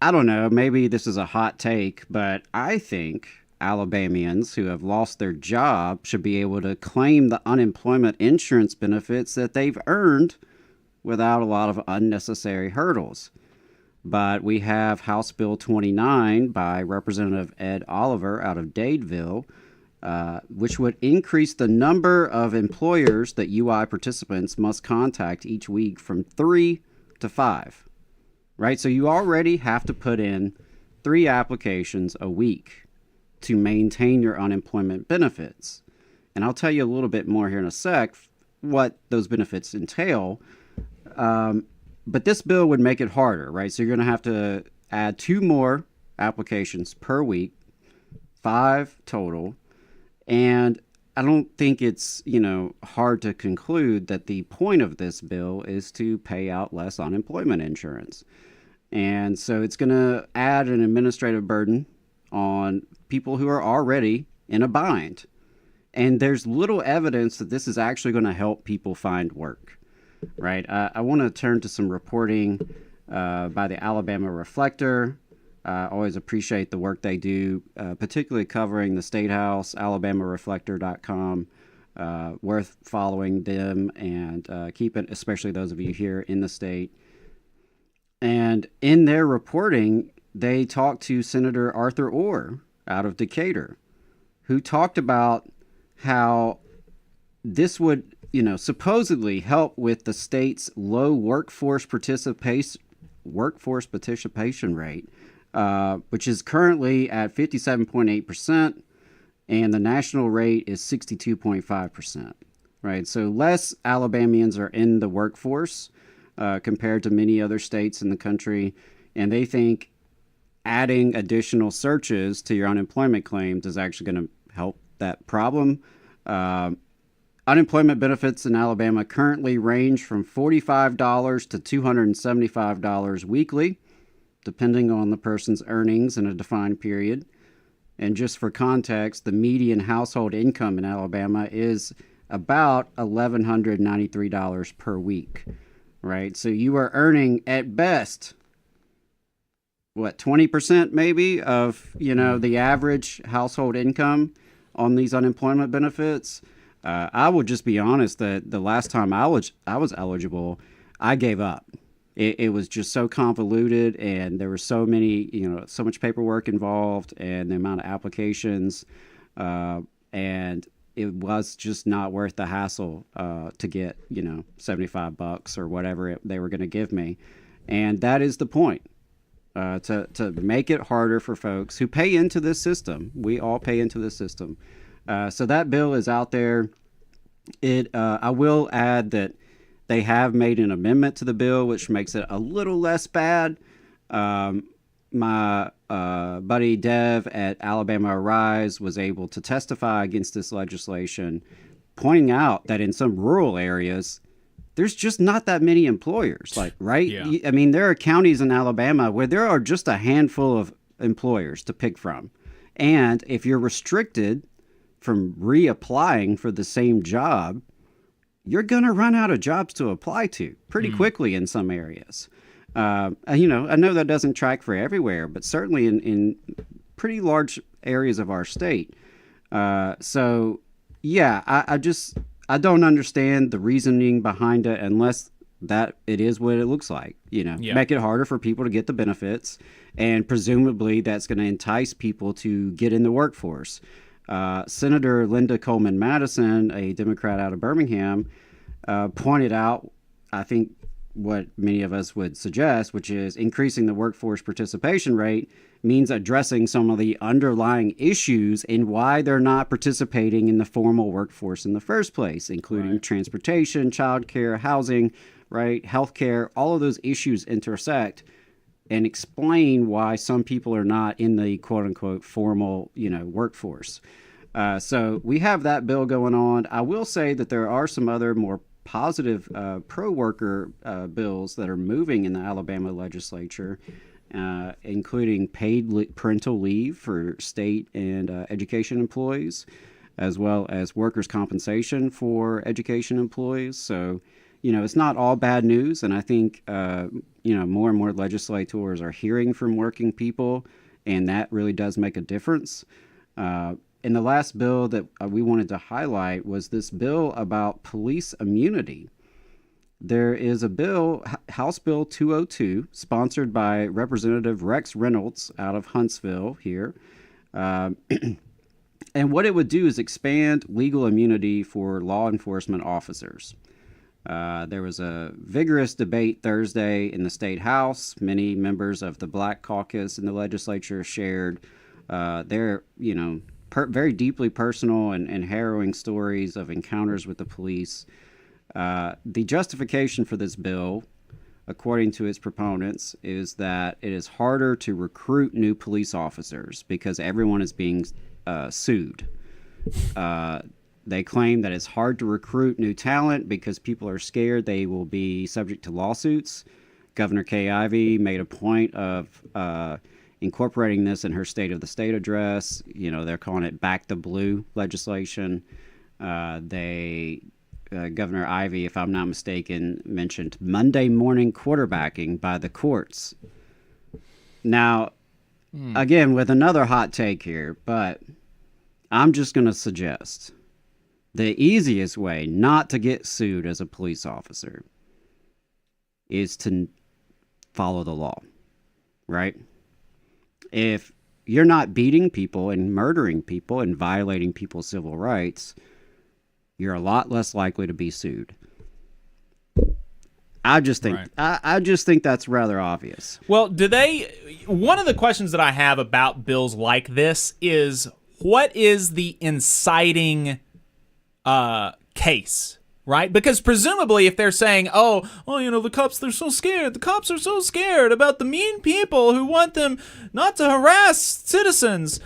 I don't know, maybe this is a hot take, but I think Alabamians who have lost their job should be able to claim the unemployment insurance benefits that they've earned without a lot of unnecessary hurdles. But we have House Bill 29 by Representative Ed Oliver out of Dadeville, which would increase the number of employers that UI participants must contact each week from 3 to 5. Right? So you already have to put in 3 applications a week to maintain your unemployment benefits. And I'll tell you a little bit more here in a sec what those benefits entail. But this bill would make it harder, right? So you're going to have to add 2 more applications per week, 5 total. And I don't think it's, hard to conclude that the point of this bill is to pay out less unemployment insurance. And so it's going to add an administrative burden on people who are already in a bind. And there's little evidence that this is actually going to help people find work, right? I want to turn to some reporting by the Alabama Reflector. I always appreciate the work they do, particularly covering the State House, alabamareflector.com. Worth following them and keeping, especially those of you here in the state. And in their reporting, they talked to Senator Arthur Orr out of Decatur, who talked about how this would, supposedly help with the state's low workforce participation rate, which is currently at 57.8%, and the national rate is 62.5%. Right, so less Alabamians are in the workforce compared to many other states in the country, and they think adding additional searches to your unemployment claims is actually going to help that problem. Unemployment benefits in Alabama currently range from $45 to $275 weekly, depending on the person's earnings in a defined period. And just for context, the median household income in Alabama is about $1,193 per week, right? So you are earning at best, 20% maybe of, the average household income on these unemployment benefits. I will just be honest that the last time I was eligible, I gave up. It was just so convoluted, and there were so many, so much paperwork involved, and the amount of applications, and it was just not worth the hassle to get, $75 or whatever they were going to give me. And that is the point. to make it harder for folks who pay into this system. We all pay into this system. So that bill is out there. I will add that they have made an amendment to the bill, which makes it a little less bad. My buddy Dev at Alabama Arise was able to testify against this legislation, pointing out that in some rural areas, there's just not that many employers. Right? Yeah. I mean, there are counties in Alabama where there are just a handful of employers to pick from. And if you're restricted from reapplying for the same job, you're going to run out of jobs to apply to pretty quickly in some areas. I know that doesn't track for everywhere, but certainly in pretty large areas of our state. So, yeah, I don't understand the reasoning behind it unless that it is what it looks like. Make it harder for people to get the benefits, and presumably that's going to entice people to get in the workforce. Senator Linda Coleman Madison, a Democrat out of Birmingham, pointed out, I think, what many of us would suggest, which is increasing the workforce participation rate means addressing some of the underlying issues in why they're not participating in the formal workforce in the first place, including transportation, childcare, housing, right, healthcare. All of those issues intersect and explain why some people are not in the quote unquote formal, workforce. So we have that bill going on. I will say that there are some other more positive pro-worker bills that are moving in the Alabama legislature, including paid parental leave for state and education employees, as well as workers' compensation for education employees. So, it's not all bad news. And I think, more and more legislators are hearing from working people, and that really does make a difference. And the last bill that we wanted to highlight was this bill about police immunity. There is a bill, House Bill 202, sponsored by Representative Rex Reynolds out of Huntsville here. And what it would do is expand legal immunity for law enforcement officers. There was a vigorous debate Thursday in the state house. Many members of the Black Caucus in the legislature shared their, very deeply personal and harrowing stories of encounters with the police. The justification for this bill, according to its proponents, is that it is harder to recruit new police officers because everyone is being sued. They claim that it's hard to recruit new talent because people are scared they will be subject to lawsuits. Governor Kay Ivey made a point of incorporating this in her State of the State address. They're calling it Back the Blue legislation. Governor Ivey, if I'm not mistaken, mentioned Monday morning quarterbacking by the courts. Now, again, with another hot take here, but I'm just going to suggest the easiest way not to get sued as a police officer is to follow the law, right? If you're not beating people and murdering people and violating people's civil rights, you're a lot less likely to be sued. I just think I just think that's rather obvious. Well, one of the questions that I have about bills like this is, what is the inciting case? Right? Because presumably if they're saying, the cops, they're so scared. The cops are so scared about the mean people who want them not to harass citizens.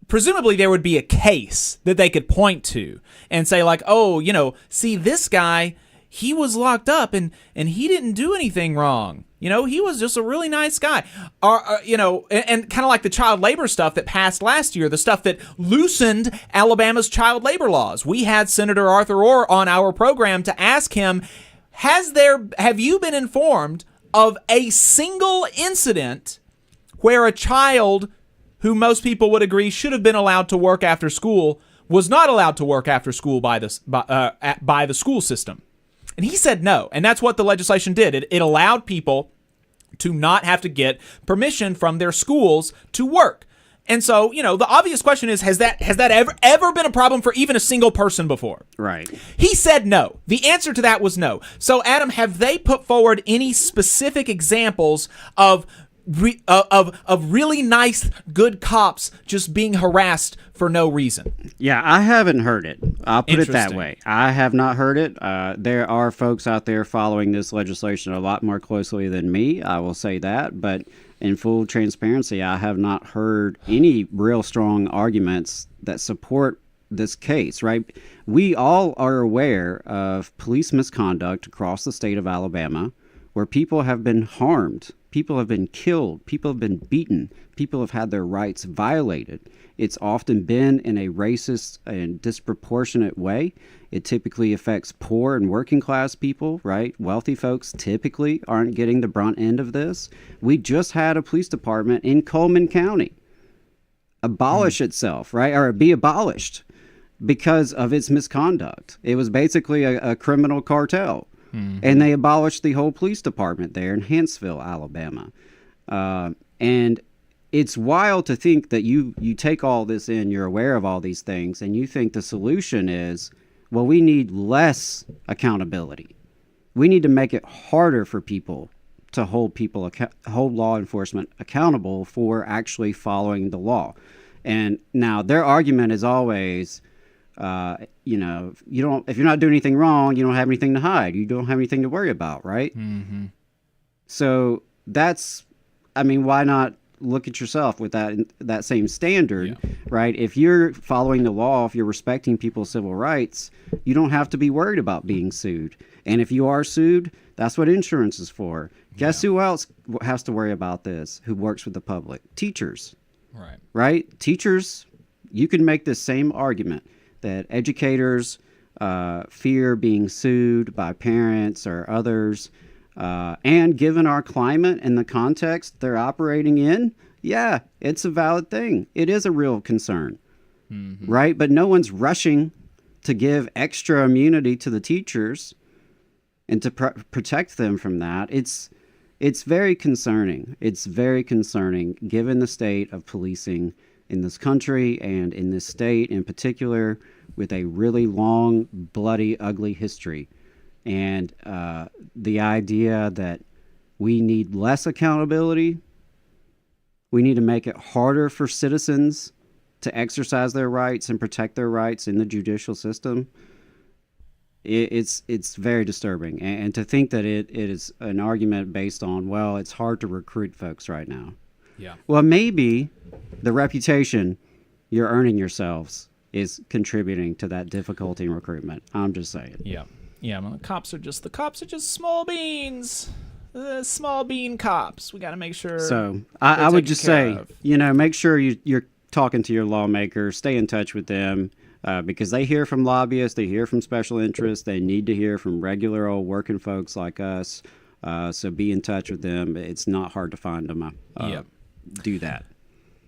Presumably there would be a case that they could point to and say see, this guy, he was locked up and he didn't do anything wrong. He was just a really nice guy. And kind of like the child labor stuff that passed last year, the stuff that loosened Alabama's child labor laws. We had Senator Arthur Orr on our program to ask him, have you been informed of a single incident where a child who most people would agree should have been allowed to work after school was not allowed to work after school by the school system? And he said no. And that's what the legislation did. It allowed people to not have to get permission from their schools to work. And so, the obvious question is, has that ever been a problem for even a single person before? Right. He said no. The answer to that was no. So, Adam, have they put forward any specific examples of really nice, good cops just being harassed for no reason? Yeah, I haven't heard it. I'll put it that way. I have not heard it. There are folks out there following this legislation a lot more closely than me. I will say that. But in full transparency, I have not heard any real strong arguments that support this case, right? We all are aware of police misconduct across the state of Alabama where people have been harmed. People have been killed. People have been beaten. People have had their rights violated. It's often been in a racist and disproportionate way. It typically affects poor and working class people, right? Wealthy folks typically aren't getting the brunt end of this. We just had a police department in Coleman County abolish itself, right? Or be abolished because of its misconduct. It was basically a criminal cartel. And they abolished the whole police department there in Huntsville, Alabama. And it's wild to think that you take all this in, you're aware of all these things, and you think the solution is, well, we need less accountability. We need to make it harder for people to hold law enforcement accountable for actually following the law. And now their argument is always, if you're not doing anything wrong, you don't have anything to hide. You don't have anything to worry about, right? Mm-hmm. So why not look at yourself with that same standard, right? If you're following the law, if you're respecting people's civil rights, you don't have to be worried about being sued. And if you are sued, that's what insurance is for. Guess who else has to worry about this? Who works with the public? Teachers. Right? Teachers, you can make this same argument that educators fear being sued by parents or others. And given our climate and the context they're operating in, it's a valid thing. It is a real concern, right? But no one's rushing to give extra immunity to the teachers and to protect them from that. It's very concerning. It's very concerning given the state of policing in this country and in this state in particular, with a really long, bloody, ugly history. And the idea that we need less accountability, we need to make it harder for citizens to exercise their rights and protect their rights in the judicial system, it's very disturbing. And to think that it is an argument based on, well, it's hard to recruit folks right now. Yeah. Well, maybe the reputation you're earning yourselves is contributing to that difficulty in recruitment. I'm just saying. Yeah. Yeah, well, the cops are just small beans. Small bean cops. We got to make sure. So I would just say, make sure you're talking to your lawmakers. Stay in touch with them because they hear from lobbyists. They hear from special interests. They need to hear from regular old working folks like us. So be in touch with them. It's not hard to find them. Do that.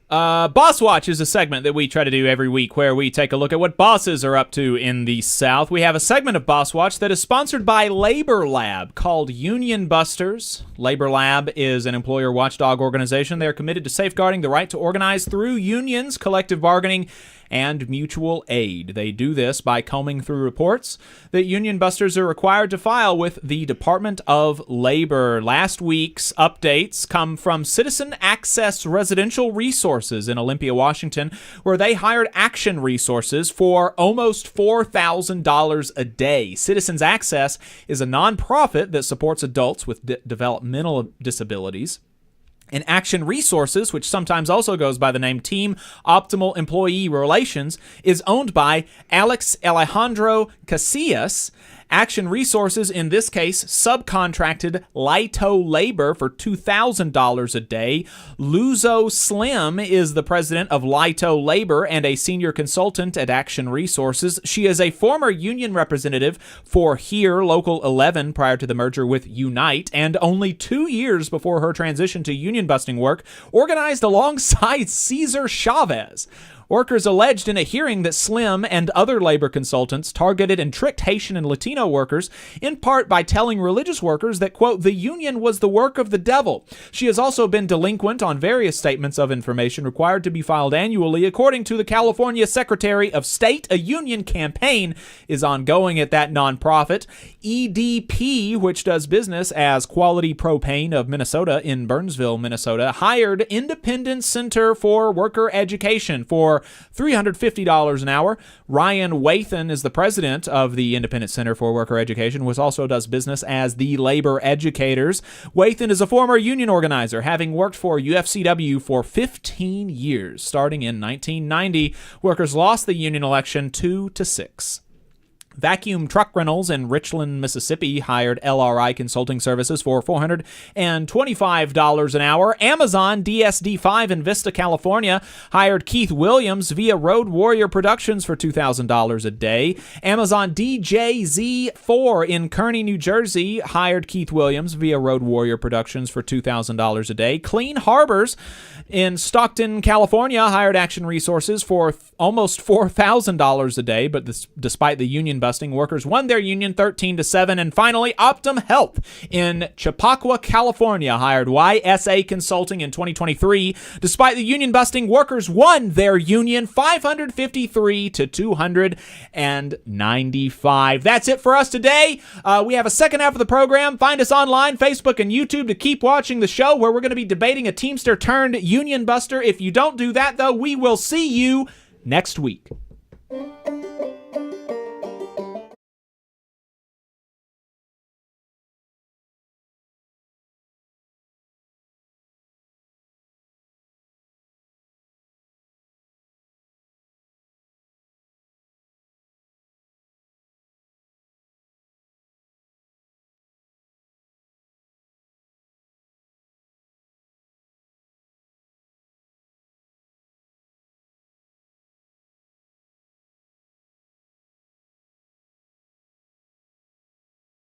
Boss Watch is a segment that we try to do every week where we take a look at what bosses are up to in the South. We have a segment of Boss Watch that is sponsored by Labor Lab called Union Busters. Labor Lab is an employer watchdog organization. They are committed to safeguarding the right to organize through unions, collective bargaining, and mutual aid. They do this by combing through reports that union busters are required to file with the Department of Labor. Last week's updates come from Citizen Access Residential Resources in Olympia, Washington, where they hired Action Resources for almost $4,000 a day. Citizens Access is a nonprofit that supports adults with developmental disabilities. And Action Resources, which sometimes also goes by the name Team Optimal Employee Relations, is owned by Alex Alejandro Casillas. Action Resources, in this case, subcontracted Lito Labor for $2,000 a day. Luzo Slim is the president of Lito Labor and a senior consultant at Action Resources. She is a former union representative for HERE Local 11 prior to the merger with Unite, and only 2 years before her transition to union busting work, organized alongside Cesar Chavez. Workers alleged in a hearing that Slim and other labor consultants targeted and tricked Haitian and Latino workers, in part by telling religious workers that, quote, the union was the work of the devil. She has also been delinquent on various statements of information required to be filed annually. According to the California Secretary of State, a union campaign is ongoing at that nonprofit. EDP, which does business as Quality Propane of Minnesota in Burnsville, Minnesota, hired Independent Center for Worker Education for $350 an hour. Ryan Wathan is the president of the Independent Center for Worker Education, which also does business as the Labor Educators. Wathan is a former union organizer, having worked for UFCW for 15 years. Starting in 1990, workers lost the union election 2-6. Vacuum Truck Rentals in Richland, Mississippi hired LRI Consulting Services for $425 an hour. Amazon DSD5 in Vista, California hired Keith Williams via Road Warrior Productions for $2,000 a day. Amazon DJZ4 in Kearney, New Jersey hired Keith Williams via Road Warrior Productions for $2,000 a day. Clean Harbors in Stockton, California hired Action Resources for almost $4,000 a day, but despite the union busting, workers won their union 13-7. And finally, Optum Health in Chappaqua, California hired YSA Consulting in 2023. Despite the union busting, workers won their union 553-295. That's it for us today. We have a second half of the program. Find us online, Facebook and YouTube, to keep watching the show, where we're going to be debating a Teamster turned union buster. If you don't do that, though, we will see you next week.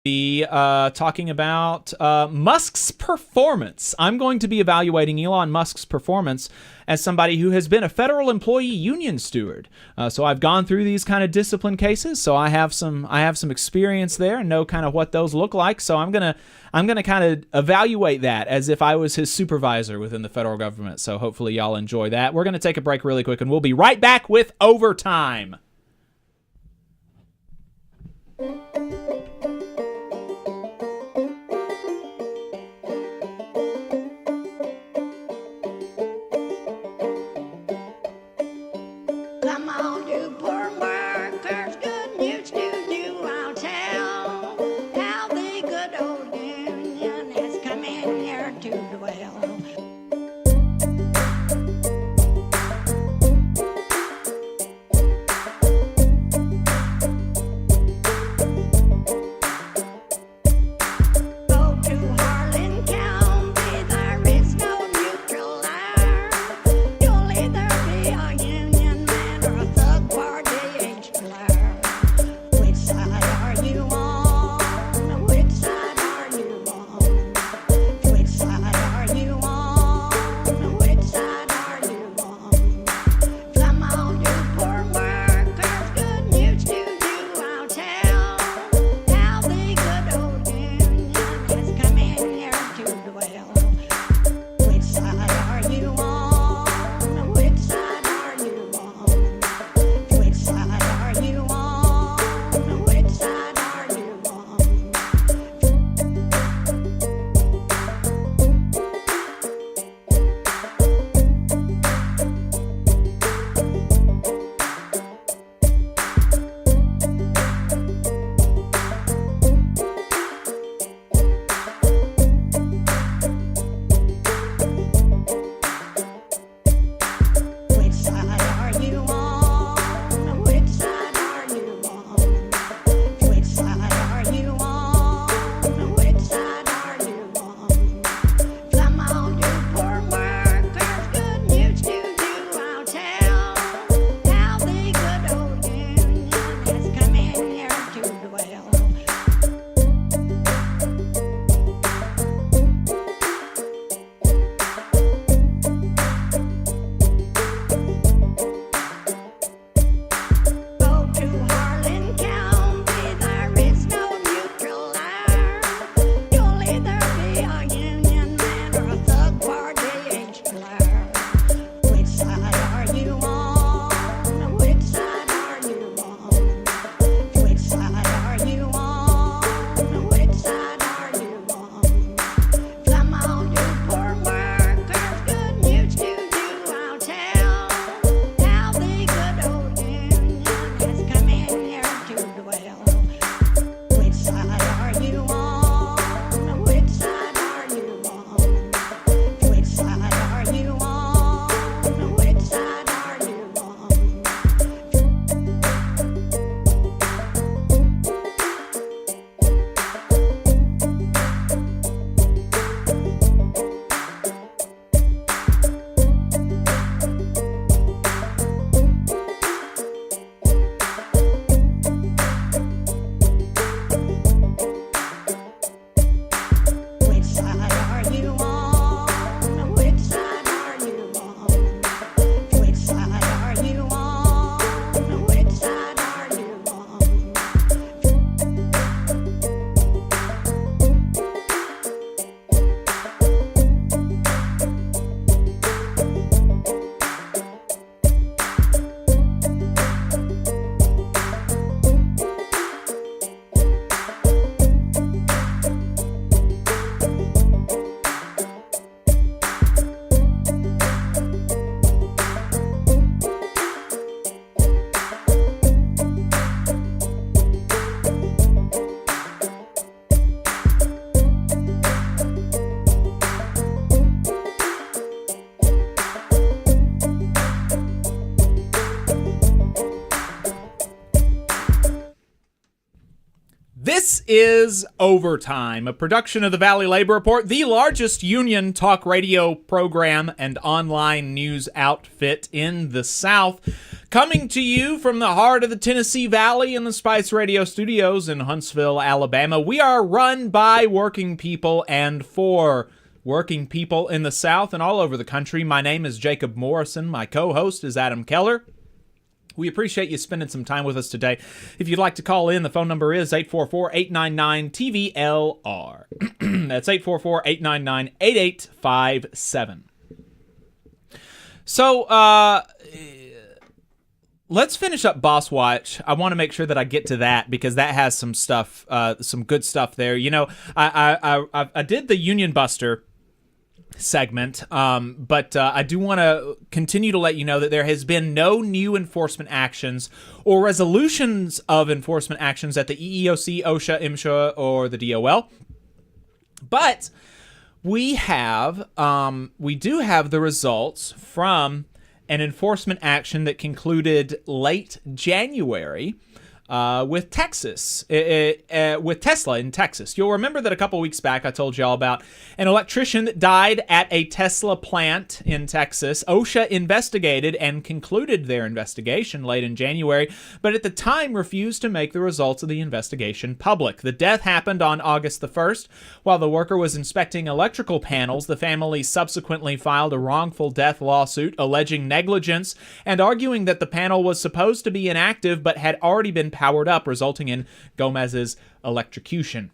Be talking about Musk's performance. I'm going to be evaluating Elon Musk's performance as somebody who has been a federal employee union steward. So I've gone through these kind of discipline cases, so I have some experience there and know kind of what those look like. So I'm gonna kind of evaluate that as if I was his supervisor within the federal government. So hopefully y'all enjoy that. We're gonna take a break really quick, and we'll be right back with Overtime. Come on, you poor workers, good news to you I'll tell, how the good old union has come in here to dwell. This is Overtime, a production of the Valley Labor Report, the largest union talk radio program and online news outfit in the South. Coming to you from the heart of the Tennessee Valley in the Spice Radio studios in Huntsville, Alabama. We are run by working people and for working people in the South and all over the country. My name is Jacob Morrison. My co-host is Adam Keller. We appreciate you spending some time with us today. If you'd like to call in, the phone number is 844-899-TVLR. That's 844-899-8857. So, let's finish up Boss Watch. I want to make sure that I get to that because that has some stuff, some good stuff there. You know, I did the Union Buster segment, but I do want to continue to let you know that there has been no new enforcement actions or resolutions of enforcement actions at the EEOC, OSHA, MSHA, or the DOL. But we do have the results from an enforcement action that concluded late January with Texas, with Tesla in Texas. You'll remember that a couple weeks back I told y'all about an electrician that died at a Tesla plant in Texas. OSHA investigated and concluded their investigation late in January, but at the time refused to make the results of the investigation public. The death happened on August the 1st. While the worker was inspecting electrical panels, the family subsequently filed a wrongful death lawsuit alleging negligence and arguing that the panel was supposed to be inactive but had already been powered up, resulting in Gomez's electrocution.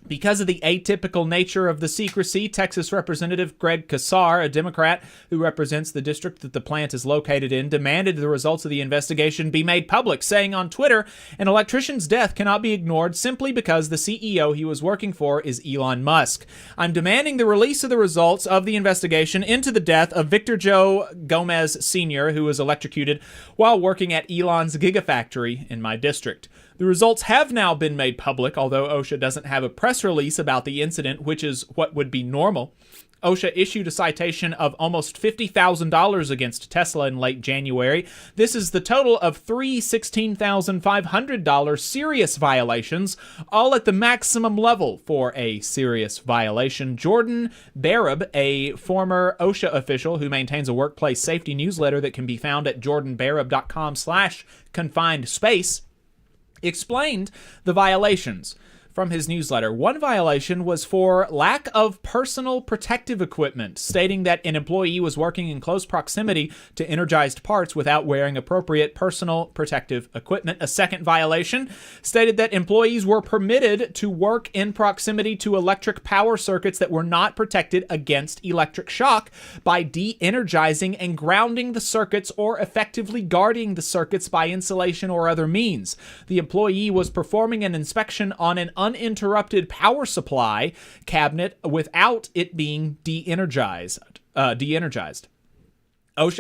Because of the atypical nature of the secrecy, Texas Representative Greg Casar, a Democrat who represents the district that the plant is located in, demanded the results of the investigation be made public, saying on Twitter, an electrician's death cannot be ignored simply because the CEO he was working for is Elon Musk. I'm demanding the release of the results of the investigation into the death of Victor Joe Gomez Sr., who was electrocuted while working at Elon's Gigafactory in my district. The results have now been made public, although OSHA doesn't have a press release about the incident, which is what would be normal. OSHA issued a citation of almost $50,000 against Tesla in late January. This is the total of three $16,500 serious violations, all at the maximum level for a serious violation. Jordan Barab, a former OSHA official who maintains a workplace safety newsletter that can be found at jordanbarab.com/confinedspace, explained the violations from his newsletter. One violation was for lack of personal protective equipment, stating that an employee was working in close proximity to energized parts without wearing appropriate personal protective equipment. A second violation stated that employees were permitted to work in proximity to electric power circuits that were not protected against electric shock by de-energizing and grounding the circuits or effectively guarding the circuits by insulation or other means. The employee was performing an inspection on an uninterrupted power supply cabinet without it being de-energized. OSHA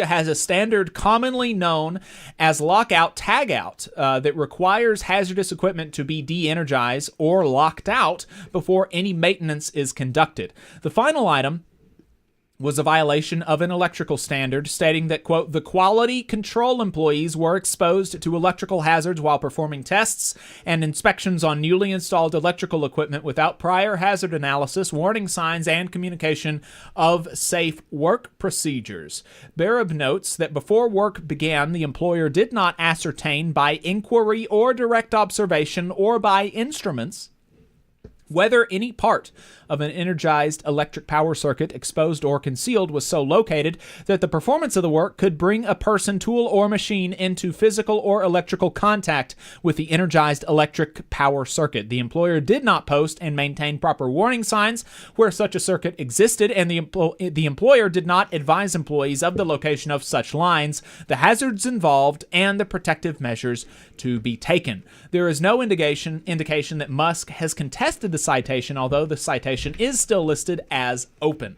has a standard commonly known as lockout tagout that requires hazardous equipment to be de-energized or locked out before any maintenance is conducted. The final item was a violation of an electrical standard, stating that, quote, the quality control employees were exposed to electrical hazards while performing tests and inspections on newly installed electrical equipment without prior hazard analysis, warning signs, and communication of safe work procedures. Barab notes that before work began, the employer did not ascertain by inquiry or direct observation or by instruments whether any part of an energized electric power circuit, exposed or concealed, was so located that the performance of the work could bring a person, tool, or machine into physical or electrical contact with the energized electric power circuit. The employer did not post and maintain proper warning signs where such a circuit existed, and the employer did not advise employees of the location of such lines, the hazards involved, and the protective measures to be taken. There is no indication that Musk has contested the citation, although the citation is still listed as open.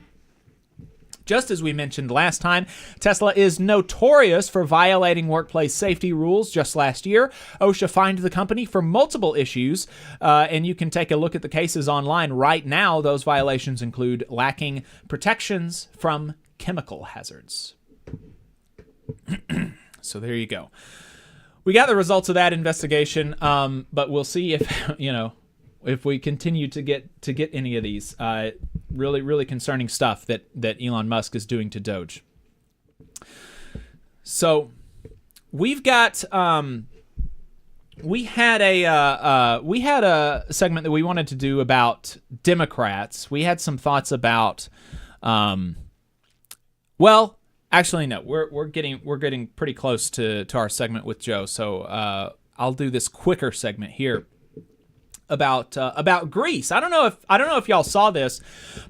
Just as we mentioned last time, Tesla is notorious for violating workplace safety rules. Just last year, OSHA fined the company for multiple issues, and you can take a look at the cases online right now. Those violations include lacking protections from chemical hazards. So there you go. we got the results of that investigation, but we'll see if if we continue to get any of these really concerning stuff that Elon Musk is doing to DOGE. So we've got we had a segment that we wanted to do about Democrats. We had some thoughts about actually, no. We're getting pretty close to our segment with Joe. So I'll do this quicker segment here about Greece. I don't know if y'all saw this,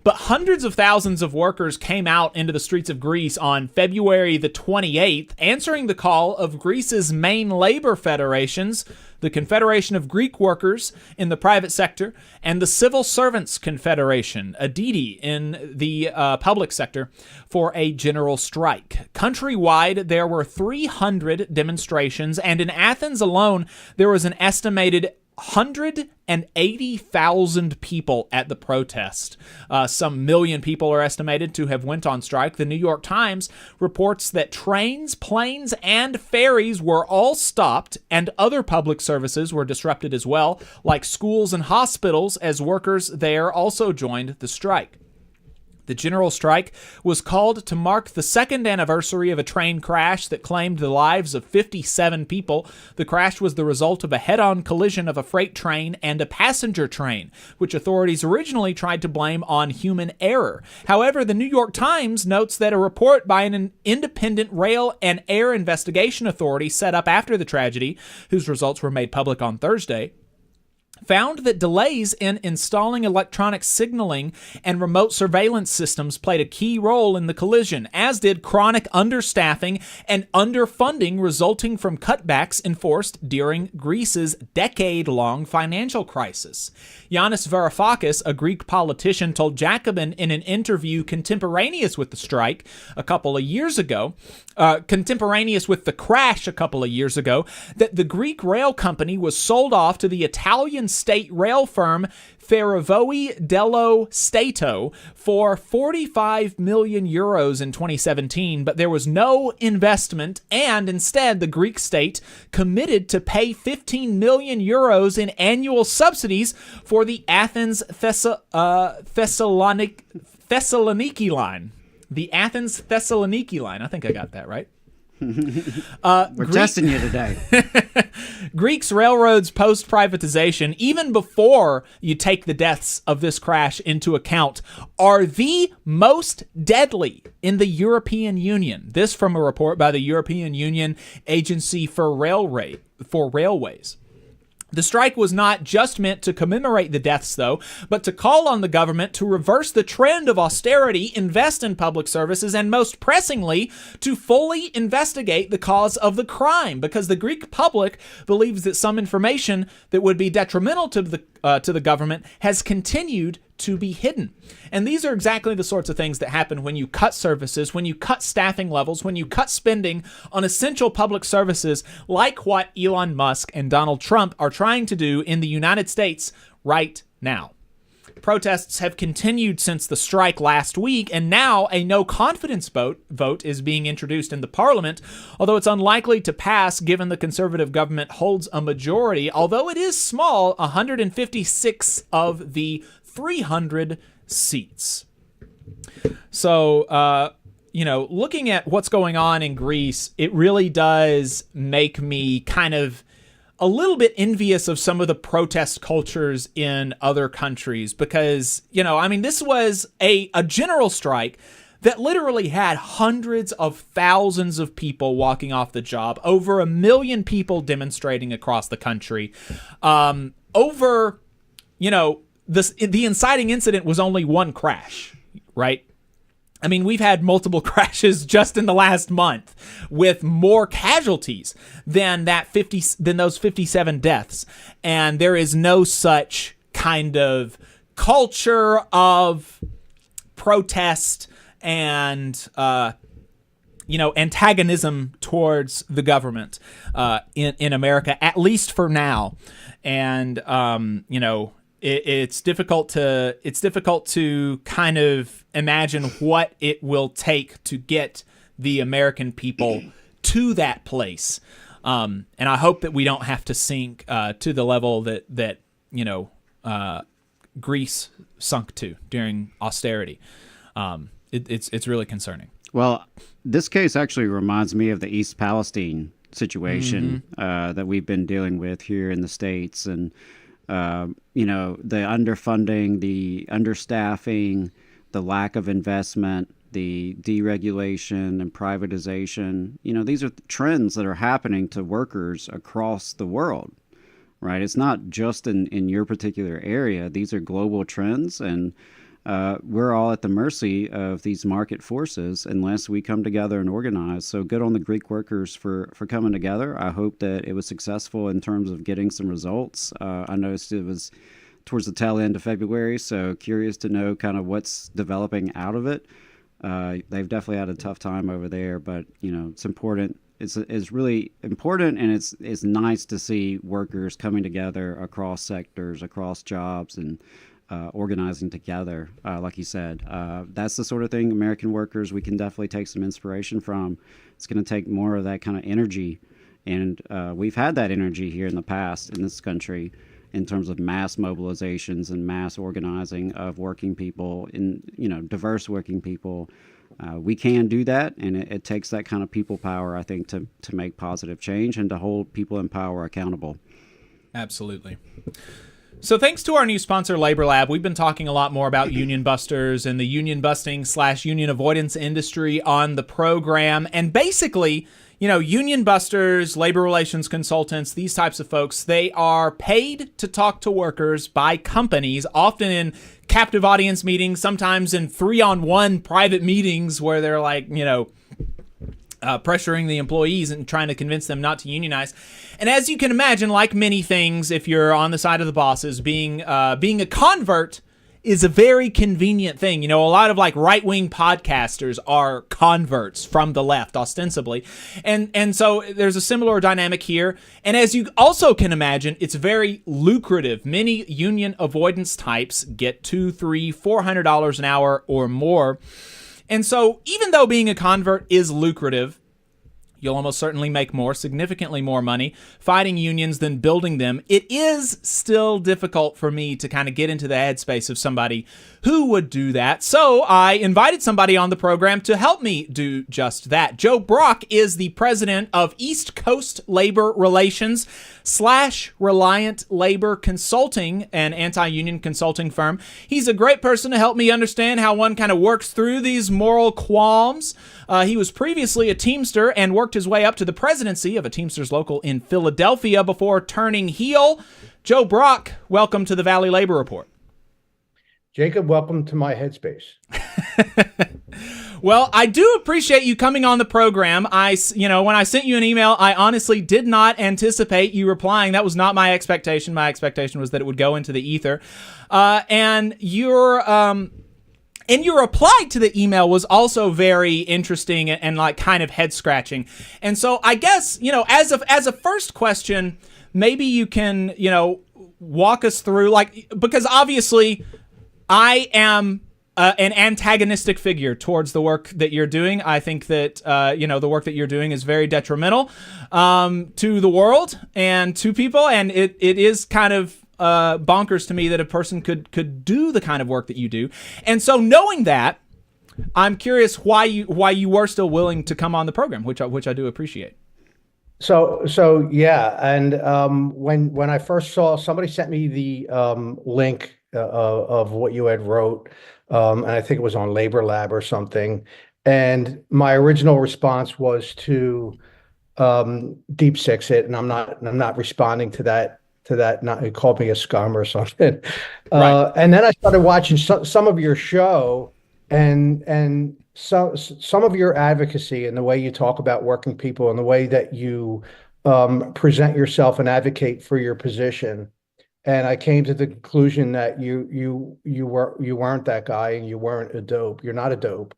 but hundreds of thousands of workers came out into the streets of Greece on February the 28th, answering the call of Greece's main labor federations, the Confederation of Greek Workers in the private sector, and the Civil Servants Confederation, ADVERTISERS, in the public sector, for a general strike. Countrywide, there were 300 demonstrations, and in Athens alone, there was an estimated 180,000 people at the protest. Some million people are estimated to have went on strike. The New York Times reports that trains, planes, and ferries were all stopped, and other public services were disrupted as well, like schools and hospitals, as workers there also joined the strike. The general strike was called to mark the second anniversary of a train crash that claimed the lives of 57 people. The crash was the result of a head-on collision of a freight train and a passenger train, which authorities originally tried to blame on human error. However, the New York Times notes that a report by an independent rail and air investigation authority set up after the tragedy, whose results were made public on Thursday, found that delays in installing electronic signaling and remote surveillance systems played a key role in the collision, as did chronic understaffing and underfunding resulting from cutbacks enforced during Greece's decade-long financial crisis. Yanis Varoufakis, a Greek politician, told Jacobin in an interview contemporaneous with the strike a couple of years ago, contemporaneous with the crash a couple of years ago, that the Greek rail company was sold off to the Italian state rail firm Ferrovie dello Stato for 45 million euros in 2017, but there was no investment, and instead the Greek state committed to pay 15 million euros in annual subsidies for the Athens Thessaloniki line. The Athens Thessaloniki line. I think I got that right. We're testing you today. Greeks railroads post-privatization, even before you take the deaths of this crash into account, are the most deadly in the European Union. This from a report by the European Union Agency for Railways. The strike was not just meant to commemorate the deaths, though, but to call on the government to reverse the trend of austerity, invest in public services, and most pressingly, to fully investigate the cause of the crime, because the Greek public believes that some information that would be detrimental to the government has continued to be hidden. And these are exactly the sorts of things that happen when you cut services, when you cut staffing levels, when you cut spending on essential public services, like what Elon Musk and Donald Trump are trying to do in the United States right now. Protests have continued since the strike last week, and now a no-confidence vote is being introduced in the parliament, although it's unlikely to pass given the conservative government holds a majority, although it is small, 156 of the 300 seats. So, looking at what's going on in Greece, it really does make me kind of a little bit envious of some of the protest cultures in other countries because, this was a general strike that literally had hundreds of thousands of people walking off the job, over 1 million people demonstrating across the country. The inciting incident was only one crash, right? We've had multiple crashes just in the last month with more casualties than those 57 deaths. And there is no such kind of culture of protest and, antagonism towards the government in America, at least for now. And, it's difficult to kind of imagine what it will take to get the American people to that place. And I hope that we don't have to sink to the level that Greece sunk to during austerity. It's really concerning. Well, this case actually reminds me of the East Palestine situation that we've been dealing with here in the States. And, the underfunding, the understaffing, the lack of investment, the deregulation and privatization, these are trends that are happening to workers across the world, right? It's not just in your particular area. These are global trends, and we're all at the mercy of these market forces unless we come together and organize. So good on the Greek workers for coming together. I hope that it was successful in terms of getting some results. I noticed it was towards the tail end of February, so curious to know kind of what's developing out of it. They've definitely had a tough time over there, but it's important. It's really important, and it's nice to see workers coming together across sectors, across jobs, and organizing together, like you said. That's the sort of thing, American workers, we can definitely take some inspiration from. It's going to take more of that kind of energy, and we've had that energy here in the past in this country in terms of mass mobilizations and mass organizing of working people, diverse working people. We can do that, and it takes that kind of people power, I think, to make positive change and to hold people in power accountable. Absolutely. So thanks to our new sponsor, Labor Lab, we've been talking a lot more about union busters and the union busting / union avoidance industry on the program. And basically, union busters, labor relations consultants, these types of folks, they are paid to talk to workers by companies, often in captive audience meetings, sometimes in 3-on-1 private meetings where they're like, pressuring the employees and trying to convince them not to unionize. And as you can imagine, like many things, if you're on the side of the bosses, being a convert is a very convenient thing. A lot of right-wing podcasters are converts from the left, ostensibly. And so there's a similar dynamic here. And as you also can imagine, it's very lucrative. Many union avoidance types get $200, $300, $400 an hour or more. And so even though being a convert is lucrative, you'll almost certainly make significantly more money fighting unions than building them. It is still difficult for me to kind of get into the headspace of somebody who would do that. So I invited somebody on the program to help me do just that. Joe Brock is the president of East Coast Labor Relations / Reliant Labor Consulting, an anti-union consulting firm. He's a great person to help me understand how one kind of works through these moral qualms. He was previously a Teamster and worked his way up to the presidency of a Teamsters local in Philadelphia before turning heel. Joe Brock, welcome to the Valley Labor Report. Jacob, welcome to my headspace. Well, I do appreciate you coming on the program. When I sent you an email, I honestly did not anticipate you replying. That was not my expectation. My expectation was that it would go into the ether. And your reply to the email was also very interesting and kind of head scratching. And so I guess, as a first question, maybe you can, walk us through, because obviously I am an antagonistic figure towards the work that you're doing. I think that, the work that you're doing is very detrimental to the world and to people. And it is kind of bonkers to me that a person could do the kind of work that you do. And so knowing that, I'm curious why you were still willing to come on the program, which I do appreciate. So yeah. And when I first saw, somebody sent me the link of what you had wrote, and I think it was on Labor Lab or something. And my original response was to deep six it, and I'm not responding to that. Not, it called me a scum or something. Right. And then I started watching some of your show, and some of your advocacy and the way you talk about working people and the way that you present yourself and advocate for your position. And I came to the conclusion that you weren't that guy, and you weren't a dope. You're not a dope.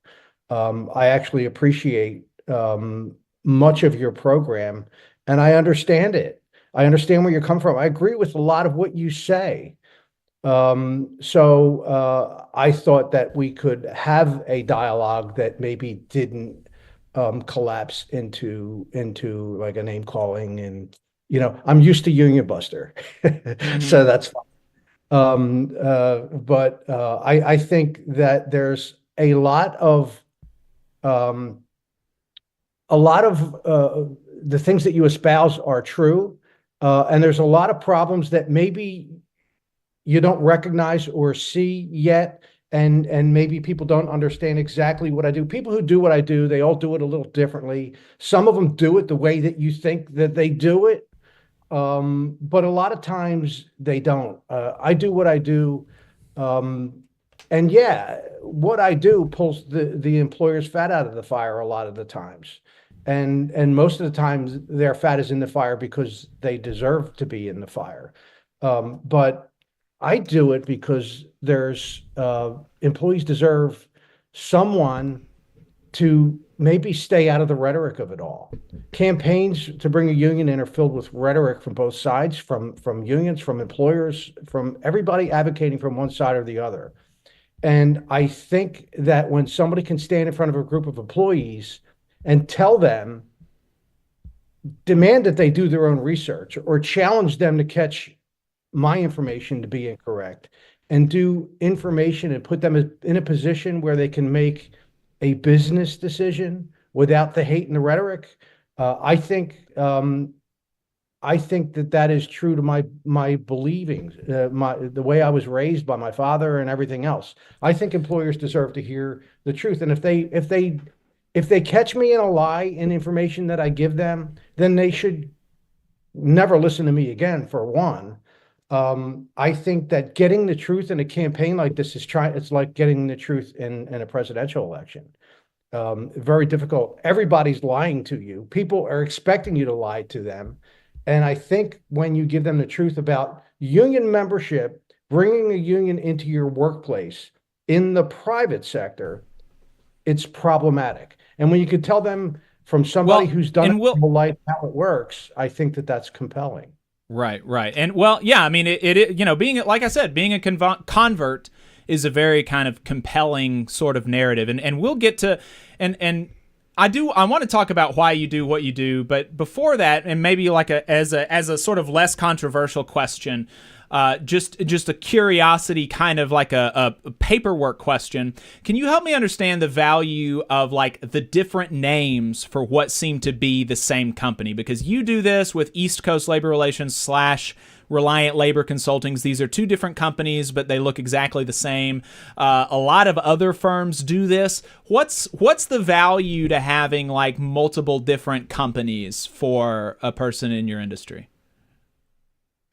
I actually appreciate much of your program, and I understand it. I understand where you're coming from. I agree with a lot of what you say. So I thought that we could have a dialogue that maybe didn't collapse into like a name calling, and I'm used to Union Buster, so that's fine. But I think that there's a lot of the things that you espouse are true, and there's a lot of problems that maybe you don't recognize or see yet, and maybe people don't understand exactly what I do. People who do what I do, they all do it a little differently. Some of them do it the way that you think that they do it, but a lot of times they don't. I do what I do, and yeah, what I do pulls the employer's fat out of the fire a lot of the times. And most of the times their fat is in the fire because they deserve to be in the fire. But I do it because there's employees deserve someone to maybe stay out of the rhetoric of it all. Campaigns to bring a union in are filled with rhetoric from both sides, from unions, from employers, from everybody advocating from one side or the other. And I think that when somebody can stand in front of a group of employees and tell them, demand that they do their own research or challenge them to catch my information to be incorrect, and do information and put them in a position where they can make a business decision without the hate and the rhetoric. I think that is true to my believings, the way I was raised by my father and everything else. I think employers deserve to hear the truth, and if they catch me in a lie in information that I give them, then they should never listen to me again, for one. I think that getting the truth in a campaign like this it's like getting the truth in a presidential election. Very difficult. Everybody's lying to you. People are expecting you to lie to them. And I think when you give them the truth about union membership, bringing a union into your workplace in the private sector, it's problematic. And when you could tell them from somebody who's done it their whole life how it works, I think that that's compelling. Right. And yeah, I mean, it being, like I said, being a convert is a very kind of compelling sort of narrative, and we'll get to, and I want to talk about why you do what you do, but before that, and maybe like as a sort of less controversial question, just a curiosity, kind of like a paperwork question. Can you help me understand the value of like the different names for what seem to be the same company? Because you do this with East Coast Labor Relations / Reliant Labor Consultings. These are two different companies, but they look exactly the same. A lot of other firms do this. What's the value to having like multiple different companies for a person in your industry?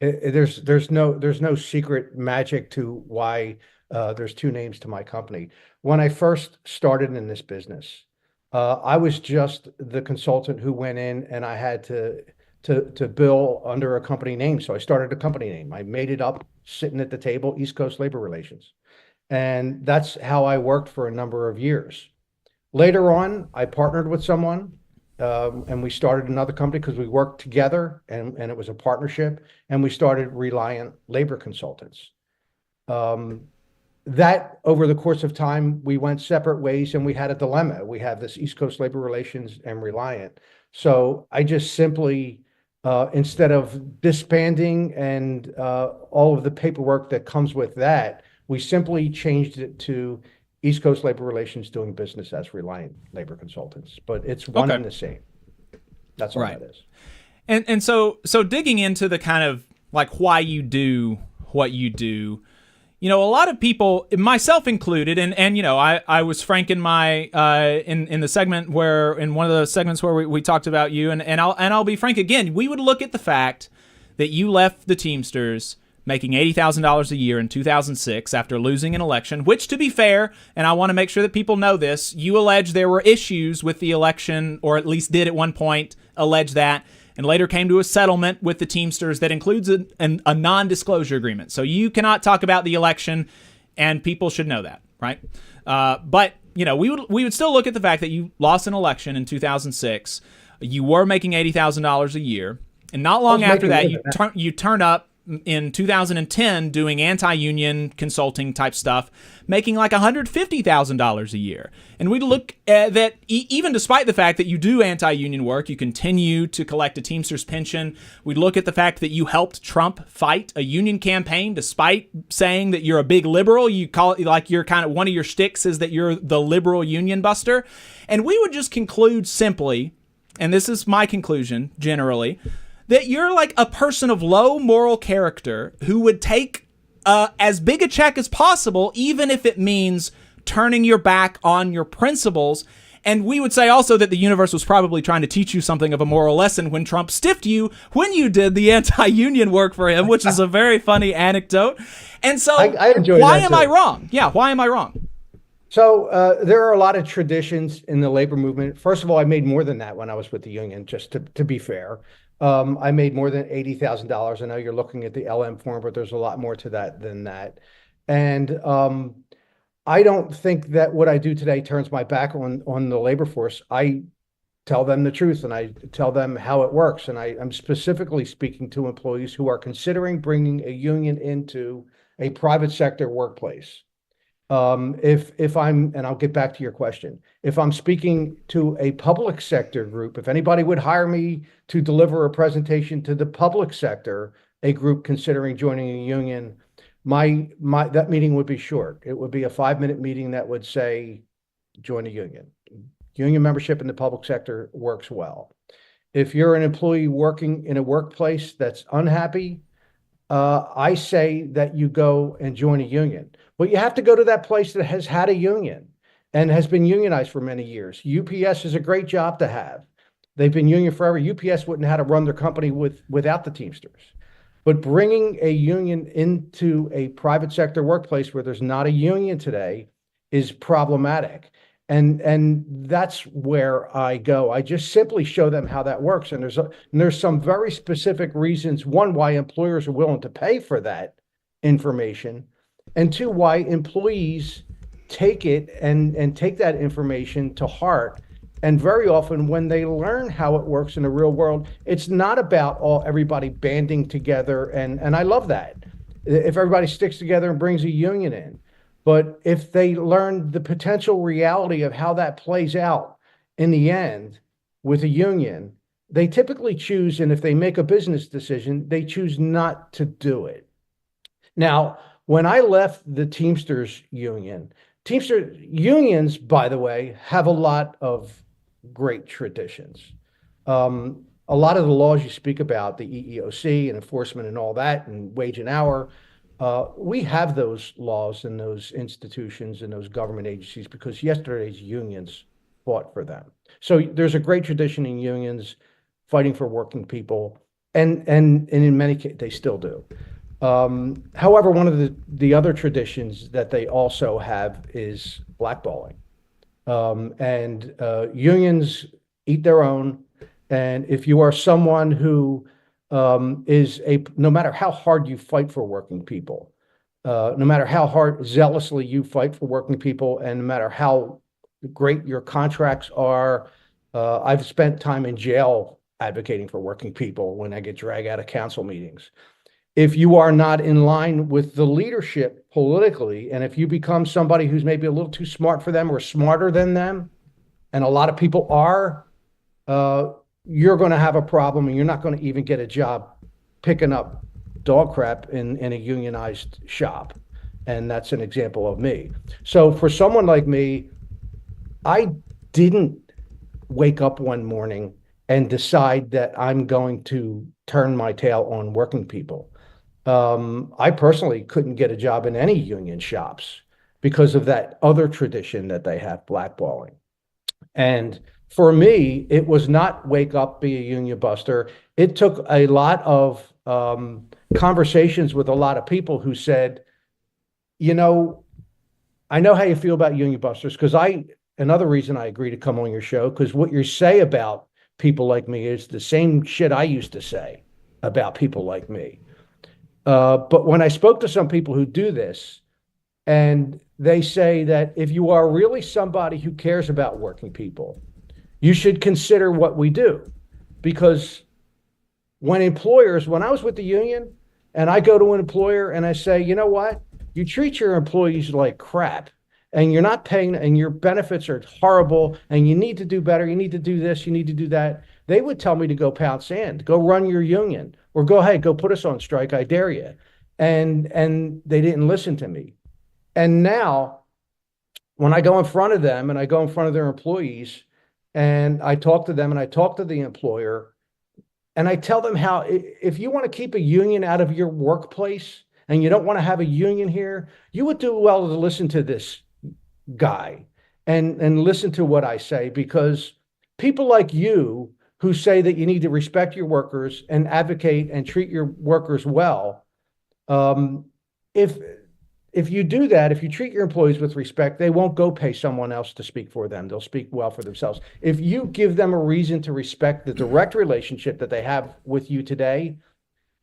There's no secret magic to why there's two names to my company. When I first started in this business, I was just the consultant who went in, and I had to bill under a company name. So I started a company name. I made it up sitting at the table, East Coast Labor Relations. And that's how I worked for a number of years. Later on, I partnered with someone, and we started another company because we worked together, and it was a partnership, and we started Reliant Labor Consultants. That over the course of time, we went separate ways, and we had a dilemma. We have this East Coast Labor Relations and Reliant. So I just simply, instead of disbanding and all of the paperwork that comes with that, we simply changed it to East Coast Labor Relations doing business as Reliant Labor Consultants, but it's one and the same. That's all that is. And so digging into the kind of like why you do what you do, a lot of people, myself included, and I was frank in my in the segment in one of the segments where we talked about you, and I'll be frank again. We would look at the fact that you left the Teamsters making $80,000 a year in 2006 after losing an election, which, to be fair, and I want to make sure that people know this, you allege there were issues with the election, or at least did at one point allege that, and later came to a settlement with the Teamsters that includes a non-disclosure agreement. So you cannot talk about the election, and people should know that, right? But we would still look at the fact that you lost an election in 2006. You were making $80,000 a year, and not long after that, you turn up in 2010 doing anti-union consulting type stuff, making like $150,000 a year. And we look at that, even despite the fact that you do anti-union work, you continue to collect a Teamsters pension. We look at the fact that you helped Trump fight a union campaign, despite saying that you're a big liberal. You call it like you're kind of one of your shticks is that you're the liberal union buster. And we would just conclude simply, and this is my conclusion generally, that you're like a person of low moral character who would take as big a check as possible, even if it means turning your back on your principles. And we would say also that the universe was probably trying to teach you something of a moral lesson when Trump stiffed you when you did the anti-union work for him, which is a very funny anecdote. And so I enjoy why that am too. I wrong? Yeah, why am I wrong? So there are a lot of traditions in the labor movement. First of all, I made more than that when I was with the union, just to be fair. I made more than $80,000. I know you're looking at the LM form, but there's a lot more to that than that. And I don't think that what I do today turns my back on the labor force. I tell them the truth and I tell them how it works. And I'm specifically speaking to employees who are considering bringing a union into a private sector workplace. If I'm, and I'll get back to your question, if I'm speaking to a public sector group, if anybody would hire me to deliver a presentation to the public sector, a group considering joining a union, that meeting would be short. It would be a 5-minute meeting that would say, join a union. Union membership in the public sector works well. If you're an employee working in a workplace that's unhappy, I say that you go and join a union. But you have to go to that place that has had a union and has been unionized for many years. UPS is a great job to have. They've been union forever. UPS wouldn't have had to run their company without the Teamsters. But bringing a union into a private sector workplace where there's not a union today is problematic. And that's where I go. I just simply show them how that works. And there's some very specific reasons, one, why employers are willing to pay for that information, and two, why employees take it and take that information to heart. And very often when they learn how it works in the real world, it's not about everybody banding together. And I love that. If everybody sticks together and brings a union in. But if they learn the potential reality of how that plays out in the end with a union, they typically choose, and if they make a business decision, they choose not to do it. Now, when I left the Teamsters union, Teamsters unions, by the way, have a lot of great traditions. A lot of the laws you speak about, the EEOC and enforcement and all that, and wage and hour, we have those laws and those institutions and those government agencies because yesterday's unions fought for them. So there's a great tradition in unions fighting for working people, and in many cases they still do. However, one of the other traditions that they also have is blackballing. Unions eat their own. And if you are someone who no matter how hard you fight for working people, no matter how zealously you fight for working people, and no matter how great your contracts are, I've spent time in jail advocating for working people when I get dragged out of council meetings. If you are not in line with the leadership politically, and if you become somebody who's maybe a little too smart for them or smarter than them, and a lot of people are, you're going to have a problem, and you're not going to even get a job picking up dog crap in a unionized shop. And that's an example of me. So for someone like me, I didn't wake up one morning and decide that I'm going to turn my tail on working people. I personally couldn't get a job in any union shops because of that other tradition that they have, blackballing. And for me, it was not wake up, be a union buster. It took a lot of conversations with a lot of people who said, you know, I know how you feel about union busters, because another reason I agree to come on your show, because what you say about people like me is the same shit I used to say about people like me. But when I spoke to some people who do this, and they say that if you are really somebody who cares about working people, you should consider what we do. Because when I was with the union, and I go to an employer and I say, you know what? You treat your employees like crap, and you're not paying, and your benefits are horrible, and you need to do better. You need to do this. You need to do that. They would tell me to go pound sand, go run your union, or go ahead, go put us on strike. I dare you. And they didn't listen to me. And now, when I go in front of them and I go in front of their employees, and I talk to them and I talk to the employer, and I tell them how, if you want to keep a union out of your workplace and you don't want to have a union here, you would do well to listen to this guy and listen to what I say, because people like you who say that you need to respect your workers and advocate and treat your workers well, if you do that, if you treat your employees with respect, they won't go pay someone else to speak for them. They'll speak well for themselves. If you give them a reason to respect the direct relationship that they have with you today,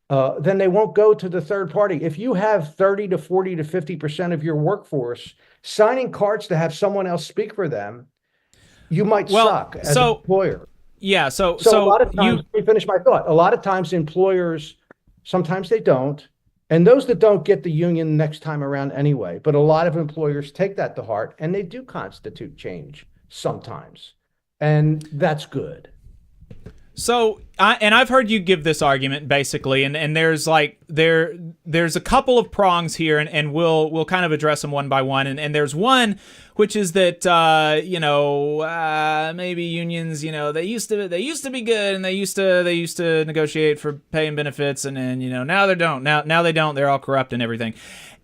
then they won't go to the third party. If you have 30 to 40 to 50% of your workforce signing cards to have someone else speak for them, you might suck as an employer. Yeah. So a lot of times, let me finish my thought. A lot of times employers, sometimes they don't. And those that don't get the union next time around anyway. But a lot of employers take that to heart, and they do constitute change sometimes. And that's good. So, I've heard you give this argument basically, and there's there's a couple of prongs here, and we'll kind of address them one by one. And there's one, which is that maybe unions, they used to be good, and they used to negotiate for pay and benefits, and then now they don't. Now they don't. They're all corrupt and everything.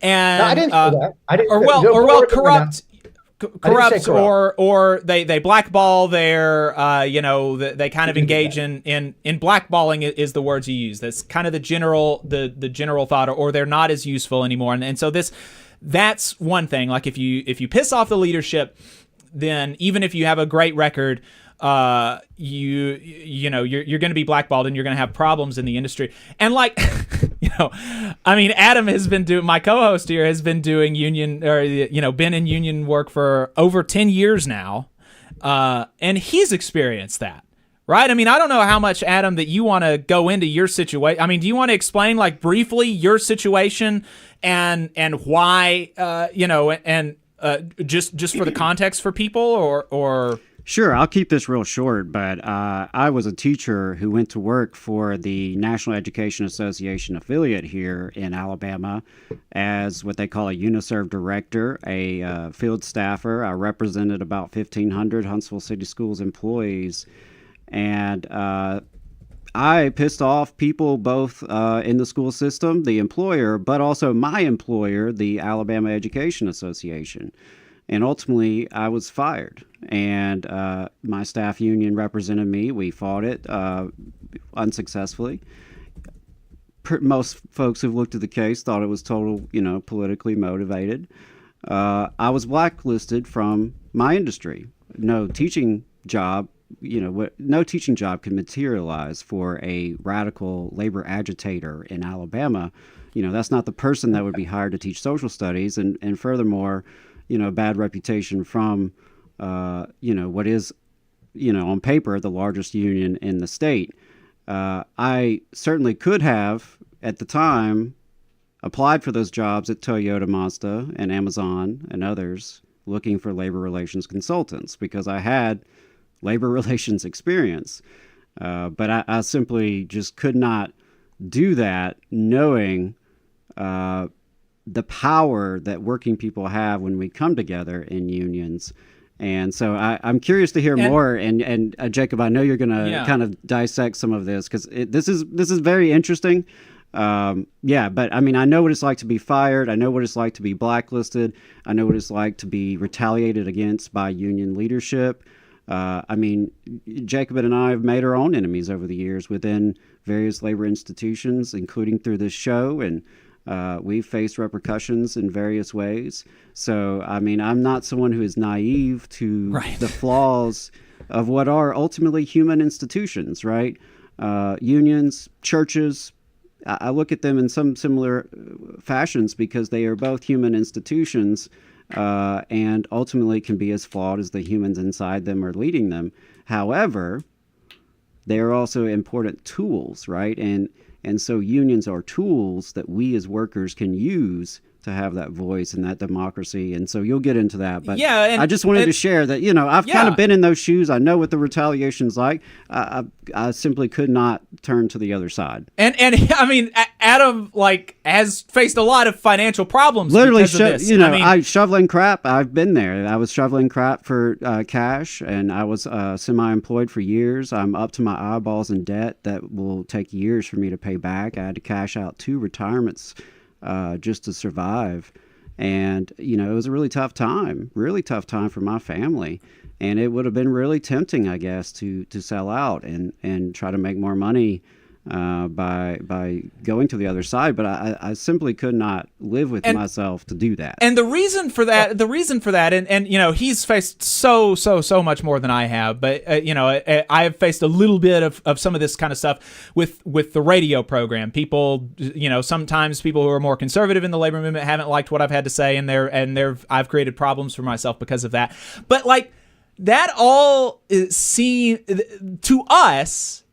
And no, I didn't say that. I didn't. Corrupt. Corrupt, or they blackball their they kind of engage in blackballing is the words you use. That's kind of the general thought, or they're not as useful anymore. And so that's one thing. Like if you piss off the leadership, then even if you have a great record, you're going to be blackballed, and you're going to have problems in the industry. And Adam has been doing, my co-host here has been doing union, or been in union work for over 10 years now, and he's experienced that. Right? I mean, I don't know how much, Adam, that you want to go into your situation. I mean, do you want to explain, briefly, your situation and why, just for the context for people, or? Sure, I'll keep this real short, but I was a teacher who went to work for the National Education Association affiliate here in Alabama as what they call a UniServe director, a field staffer. I represented about 1,500 Huntsville City Schools employees, and I pissed off people both in the school system, the employer, but also my employer, the Alabama Education Association. And ultimately, I was fired, and my staff union represented me. We fought it unsuccessfully. Most folks who've looked at the case thought it was total, politically motivated. I was blacklisted from my industry. No teaching job, no teaching job can materialize for a radical labor agitator in Alabama. That's not the person that would be hired to teach social studies, and furthermore, bad reputation from, what is, on paper, the largest union in the state. I certainly could have, at the time, applied for those jobs at Toyota, Mazda, and Amazon and others looking for labor relations consultants because I had labor relations experience. But I simply just could not do that knowing the power that working people have when we come together in unions. And so I'm curious to hear more. And Jacob, I know you're going to kind of dissect some of this because this is very interesting. But I mean, I know what it's like to be fired. I know what it's like to be blacklisted. I know what it's like to be retaliated against by union leadership. Jacob and I have made our own enemies over the years within various labor institutions, including through this show. And we've faced repercussions in various ways. So, I'm not someone who is naive to the flaws of what are ultimately human institutions, right? Unions, churches, I look at them in some similar fashions because they are both human institutions and ultimately can be as flawed as the humans inside them are leading them. However, they are also important tools, right? And And so unions are tools that we as workers can use to have that voice and that democracy. And so you'll get into that. But yeah, and I just wanted to share that, you know, I've kind of been in those shoes. I know what the retaliation's like. I simply could not turn to the other side. And I mean, Adam, like, has faced a lot of financial problems. Literally, because of this. you know, I mean, shoveling crap. I've been there. I was shoveling crap for cash, and I was semi-employed for years. I'm up to my eyeballs in debt that will take years for me to pay back. I had to cash out 2 retirements just to survive. And, you know, it was a really tough time for my family. And it would have been really tempting, I guess, to sell out and try to make more money by going to the other side. But I simply could not live with myself to do that. And the reason for that, and you know, he's faced so much more than I have, but you know, I have faced a little bit of some of this kind of stuff with the radio program. People, you know, sometimes people who are more conservative in the labor movement haven't liked what I've had to say, and I've created problems for myself because of that. But like, that all is seen to us.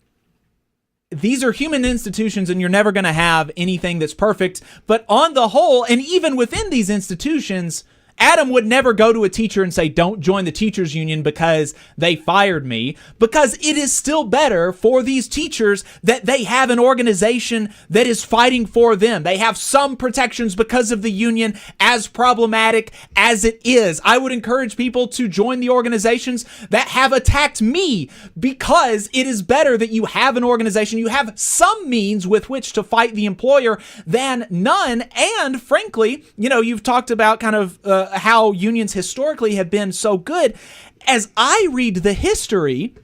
These are human institutions, and you're never going to have anything that's perfect. But on the whole, and even within these institutions, Adam would never go to a teacher and say, don't join the teachers union because they fired me, because it is still better for these teachers that they have an organization that is fighting for them. They have some protections because of the union, as problematic as it is. I would encourage people to join the organizations that have attacked me, because it is better that you have an organization, you have some means with which to fight the employer than none. And frankly, you know, you've talked about kind of how unions historically have been so good. As I read the history,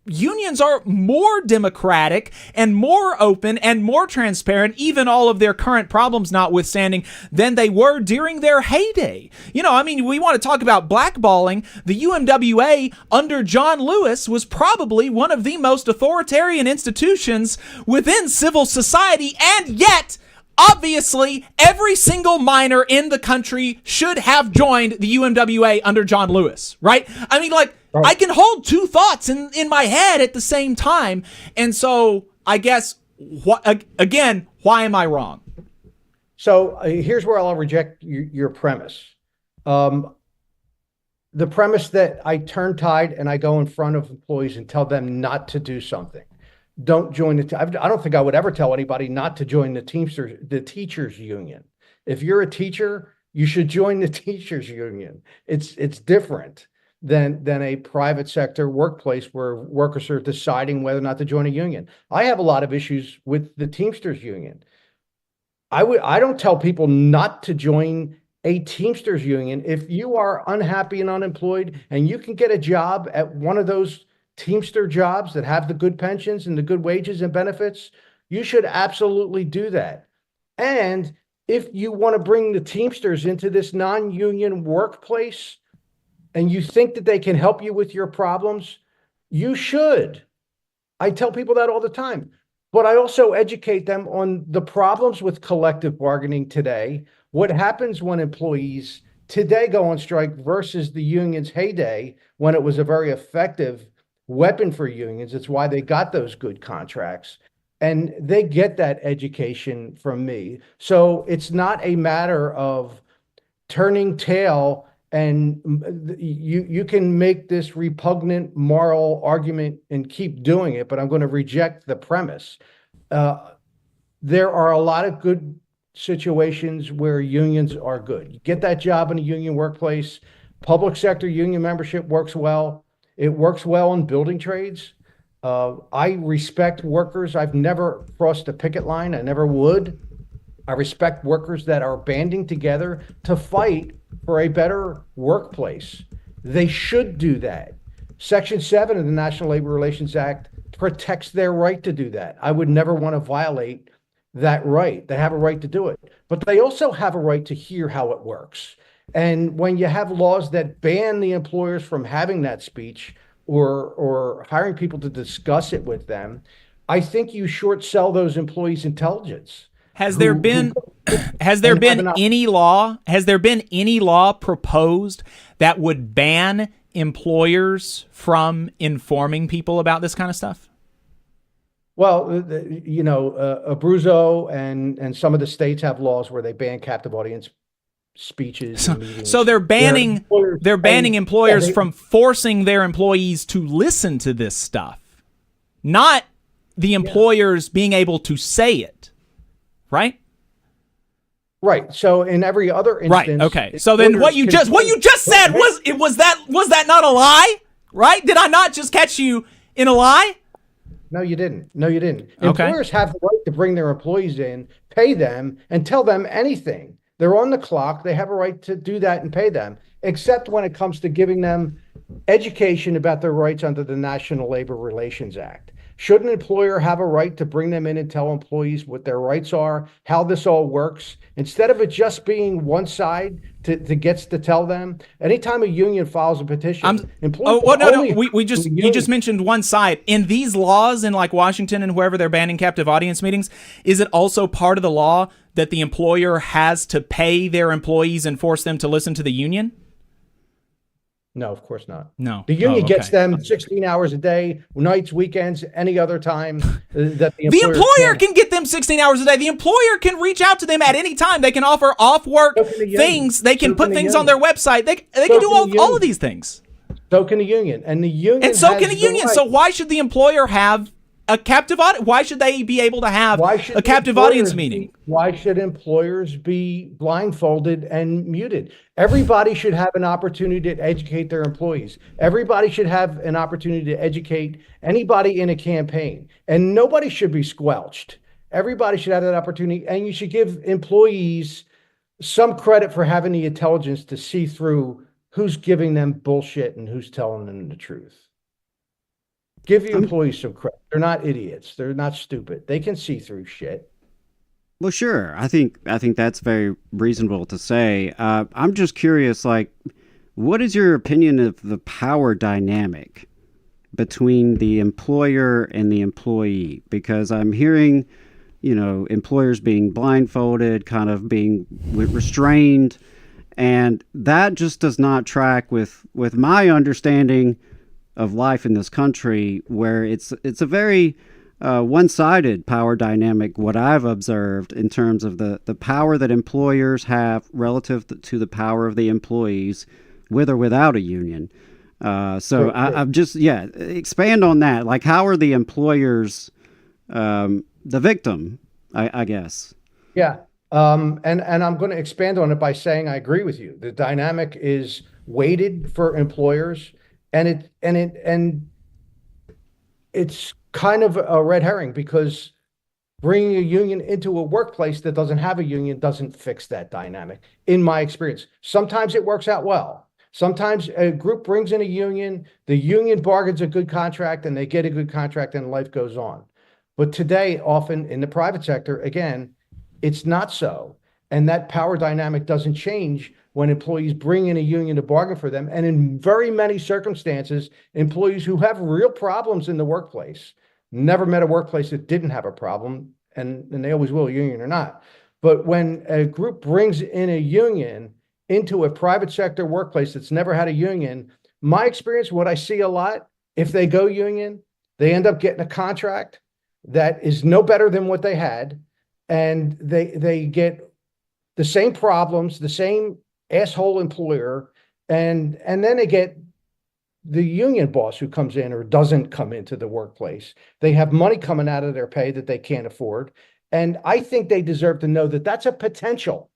unions are more democratic and more open and more transparent, even all of their current problems notwithstanding, than they were during their heyday. You know, I mean, we want to talk about blackballing. The UMWA under John Lewis was probably one of the most authoritarian institutions within civil society, and yet obviously, every single miner in the country should have joined the UMWA under John Lewis, right? I mean, like, I can hold 2 thoughts in my head at the same time. And so I guess, again, why am I wrong? So here's where I'll reject your premise. The premise that I turn tide and I go in front of employees and tell them not to do something. Don't join I don't think I would ever tell anybody not to join the teachers union. If you're a teacher, you should join the teachers union. It's different than a private sector workplace where workers are deciding whether or not to join a union. I have a lot of issues with the Teamsters union. I don't tell people not to join a Teamsters union. If you are unhappy and unemployed and you can get a job at one of those Teamster jobs that have the good pensions and the good wages and benefits, you should absolutely do that. And if you want to bring the Teamsters into this non-union workplace and you think that they can help you with your problems, you should. I tell people that all the time. But I also educate them on the problems with collective bargaining today, what happens when employees today go on strike versus the union's heyday when it was a very effective weapon for unions. It's why they got those good contracts, and they get that education from me. So it's not a matter of turning tail, and you can make this repugnant moral argument and keep doing it, but I'm going to reject the premise. There are a lot of good situations where unions are good. You get that job in a union workplace. Public sector union membership works well. It works well in building trades. I respect workers. I've never crossed a picket line. I never would. I respect workers that are banding together to fight for a better workplace. They should do that. Section 7 of the National Labor Relations Act protects their right to do that. I would never want to violate that right. They have a right to do it. But they also have a right to hear how it works. And when you have laws that ban the employers from having that speech or hiring people to discuss it with them, I think you short sell those employees' intelligence. Has there been any law proposed that would ban employers from informing people about this kind of stuff? Well, Abruzzo and some of the states have laws where they ban captive audience speeches and meetings. So they're banning employers from forcing their employees to listen to this stuff, not the employers being able to say it, right? Right. So in every other instance, right. Okay. So then what you just said was that not a lie, right? Did I not just catch you in a lie? No, you didn't. No, you didn't. Okay. Employers have the right to bring their employees in, pay them, and tell them anything. They're on the clock. They have a right to do that and pay them, except when it comes to giving them education about their rights under the National Labor Relations Act. Should an employer have a right to bring them in and tell employees what their rights are, how this all works, instead of it just being one side that gets to tell them? Anytime a union files a petition, you just mentioned one side. In these laws in like Washington and wherever they're banning captive audience meetings, is it also part of the law that the employer has to pay their employees and force them to listen to the union? No, of course not. No. The union gets them 16 hours a day, nights, weekends, any other time that the employer can get them 16 hours a day. The employer can reach out to them at any time. They can offer off work things. They can put things on their website. They can do all of these things. So can the union. And the union And so can the union. So why should the employer have a captive audience? Why should they be able to have a captive audience meeting? Why should employers be blindfolded and muted? Everybody should have an opportunity to educate their employees. Everybody should have an opportunity to educate anybody in a campaign. And nobody should be squelched. Everybody should have that opportunity. And you should give employees some credit for having the intelligence to see through who's giving them bullshit and who's telling them the truth. Give your employees some credit. They're not idiots. They're not stupid. They can see through shit. Well, sure. I think that's very reasonable to say. I'm just curious, like, what is your opinion of the power dynamic between the employer and the employee? Because I'm hearing, employers being blindfolded, kind of being restrained, and that just does not track with my understanding of life in this country, where it's a very one-sided power dynamic, what I've observed in terms of the power that employers have relative to the power of the employees, with or without a union. I'm just, expand on that. Like, how are the employers the victim, I guess? Yeah. And I'm going to expand on it by saying I agree with you. The dynamic is weighted for employers. And it's kind of a red herring, because bringing a union into a workplace that doesn't have a union doesn't fix that dynamic, in my experience. Sometimes it works out well. Sometimes a group brings in a union, the union bargains a good contract, and they get a good contract, and life goes on. But today, often in the private sector, again, it's not so. And that power dynamic doesn't change when employees bring in a union to bargain for them. And in very many circumstances, employees who have real problems in the workplace, never met a workplace that didn't have a problem, and they always will, union or not. But when a group brings in a union into a private sector workplace that's never had a union, my experience, what I see a lot, if they go union, they end up getting a contract that is no better than what they had. And they get the same problems, the same asshole employer, and then they get the union boss who comes in or doesn't come into the workplace. They have money coming out of their pay that they can't afford. And I think they deserve to know that that's a potential,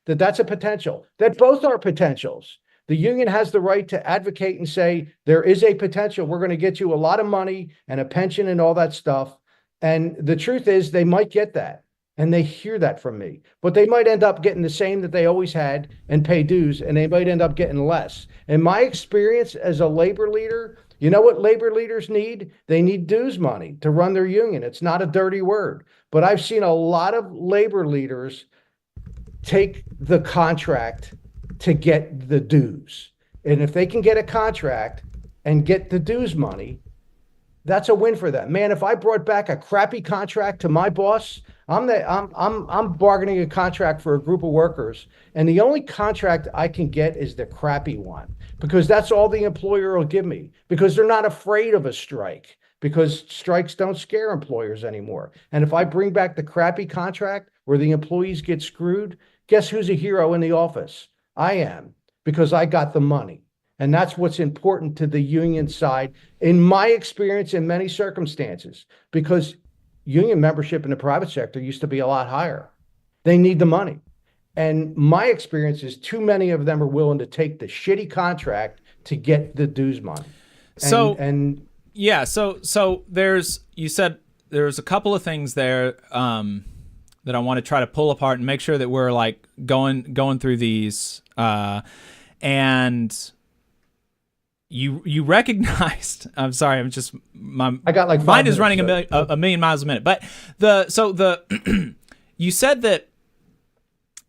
that both are potentials. The union has the right to advocate and say, there is a potential. We're going to get you a lot of money and a pension and all that stuff. And the truth is, they might get that. And they hear that from me, but they might end up getting the same that they always had and pay dues, and they might end up getting less. In my experience as a labor leader, you know what labor leaders need? They need dues money to run their union. It's not a dirty word, but I've seen a lot of labor leaders take the contract to get the dues. And if they can get a contract and get the dues money, that's a win for them. Man, if I brought back a crappy contract to my boss, I'm bargaining a contract for a group of workers, and the only contract I can get is the crappy one, because that's all the employer will give me, because they're not afraid of a strike, because strikes don't scare employers anymore. And if I bring back the crappy contract where the employees get screwed, guess who's a hero in the office? I am, because I got the money. And that's what's important to the union side, in my experience, in many circumstances, because union membership in the private sector used to be a lot higher. They need the money. And my experience is too many of them are willing to take the shitty contract to get the dues money. So you said there's a couple of things there that I want to try to pull apart and make sure that we're like going through these. And you recognized. I'm sorry. I got like mind is running a million miles a minute. But you said that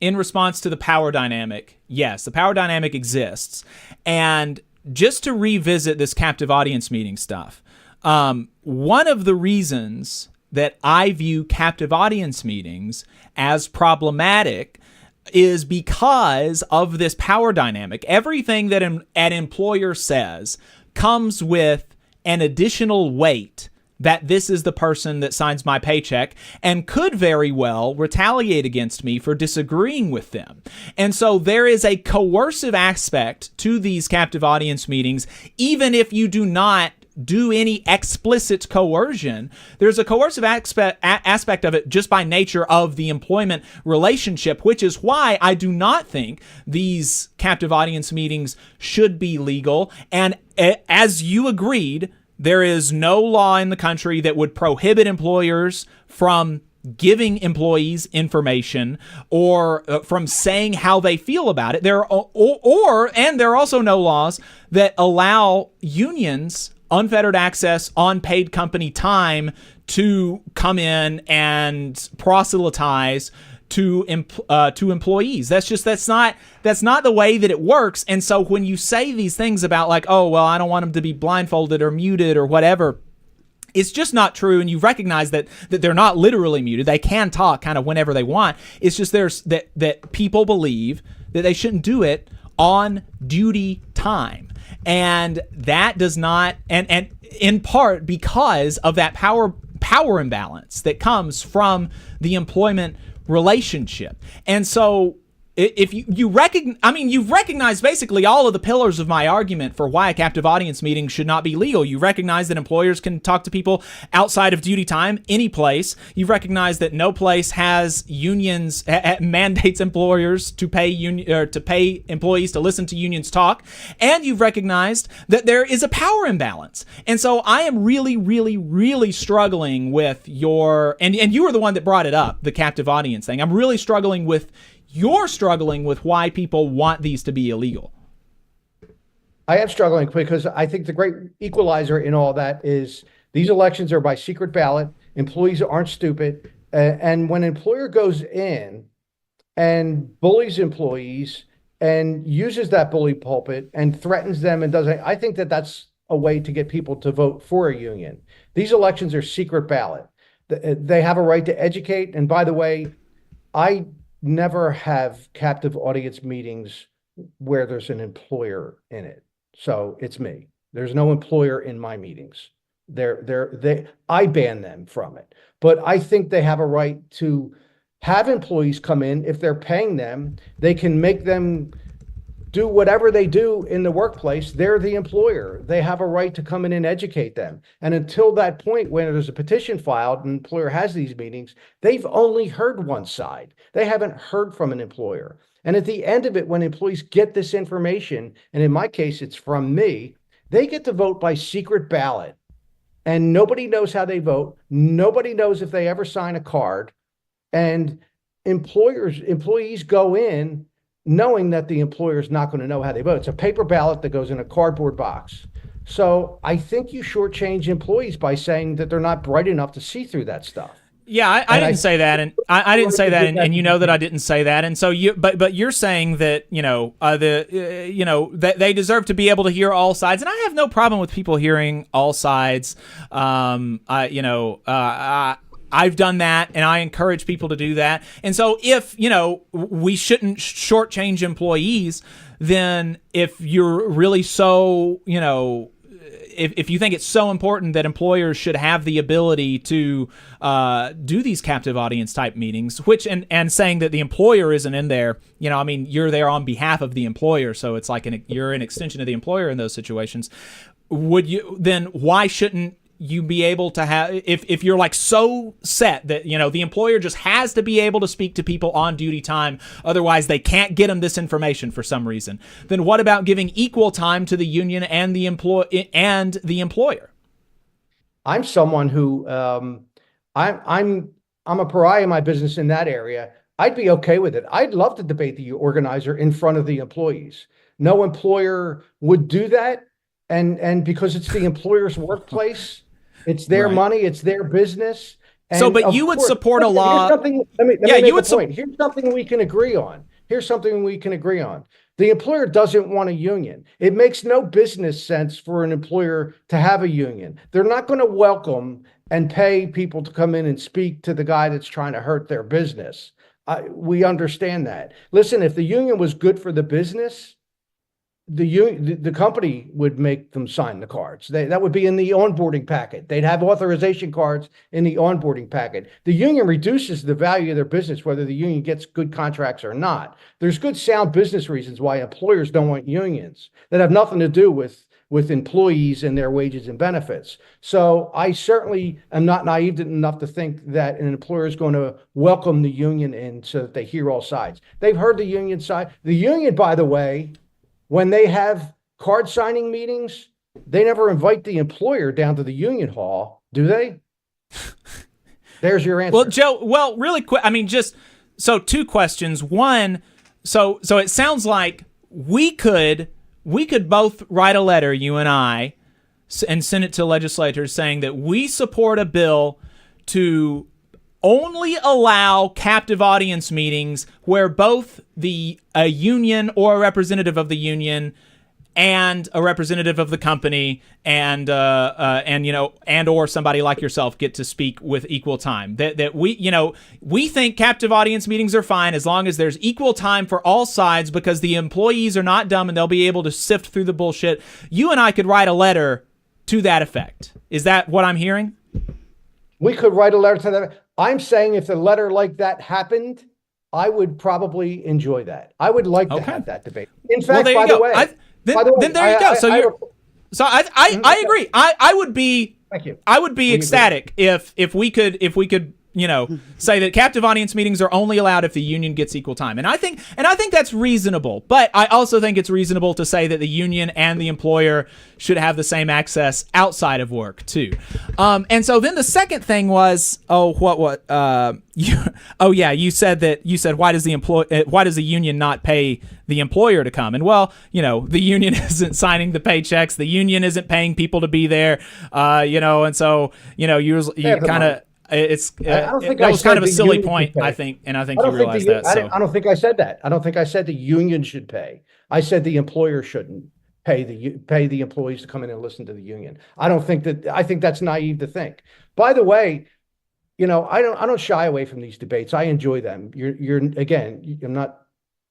in response to the power dynamic, yes, the power dynamic exists, and just to revisit this captive audience meeting stuff, one of the reasons that I view captive audience meetings as problematic is because of this power dynamic. Everything that an employer says comes with an additional weight that this is the person that signs my paycheck and could very well retaliate against me for disagreeing with them. And so there is a coercive aspect to these captive audience meetings, even if you do not do any explicit coercion. There's a coercive aspect of it just by nature of the employment relationship, which is why I do not think these captive audience meetings should be legal. And as you agreed, there is no law in the country that would prohibit employers from giving employees information or from saying how they feel about it. There are also no laws that allow unions unfettered access on paid company time to come in and proselytize to employees. That's not the way that it works. And so when you say these things about like, oh, well, I don't want them to be blindfolded or muted or whatever, it's just not true. And you recognize that they're not literally muted. They can talk kind of whenever they want. It's just that people believe that they shouldn't do it on duty time. And that does not, and in part because of that power imbalance that comes from the employment relationship. And so if you've recognized basically all of the pillars of my argument for why a captive audience meeting should not be legal. You recognize that employers can talk to people outside of duty time, any place. You've recognized that no place has unions mandates employers to pay employees to listen to unions talk, and you've recognized that there is a power imbalance. And so I am really, really, really struggling with and you were the one that brought it up, the captive audience thing. I'm really struggling with. You're struggling with why people want these to be illegal. I am struggling because I think the great equalizer in all that is these elections are by secret ballot. Employees aren't stupid. And when an employer goes in and bullies employees and uses that bully pulpit and threatens them and I think that that's a way to get people to vote for a union. These elections are secret ballot. They have a right to educate. And by the way, I never have captive audience meetings where there's an employer in it. So it's me. There's no employer in my meetings. I ban them from it. But I think they have a right to have employees come in. If they're paying them, they can make them do whatever they do in the workplace. They're the employer. They have a right to come in and educate them. And until that point, when there's a petition filed and an employer has these meetings, they've only heard one side. They haven't heard from an employer. And at the end of it, when employees get this information, and in my case, it's from me, they get to vote by secret ballot. And nobody knows how they vote. Nobody knows if they ever sign a card. And employees go in knowing that the employer is not going to know how they vote. It's a paper ballot that goes in a cardboard box. So I think you shortchange employees by saying that they're not bright enough to see through that stuff. Yeah, I didn't say that, and I didn't say that, and you know that I didn't say that, and so but you're saying that that they deserve to be able to hear all sides, and I have no problem with people hearing all sides. I've done that, and I encourage people to do that. And so if, we shouldn't shortchange employees, then if you're really so, if you think it's so important that employers should have the ability to do these captive audience type meetings, which and saying that the employer isn't in there, I mean, you're there on behalf of the employer, so it's like you're an extension of the employer in those situations. Then why shouldn't you be able to have, if you're like so set that the employer just has to be able to speak to people on duty time, otherwise they can't get them this information for some reason, then what about giving equal time to the union and the employer? I'm someone who I'm a pariah in my business in that area. I'd be okay with it. I'd love to debate the organizer in front of the employees. No employer would do that, and because it's the employer's workplace, it's their money, it's their business. And but you would support a law. Let me make a point. Here's something we can agree on. The employer doesn't want a union. It makes no business sense for an employer to have a union. They're not going to welcome and pay people to come in and speak to the guy that's trying to hurt their business. We understand that. Listen, if the union was good for the business, the company would make them sign the cards. That would be in the onboarding packet. They'd have authorization cards in the onboarding packet. The union reduces the value of their business, whether the union gets good contracts or not. There's good sound business reasons why employers don't want unions that have nothing to do with employees and their wages and benefits. So I certainly am not naive enough to think that an employer is going to welcome the union in so that they hear all sides. They've heard the union side. The union, by the way, when they have card signing meetings, they never invite the employer down to the union hall, do they? There's your answer. Well, Joe, really quick. I mean, so two questions. One, so it sounds like we could both write a letter, you and I, and send it to legislators saying that we support a bill to only allow captive audience meetings where both a union or a representative of the union and a representative of the company and or somebody like yourself get to speak with equal time. That we think captive audience meetings are fine as long as there's equal time for all sides, because the employees are not dumb and they'll be able to sift through the bullshit. You and I could write a letter to that effect. Is that what I'm hearing? We could write a letter to that. I'm saying if a letter like that happened, I would probably enjoy that. I would like to have that debate. In fact, by the way, then there you go. So I agree. I would be. Thank you. I would be ecstatic if we could say that captive audience meetings are only allowed if the union gets equal time. And I think that's reasonable. But I also think it's reasonable to say that the union and the employer should have the same access outside of work too. And so then the second thing was, you said why does the union not pay the employer to come? And well, the union isn't signing the paychecks, the union isn't paying people to be there, and so you kind of. That was kind of a silly point, I think, and I think you realize that. I don't think I said that. I don't think I said the union should pay. I said the employer shouldn't pay the employees to come in and listen to the union. I think that's naive to think. By the way, I don't shy away from these debates. I enjoy them.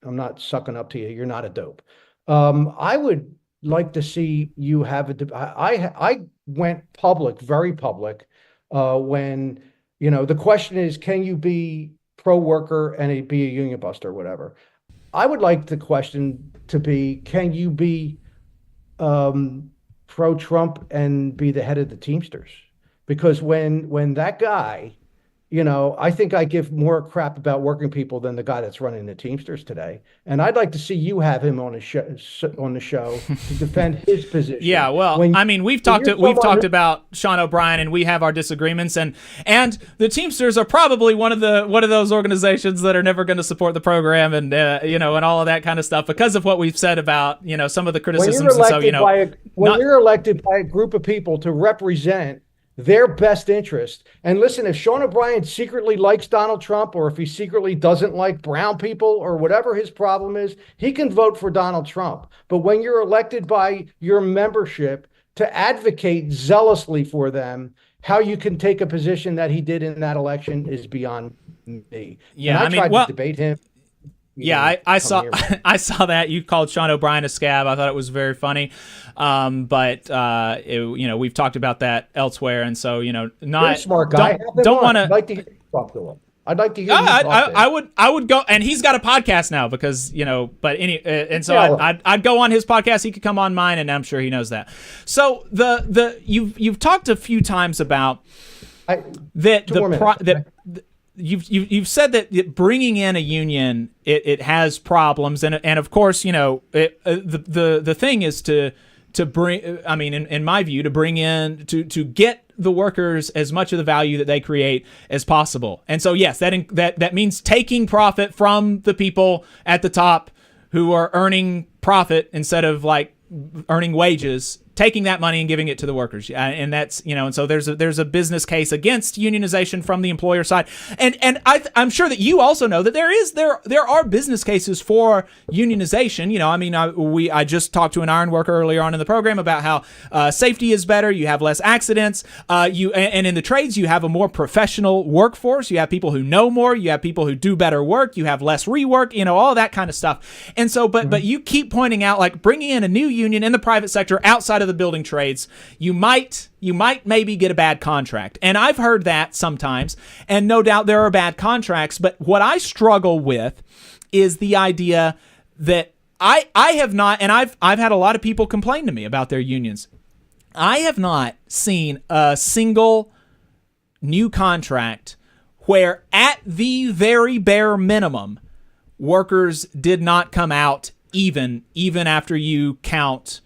I'm not sucking up to you. You're not a dope. I would like to see you have a debate. I went public, very public. When, the question is, can you be pro-worker and be a union buster or whatever? I would like the question to be, can you be pro-Trump and be the head of the Teamsters? Because when that guy, I think I give more crap about working people than the guy that's running the Teamsters today. And I'd like to see you have him on the show to defend his position. Yeah, well, we've talked about Sean O'Brien, and we have our disagreements, and the Teamsters are probably one of those organizations that are never going to support the program, and and all of that kind of stuff because of what we've said about some of the criticisms. When you're elected by a group of people to represent their best interest. And listen, if Sean O'Brien secretly likes Donald Trump, or if he secretly doesn't like brown people, or whatever his problem is, he can vote for Donald Trump. But when you're elected by your membership to advocate zealously for them, how you can take a position that he did in that election is beyond me. Yeah, and I tried to debate him. Yeah, I saw I saw that you called Sean O'Brien a scab. I thought it was very funny, but we've talked about that elsewhere, and so You're a smart guy. Don't want to. I'd like to hear you talk to him. I'd like to hear. I would go, and he's got a podcast now because But and so I'd go on his podcast. He could come on mine, and I'm sure he knows that. So you've talked a few times about You've said that bringing in a union it has problems, and of course the thing is to bring. I mean, in my view, to bring in to get the workers as much of the value that they create as possible. And so yes, that means taking profit from the people at the top who are earning profit instead of like earning wages, taking that money and giving it to the workers. And that's, and so there's a business case against unionization from the employer side. And I'm sure that you also know that there are business cases for unionization. I just talked to an iron worker earlier on in the program about how safety is better. You have less accidents. And in the trades, you have a more professional workforce. You have people who know more. You have people who do better work. You have less rework, all that kind of stuff. And so, but you keep pointing out, like bringing in a new union in the private sector outside of the building trades, you might maybe get a bad contract. And I've heard that sometimes, and no doubt there are bad contracts, but what I struggle with is the idea that I have not, and I've had a lot of people complain to me about their unions. I have not seen a single new contract where at the very bare minimum, workers did not come out even after you count,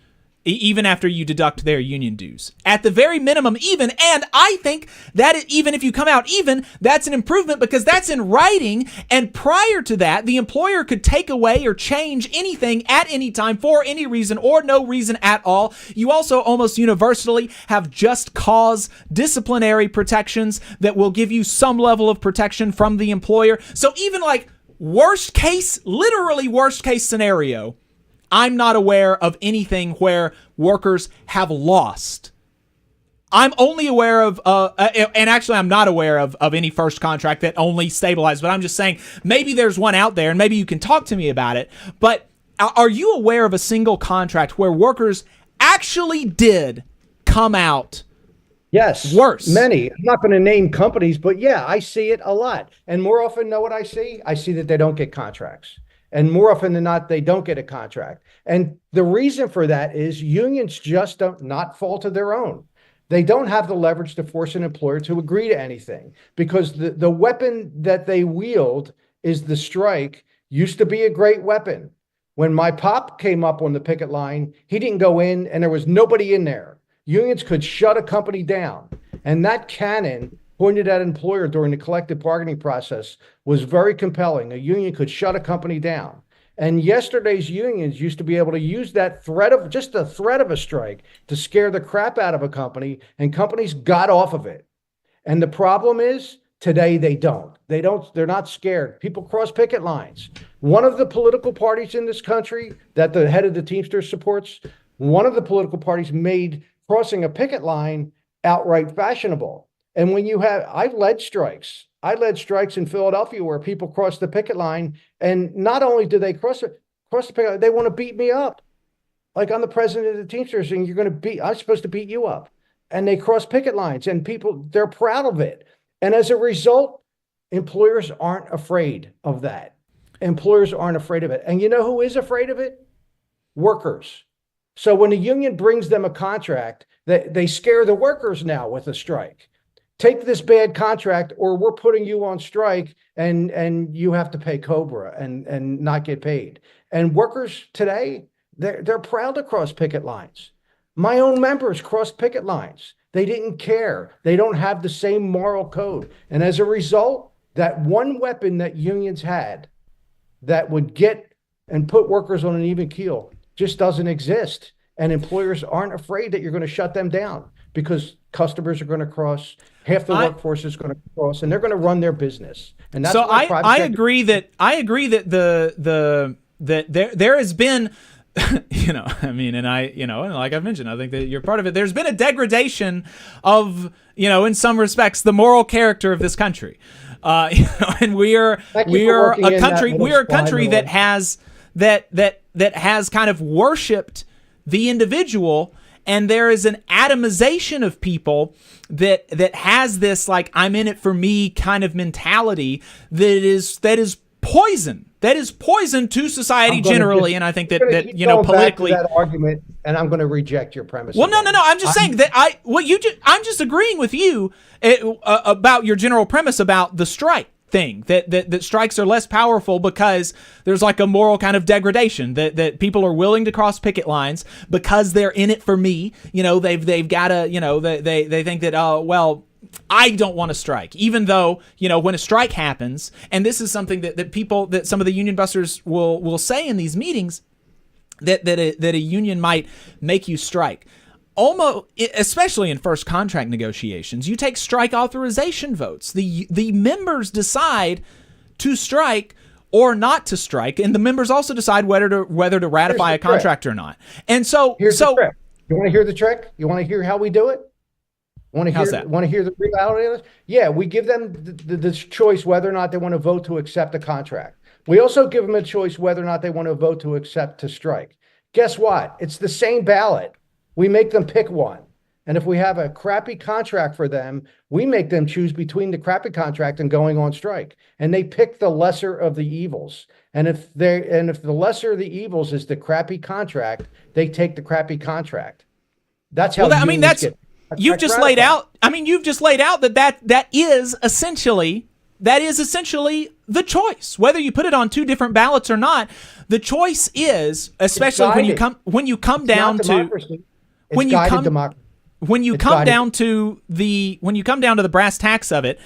even after you deduct their union dues. At the very minimum, even, and I think that even if you come out even, that's an improvement because that's in writing, and prior to that, the employer could take away or change anything at any time for any reason or no reason at all. You also almost universally have just cause disciplinary protections that will give you some level of protection from the employer. So even like literally worst case scenario, I'm not aware of anything where workers have lost. I'm only aware of, and actually I'm not aware of any first contract that only stabilized, but I'm just saying maybe there's one out there and maybe you can talk to me about it. But are you aware of a single contract where workers actually did come out Yes. worse? Many. I'm not going to name companies, but yeah, I see it a lot. And more often, know what I see? I see that they don't get contracts. And more often than not, they don't get a contract. And the reason for that is unions just don't not fall to their own. They don't have the leverage to force an employer to agree to anything because the weapon that they wield is the strike. Used to be a great weapon. When my pop came up on the picket line, he didn't go in and there was nobody in there. Unions could shut a company down. And that cannon pointed at an employer during the collective bargaining process was very compelling. A union could shut a company down. And yesterday's unions used to be able to use that threat of just the threat of a strike to scare the crap out of a company, and companies got off of it. And the problem is today they don't. They're not scared. People cross picket lines. One of the political parties in this country that the head of the Teamsters supports, one of the political parties made crossing a picket line outright fashionable. And when you have, I led strikes in Philadelphia where people cross the picket line, and not only do they cross the picket line, they want to beat me up. Like I'm the president of the Teamsters and I'm supposed to beat you up. And they cross picket lines and people, they're proud of it. And as a result, employers aren't afraid of that. Employers aren't afraid of it. And you know who is afraid of it? Workers. So when a union brings them a contract, they scare the workers now with a strike. Take this bad contract or we're putting you on strike and you have to pay COBRA and not get paid. And workers today, they're proud to cross picket lines. My own members crossed picket lines. They didn't care. They don't have the same moral code. And as a result, that one weapon that unions had that would get and put workers on an even keel just doesn't exist. And employers aren't afraid that you're going to shut them down because customers are going to cross, half the workforce is going to cross, and they're going to run their business. And that's so I agree that there has been, and like I've mentioned, I think that you're part of it. There's been a degradation of, in some respects, the moral character of this country. And we are a country that has kind of worshipped the individual, and there is an atomization of people that has this like I'm in it for me kind of mentality that is poison. That is poison to society generally, and I think that politically that argument, and I'm going to reject your premise. Well, no. I'm just saying that I'm just agreeing with you about your general premise about the strike thing. That strikes are less powerful because there's like a moral kind of degradation. That people are willing to cross picket lines because they're in it for me. They've got to. They think that I don't want to strike, even though, when a strike happens, and this is something that some of the union busters will say in these meetings, that a union might make you strike. Almost, especially in first contract negotiations, you take strike authorization votes. The members decide to strike or not to strike, and the members also decide whether to ratify a contract or not. And so, the trick. You want to hear the trick? You want to hear how we do it? Want to hear the reality of this? Yeah, we give them the choice whether or not they want to vote to accept a contract. We also give them a choice whether or not they want to vote to accept to strike. Guess what? It's the same ballot. We make them pick one. And if we have a crappy contract for them, we make them choose between the crappy contract and going on strike. And they pick the lesser of the evils. And if the lesser of the evils is the crappy contract, they take the crappy contract. That's how You've just laid out that is essentially the choice. Whether you put it on two different ballots or not, the choice is, especially when you come down to the brass tacks of it,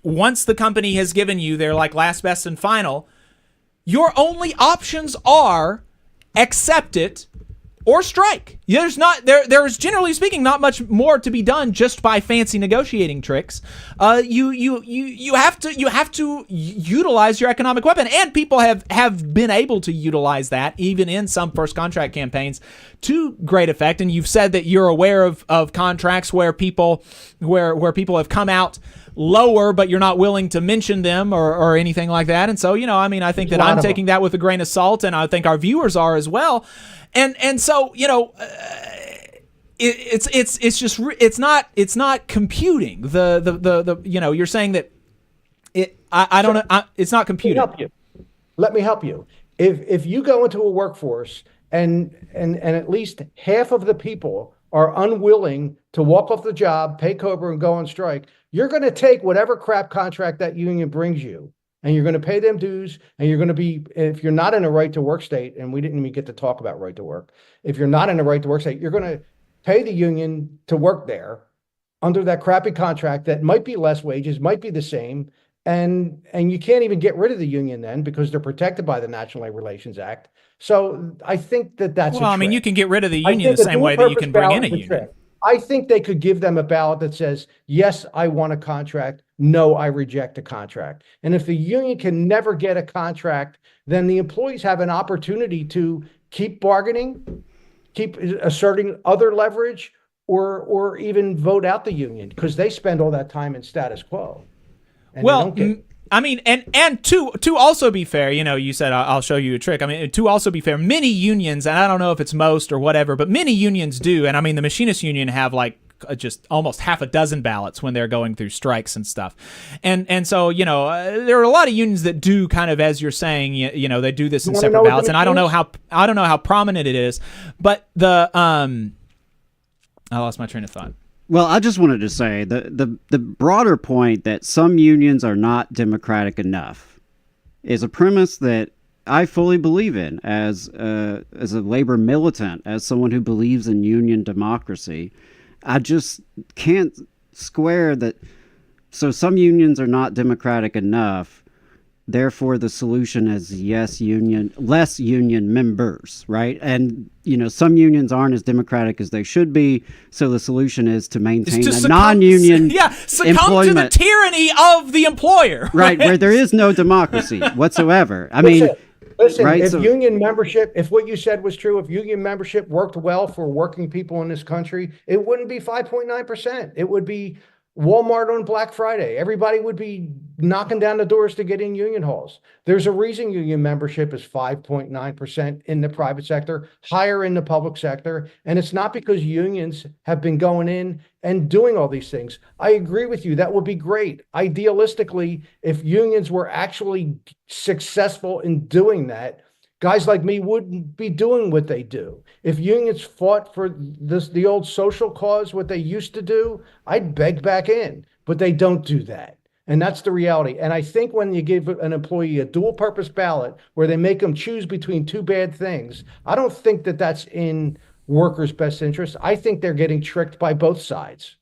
once the company has given you their like last, best, and final, your only options are accept it or strike. There's generally speaking not much more to be done just by fancy negotiating tricks. You have to utilize your economic weapon, and people have been able to utilize that even in some first contract campaigns to great effect. And you've said that you're aware of contracts where people have come out lower, but you're not willing to mention them or anything like that. And so, I think that I'm taking that with a grain of salt, and I think our viewers are as well. And so, it's not computing the you're saying that I don't know, it's not computing. Let me help you. If you go into a workforce and at least half of the people are unwilling to walk off the job, pay COBRA, and go on strike, you're going to take whatever crap contract that union brings you, and you're going to pay them dues, and you're going to be, if you're not in a right to work state, and we didn't even get to talk about right to work, if you're not in a right to work state, you're going to pay the union to work there under that crappy contract that might be less wages, might be the same, and you can't even get rid of the union then because they're protected by the National Labor Relations Act. So I think that's well, I mean, you can get rid of the union the same way that you can bring in a union. I think they could give them a ballot that says, yes, I want a contract. No, I reject a contract. And if the union can never get a contract, then the employees have an opportunity to keep bargaining, keep asserting other leverage, or even vote out the union because they spend all that time in status quo. I mean, and to also be fair, you said I'll show you a trick. I mean, to also be fair, many unions, and I don't know if it's most or whatever, but many unions do. And I mean, the Machinist Union have like just almost half a dozen ballots when they're going through strikes and stuff. And so, there are a lot of unions that do kind of, as you're saying, they do this in separate ballots. And I don't know how prominent it is, but I lost my train of thought. Well, I just wanted to say the broader point that some unions are not democratic enough is a premise that I fully believe in as a labor militant, as someone who believes in union democracy. I just can't square that. So some unions are not democratic enough. Therefore, the solution is less union members, right? And, some unions aren't as democratic as they should be. So the solution is to maintain a non-union succumb to the tyranny of the employer. Right, where there is no democracy whatsoever. Listen, right? Union membership, if what you said was true, if union membership worked well for working people in this country, it wouldn't be 5.9%. It would be Walmart on Black Friday. Everybody would be knocking down the doors to get in union halls. There's a reason union membership is 5.9% in the private sector, higher in the public sector. And it's not because unions have been going in and doing all these things. I agree with you. That would be great. Idealistically, if unions were actually successful in doing that, guys like me wouldn't be doing what they do. If unions fought for the old social cause, what they used to do, I'd beg back in, but they don't do that. And that's the reality. And I think when you give an employee a dual purpose ballot where they make them choose between two bad things, I don't think that that's in workers' best interest. I think they're getting tricked by both sides.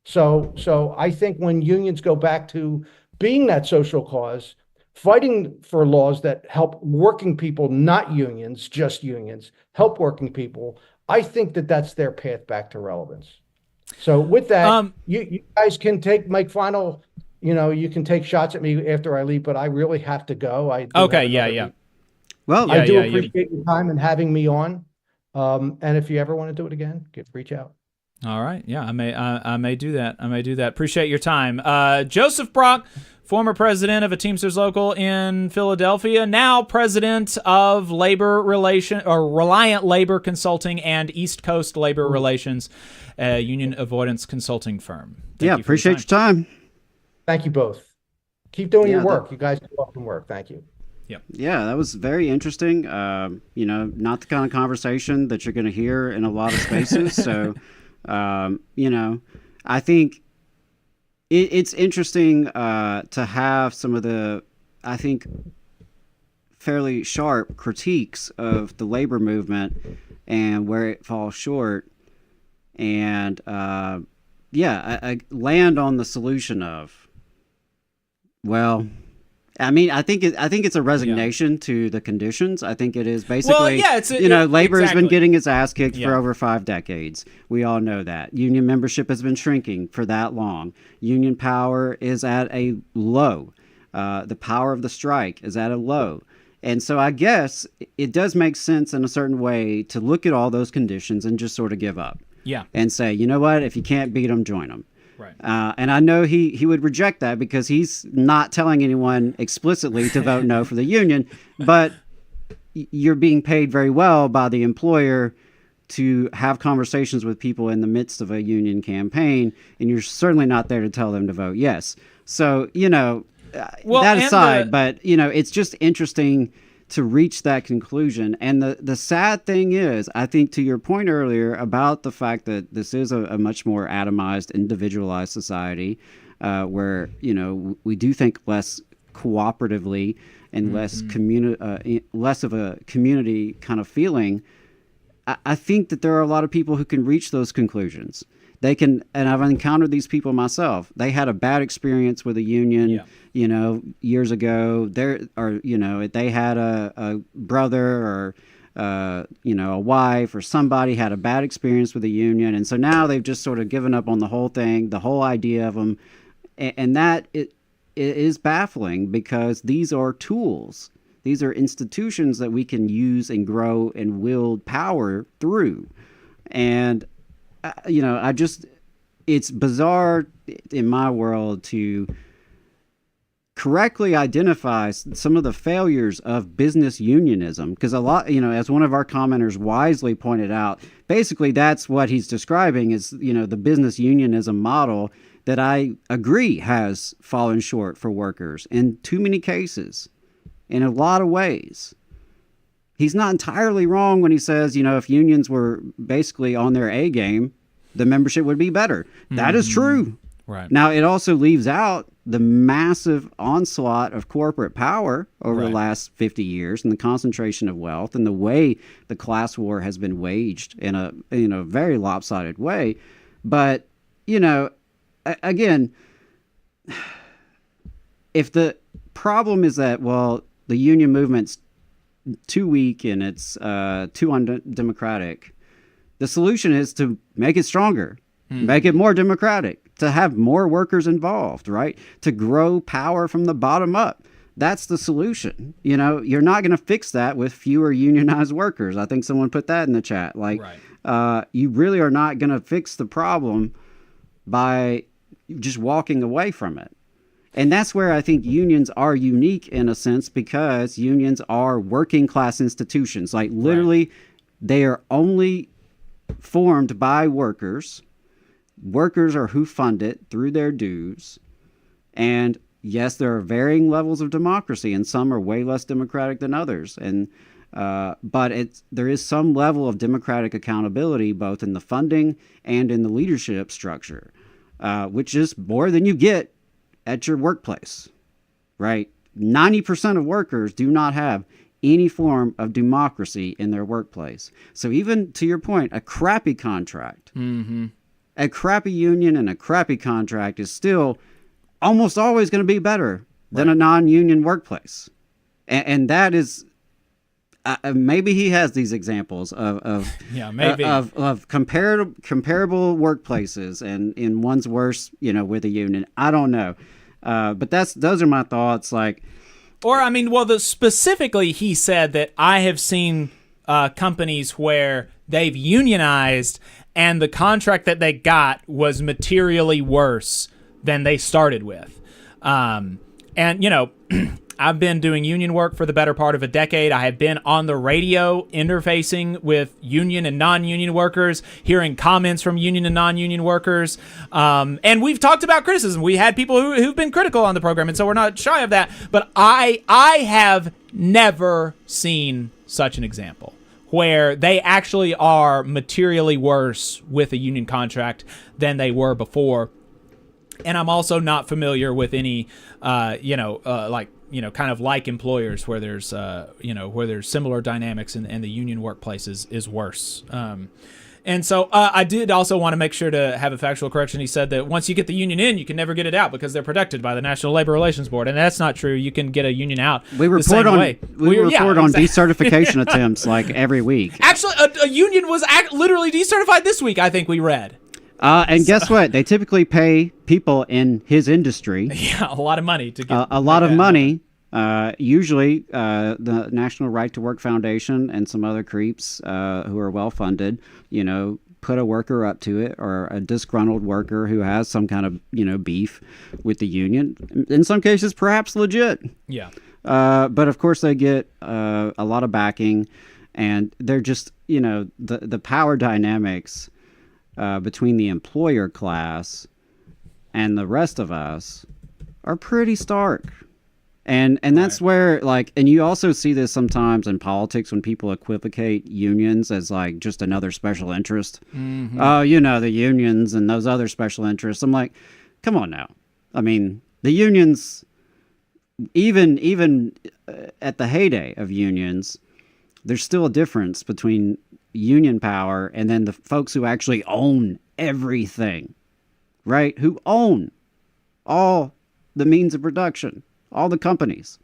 So I think when unions go back to being that social cause, fighting for laws that help working people, not unions, just unions, help working people, I think that that's their path back to relevance. So with that, you guys can make final, you can take shots at me after I leave, but I really have to go. Okay, yeah. Well, I do appreciate your time and having me on. And if you ever want to do it again, reach out. All right. Yeah, I may do that. Appreciate your time. Joseph Brock, former president of a Teamsters local in Philadelphia, now president of Reliant Labor Consulting and East Coast Labor Relations, union avoidance consulting firm. Thank you appreciate your time. Thank you both. Keep doing your work. You guys do awesome work. Thank you. Yeah, that was very interesting. Not the kind of conversation that you're going to hear in a lot of spaces. So, I think it's interesting to have some of the, I think, fairly sharp critiques of the labor movement and where it falls short. And, I land on the solution of, well, I think it's a resignation to the conditions. I think it is basically, labor has been getting its ass kicked for over 5 decades. We all know that. Union membership has been shrinking for that long. Union power is at a low. The power of the strike is at a low. And so I guess it does make sense in a certain way to look at all those conditions and just sort of give up. Yeah. And say, you know what? If you can't beat them, join them. Right. And I know he would reject that because he's not telling anyone explicitly to vote no for the union, but you're being paid very well by the employer to have conversations with people in the midst of a union campaign, and you're certainly not there to tell them to vote yes. So, that aside, but, it's just interesting to reach that conclusion. And the sad thing is, I think to your point earlier about the fact that this is a much more atomized, individualized society, where, we do think less cooperatively and less of a community kind of feeling. I think that there are a lot of people who can reach those conclusions. They can, and I've encountered these people myself. They had a bad experience with a union, years ago. They had a brother or, a wife or somebody had a bad experience with a union. And so now they've just sort of given up on the whole thing, the whole idea of them. And that it is baffling because these are tools. These are institutions that we can use and grow and wield power through. And it's bizarre in my world to correctly identify some of the failures of business unionism. Because a lot, as one of our commenters wisely pointed out, basically that's what he's describing is, the business unionism model that I agree has fallen short for workers in too many cases, in a lot of ways. He's not entirely wrong when he says, if unions were basically on their A game, the membership would be better. That is true. Right. Now, it also leaves out the massive onslaught of corporate power over the last 50 years and the concentration of wealth and the way the class war has been waged in a very lopsided way. But, again, if the problem is that, the union movement's too weak and it's too undemocratic, the solution is to make it stronger, make it more democratic, to have more workers involved, right? To grow power from the bottom up. That's the solution. You're not going to fix that with fewer unionized workers. I think someone put that in the chat. You really are not going to fix the problem by, just walking away from it. And that's where I think unions are unique in a sense, because unions are working class institutions. Like literally, they are only formed by workers. Workers are who fund it through their dues. And yes, there are varying levels of democracy, and some are way less democratic than others. And but there is some level of democratic accountability both in the funding and in the leadership structure, which is more than you get at your workplace, right? 90% of workers do not have any form of democracy in their workplace. So even to your point, a crappy contract, a crappy union and a crappy contract is still almost always going to be better than a non-union workplace. And that is, maybe he has these examples of comparable workplaces, and in one's worse, with a union. I don't know. But those are my thoughts. Specifically, he said that I have seen companies where they've unionized and the contract that they got was materially worse than they started with. I've been doing union work for the better part of a decade. I have been on the radio interfacing with union and non-union workers, hearing comments from union and non-union workers. And we've talked about criticism. We had people who've been critical on the program, and so we're not shy of that. But I have never seen such an example where they actually are materially worse with a union contract than they were before. And I'm also not familiar with any, kind of like employers where there's similar dynamics and the union workplace is worse. And so I did also want to make sure to have a factual correction. He said that once you get the union in, you can never get it out because they're protected by the National Labor Relations Board, and that's not true. You can get a union out. We report on decertification attempts like every week. Actually, a union was literally decertified this week. I think we read. And guess what? They typically pay people in his industry a lot of money to get a lot of money. Usually, the National Right to Work Foundation and some other creeps who are well funded, put a worker up to it, or a disgruntled worker who has some kind of beef with the union. In some cases, perhaps legit. Yeah. But of course, they get a lot of backing, and they're just the power dynamics between the employer class and the rest of us are pretty stark. And that's where, and you also see this sometimes in politics when people equivocate unions as just another special interest. Mm-hmm. Oh, the unions and those other special interests. I'm like, come on now. I mean, the unions, even at the heyday of unions, there's still a difference between union power and then the folks who actually own everything, right? Who own all the means of production, all the companies.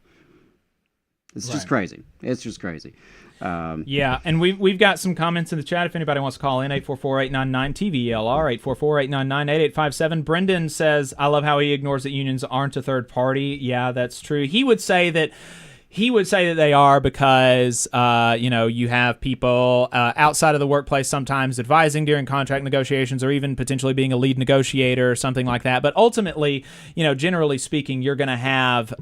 It's just crazy. It's just crazy. Yeah, and we've got some comments in the chat if anybody wants to call in. 844-899-TVLR, 844-899-8857. Brendan says, I love how he ignores that unions aren't a third party. Yeah, that's true. He would say that they are because, you have people outside of the workplace sometimes advising during contract negotiations or even potentially being a lead negotiator or something like that. But ultimately, generally speaking, you're going to have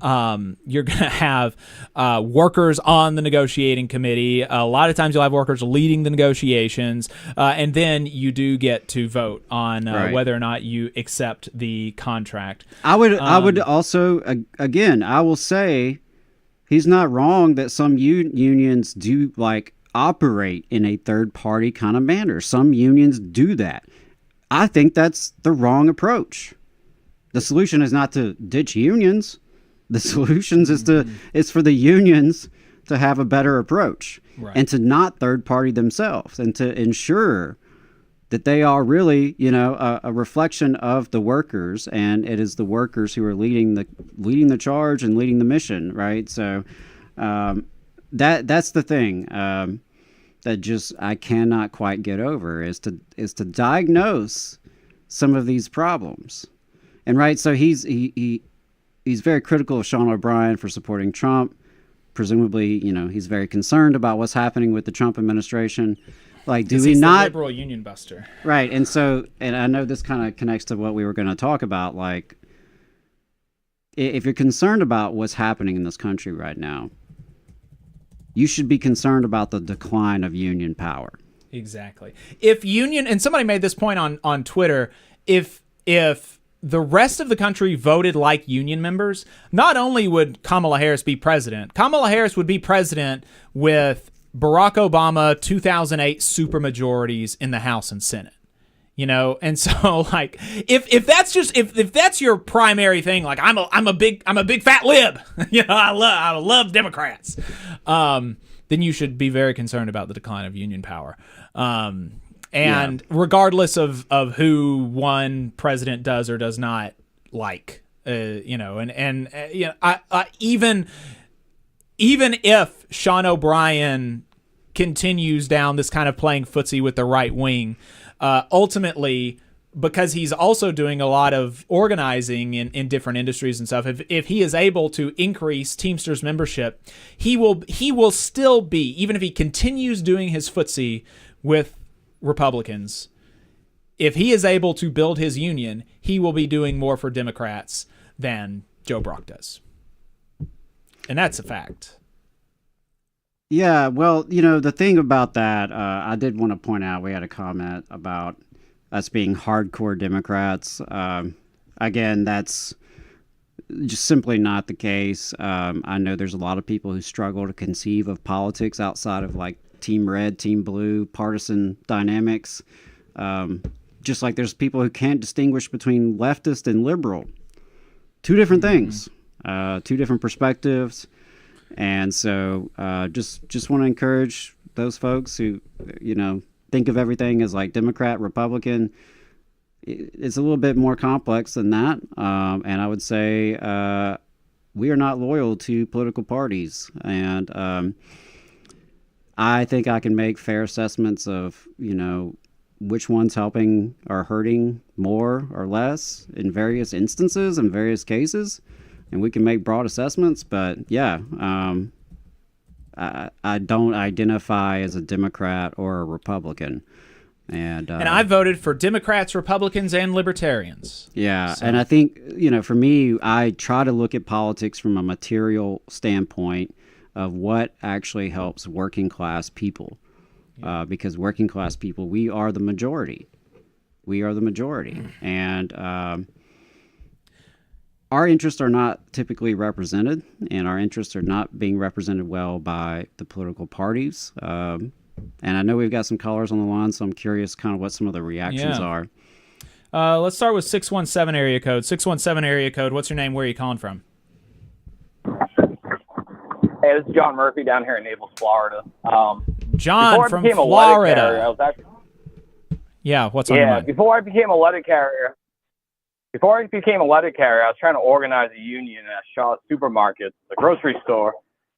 workers on the negotiating committee. A lot of times you'll have workers leading the negotiations, and then you do get to vote on whether or not you accept the contract. I would also, again, I will say, he's not wrong that some unions do operate in a third party kind of manner. Some unions do that. I think that's the wrong approach. The solution is not to ditch unions. The solution is for the unions to have a better approach and to not third party themselves and to ensure that they are really, a reflection of the workers, and it is the workers who are leading the charge and leading the mission, right? So that's the thing that just I cannot quite get over is to diagnose some of these problems, and right. So he's very critical of Sean O'Brien for supporting Trump. Presumably, he's very concerned about what's happening with the Trump administration. Like, do He's we the not liberal union buster? Right. And so, and I know this kind of connects to what we were going to talk about. Like, if you're concerned about what's happening in this country right now, you should be concerned about the decline of union power. Exactly. If union, and somebody made this point on Twitter, if the rest of the country voted like union members, not only would Kamala Harris be president, Kamala Harris would be president with Barack Obama 2008 supermajorities in the House and Senate. You know, and so like if that's your primary thing, like I'm a big fat lib, you know, I love Democrats, then you should be very concerned about the decline of union power. Regardless of who one president does or does not like, you know, and you know, I even if Sean O'Brien continues down this kind of playing footsie with the right wing, ultimately, because he's also doing a lot of organizing in different industries and stuff, if he is able to increase Teamsters membership, he will still be, even if he continues doing his footsie with Republicans, if he is able to build his union, he will be doing more for Democrats than Joe Brock does. And that's a fact. Yeah, well, you know, the thing about that, I did want to point out, we had a comment about us being hardcore Democrats. Again, that's just simply not the case. I know there's a lot of people who struggle to conceive of politics outside of like team red, team blue, partisan dynamics. Just like there's people who can't distinguish between leftist and liberal. Two different things, two different perspectives. And so just want to encourage those folks who, you know, think of everything as like Democrat, Republican. It's a little bit more complex than that. And I would say we are not loyal to political parties. And I think I can make fair assessments of, you know, which one's helping or hurting more or less in various instances and various cases. And we can make broad assessments, but yeah, I don't identify as a Democrat or a Republican. And I voted for Democrats, Republicans, and Libertarians. Yeah, so. And I think, you know, for me, I try to look at politics from a material standpoint of what actually helps working class people. Because working class people, we are the majority. We are the majority. And our interests are not typically represented, and our interests are not being represented well by the political parties. And I know we've got some callers on the line, so I'm curious kind of what some of the reactions are. Let's start with 617 area code. 617 area code, what's your name? Where are you calling from? Hey, this is John Murphy down here in Naples, Florida. John from Florida. Carrier, yeah, what's on your mind? Before I became a letter carrier, I was trying to organize a union at Shaw's Supermarket, the grocery store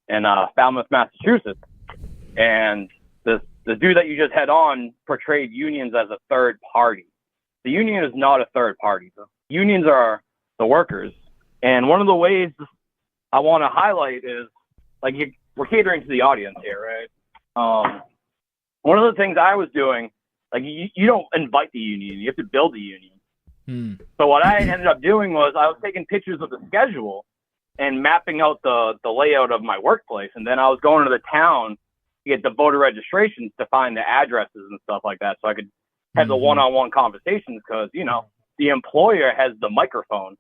in Falmouth, Massachusetts. And the dude that you just had on portrayed unions as a third party. The union is not a third party. The unions are the workers. And one of the ways I want to highlight is, like, we're catering to the audience here, right? One of the things I was doing, like, you don't invite the union. You have to build the union. So what I ended up doing was I was taking pictures of the schedule and mapping out the layout of my workplace. And then I was going to the town to get the voter registrations to find the addresses and stuff like that, so I could have the one-on-one conversations, because, you know, the employer has the microphone,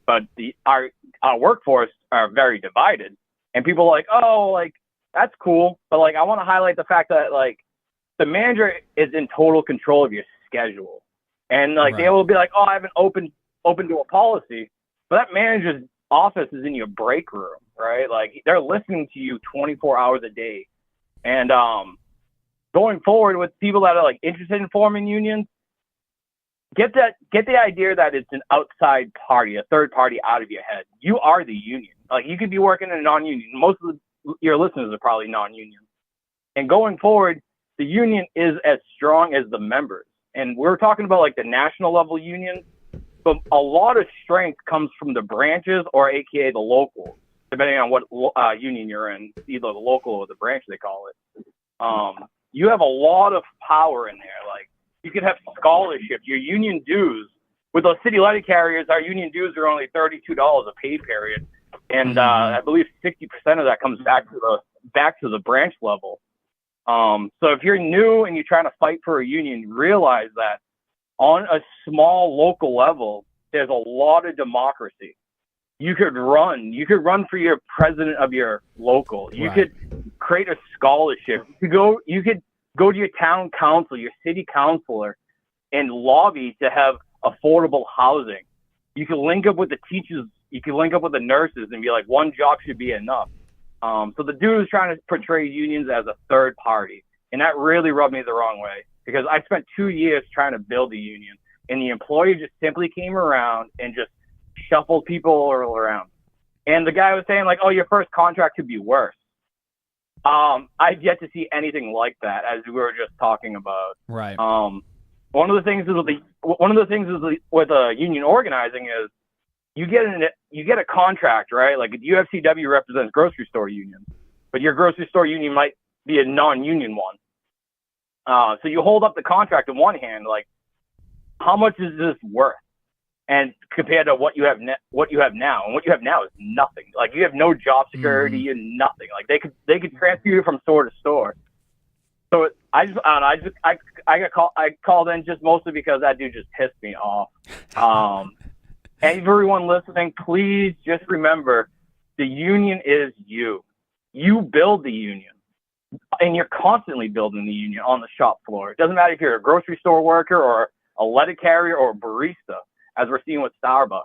but our workforce are very divided. And people are like, oh, like, that's cool. But, like, I want to highlight the fact that, like, the manager is in total control of your schedule. And, like, they will be like, oh, I haven't open to a policy. But that manager's office is in your break room, right? Like, they're listening to you 24 hours a day. And going forward with people that are, like, interested in forming unions, get the idea that it's an outside party, a third party out of your head. You are the union. Like, you could be working in a non-union. Most of your listeners are probably non-union. And going forward, the union is as strong as the members. And we're talking about, like, the national level unions, but a lot of strength comes from the branches, or AKA the local, depending on what union you're in, either the local or the branch, they call it. you have a lot of power in there. Like, you could have scholarships, your union dues. With those city letter carriers, our union dues are only $32 a pay period, and I believe 60% of that comes back to the branch level. So if you're new and you're trying to fight for a union, realize that on a small local level, there's a lot of democracy. You could run for your president of your local. You could create a scholarship. You could go to your town council, your city councilor, and lobby to have affordable housing. You can link up with the teachers. You can link up with the nurses and be like, one job should be enough. So the dude is trying to portray unions as a third party, and that really rubbed me the wrong way, because I spent 2 years trying to build a union, and the employer just simply came around and just shuffled people all around. And the guy was saying like, oh, your first contract could be worse. I've yet to see anything like that, as we were just talking about. Right. One of the things with union organizing is you get a contract, right? Like UFCW represents grocery store unions, but your grocery store union might be a non-union one. So you hold up the contract in one hand, like, how much is this worth? And compared to what you have now, and what you have now is nothing. Like, you have no job security and nothing. Like, they could transfer you from store to store. So I called in just mostly because that dude just pissed me off. Everyone listening, please just remember, the union is you. You build the union, and you're constantly building the union on the shop floor. It doesn't matter if you're a grocery store worker or a letter carrier or a barista, as we're seeing with Starbucks.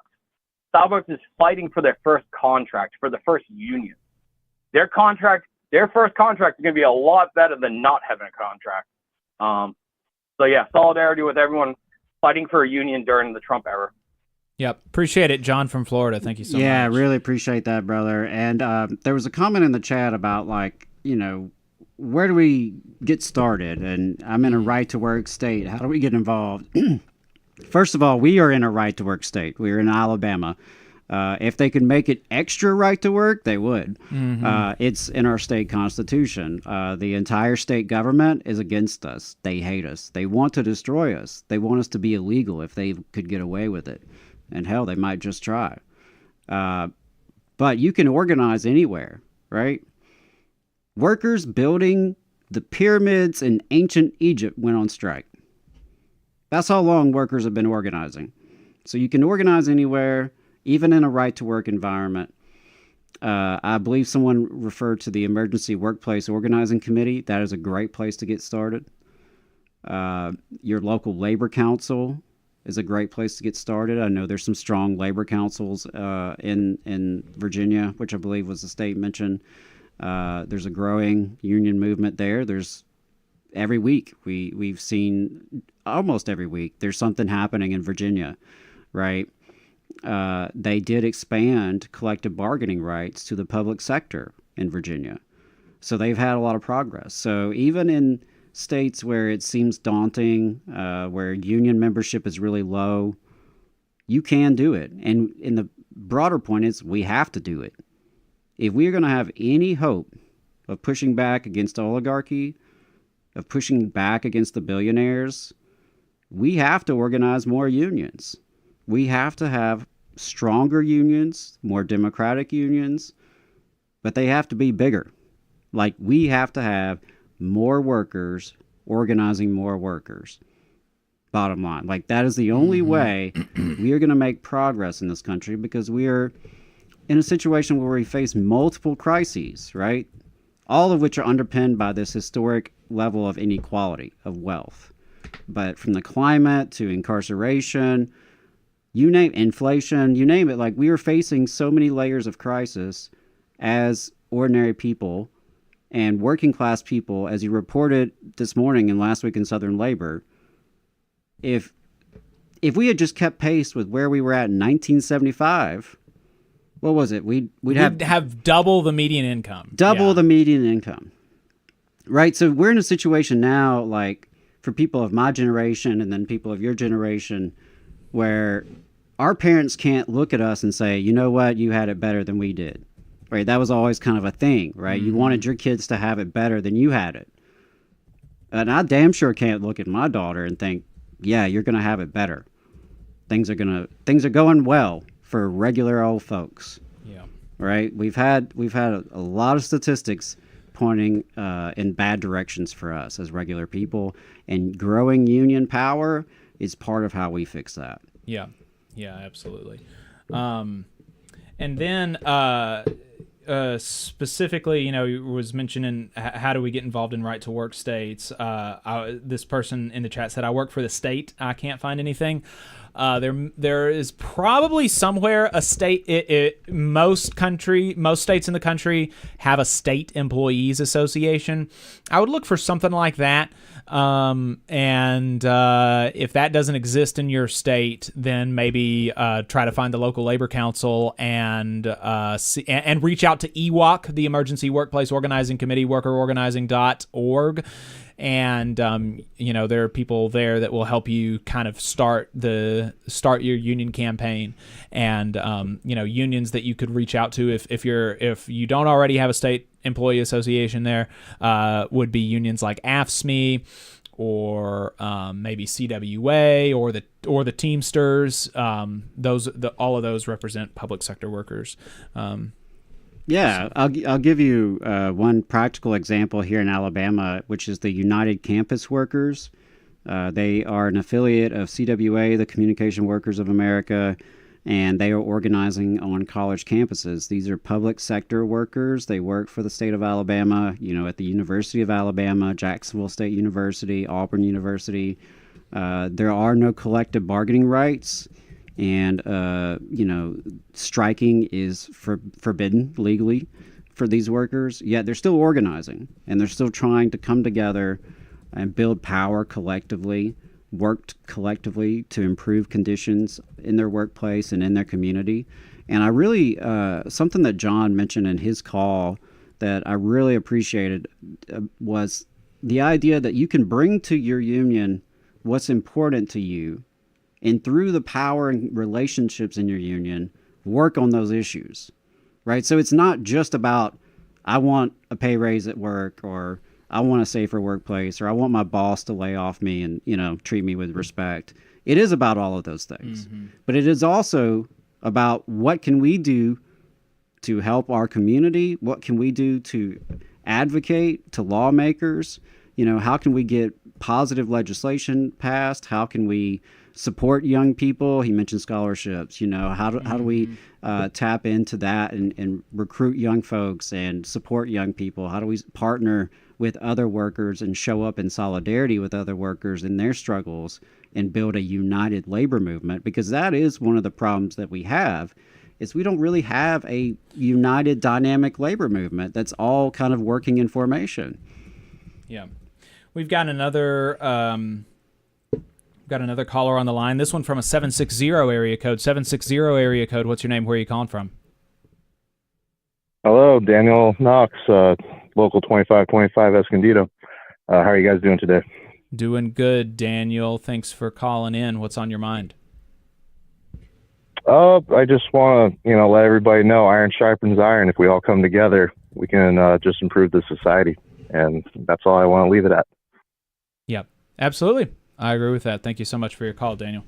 Starbucks is fighting for their first contract, for the first union. Their first contract is going to be a lot better than not having a contract. So yeah, solidarity with everyone fighting for a union during the Trump era. Yep. Appreciate it, John from Florida. Thank you so much. Yeah, really appreciate that, brother. And there was a comment in the chat about, like, where do we get started? And I'm in a right-to-work state. How do we get involved? First of all, we are in a right-to-work state. We are in Alabama. If they could make it extra right to work, they would. It's in our state constitution. The entire state government is against us. They hate us. They want to destroy us. They want us to be illegal if they could get away with it. And hell, they might just try. But you can organize anywhere, right? Workers building the pyramids in ancient Egypt went on strike. That's how long workers have been organizing. So you can organize anywhere, even in a right-to-work environment. I believe someone referred to the Emergency Workplace Organizing Committee. That is a great place to get started. Your local labor council is a great place to get started. I know there's some strong labor councils in Virginia, which I believe was the state mentioned. There's a growing union movement there. There's every week we've seen, almost every week, there's something happening in Virginia, right? They did expand collective bargaining rights to the public sector in Virginia. So they've had a lot of progress. So even in states where it seems daunting, where union membership is really low, you can do it. And in the broader point is, we have to do it. If we're going to have any hope of pushing back against oligarchy, of pushing back against the billionaires, we have to organize more unions. We have to have stronger unions, more democratic unions, but they have to be bigger. Like, we have to have more workers organizing more workers. Bottom line. Like, that is the only way we are going to make progress in this country, because we are in a situation where we face multiple crises, right? All of which are underpinned by this historic level of inequality of wealth. But from the climate to incarceration, you name inflation, you name it, like, we are facing so many layers of crisis as ordinary people and working class people, as you reported this morning and last week in Southern Labor. If we had just kept pace with where we were at in 1975, what was it? We'd have double the median income. Double the median income. Right? So we're in a situation now, like, for people of my generation and then people of your generation, where our parents can't look at us and say, you know what, you had it better than we did. Right? That was always kind of a thing, right? You wanted your kids to have it better than you had it. And I damn sure can't look at my daughter and think, yeah, you're going to have it better. Things are going well for regular old folks. Yeah. Right? We've had a lot of statistics pointing in bad directions for us as regular people, and growing union power is part of how we fix that. Yeah. Yeah, absolutely. And then specifically, was mentioning how do we get involved in right to work states. This person in the chat said, I work for the state. I can't find anything. There is probably somewhere a state. Most states in the country have a state employees association. I would look for something like that. And if that doesn't exist in your state, then maybe try to find the local labor council and reach out to EWOC, the Emergency Workplace Organizing Committee, workerorganizing.org. And there are people there that will help you kind of start your union campaign, and unions that you could reach out to if you don't already have a state employee association there, would be unions like AFSCME or maybe CWA or the Teamsters. All of those represent public sector workers. Yeah, I'll give you one practical example here in Alabama, which is the United Campus Workers. They are an affiliate of CWA, the Communication Workers of America, and they are organizing on college campuses. These are public sector workers. They work for the state of Alabama, at the University of Alabama, Jacksonville State University, Auburn University. There are no collective bargaining rights. And, striking is forbidden legally for these workers, yet they're still organizing, and they're still trying to come together and build power collectively, work collectively to improve conditions in their workplace and in their community. And I really, something that John mentioned in his call that I really appreciated was the idea that you can bring to your union what's important to you, and through the power and relationships in your union, work on those issues, right? So it's not just about, I want a pay raise at work, or I want a safer workplace, or I want my boss to lay off me and, treat me with respect. It is about all of those things. Mm-hmm. But it is also about what can we do to help our community? What can we do to advocate to lawmakers? How can we get positive legislation passed? How can we support young people? He mentioned scholarships. How do we tap into that and recruit young folks and support young people? How do we partner with other workers and show up in solidarity with other workers in their struggles and build a united labor movement? Because that is one of the problems that we have, is we don't really have a united dynamic labor movement that's all kind of working in formation. Yeah. We've got another caller on the line. This one from a 760 area code. 760 area code. What's your name? Where are you calling from? Hello, Daniel Knox, local 2525 Escondido. How are you guys doing today? Doing good, Daniel. Thanks for calling in. What's on your mind? I just want to, let everybody know iron sharpens iron. If we all come together, we can just improve the society. And that's all I want to leave it at. Yep, absolutely. I agree with that. Thank you so much for your call, Daniel.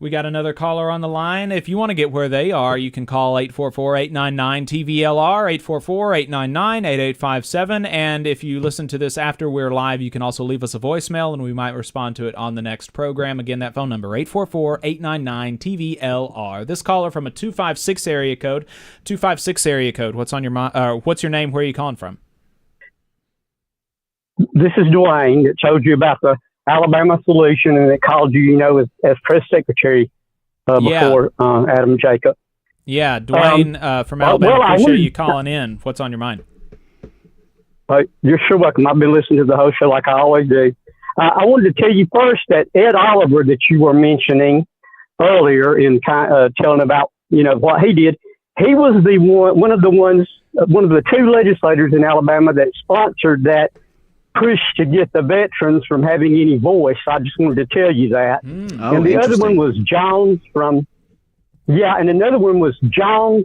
We got another caller on the line. If you want to get where they are, you can call 844-899-TVLR, 844-899-8857. And if you listen to this after we're live, you can also leave us a voicemail, and we might respond to it on the next program. Again, that phone number, 844-899-TVLR. This caller from a 256 area code. 256 area code. What's your name? Where are you calling from? This is Dwayne that told you about the Alabama solution, and it called you, as press secretary before Adam Jacob. Yeah, Dwayne from Alabama. Appreciate you calling in. What's on your mind? You're sure welcome. I've been listening to the whole show like I always do. I wanted to tell you first that Ed Oliver that you were mentioning earlier in telling about, what he did. He was one of the two legislators in Alabama that sponsored that push to get the veterans from having any voice. I just wanted to tell you that. And the other one was Jones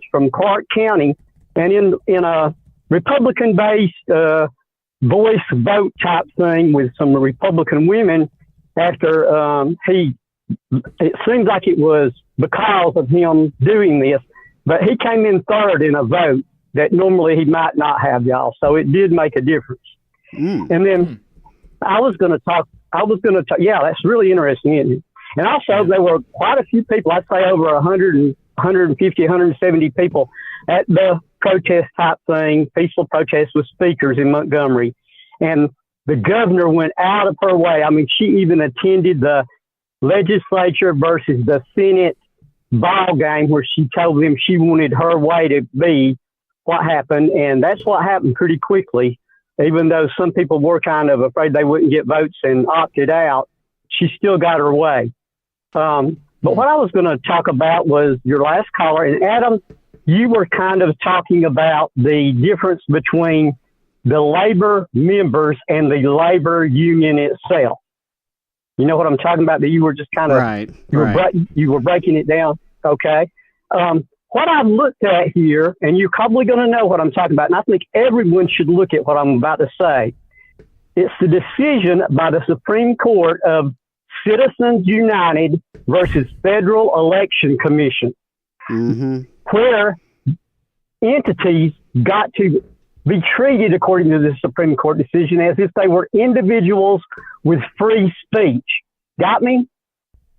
from Clark County. And in a Republican-based voice vote type thing with some Republican women after it seems like it was because of him doing this, but he came in third in a vote that normally he might not have, y'all. So it did make a difference. And then I was going to talk, yeah, that's really interesting, isn't it? And also there were quite a few people, I'd say over 150, 170 people at the protest type thing, peaceful protest with speakers in Montgomery. And the governor went out of her way. I mean, she even attended the legislature versus the Senate ball game where she told them she wanted her way to be what happened. And that's what happened pretty quickly. Even though some people were kind of afraid they wouldn't get votes and opted out, she still got her way. But what I was going to talk about was your last caller. And Adam, you were kind of talking about the difference between the labor members and the labor union itself. You know what I'm talking about? That you were just kind of, you were breaking it down. Okay. What I've looked at here, and you're probably going to know what I'm talking about, and I think everyone should look at what I'm about to say. It's the decision by the Supreme Court of Citizens United versus Federal Election Commission, where entities got to be treated according to the Supreme Court decision as if they were individuals with free speech. Got me?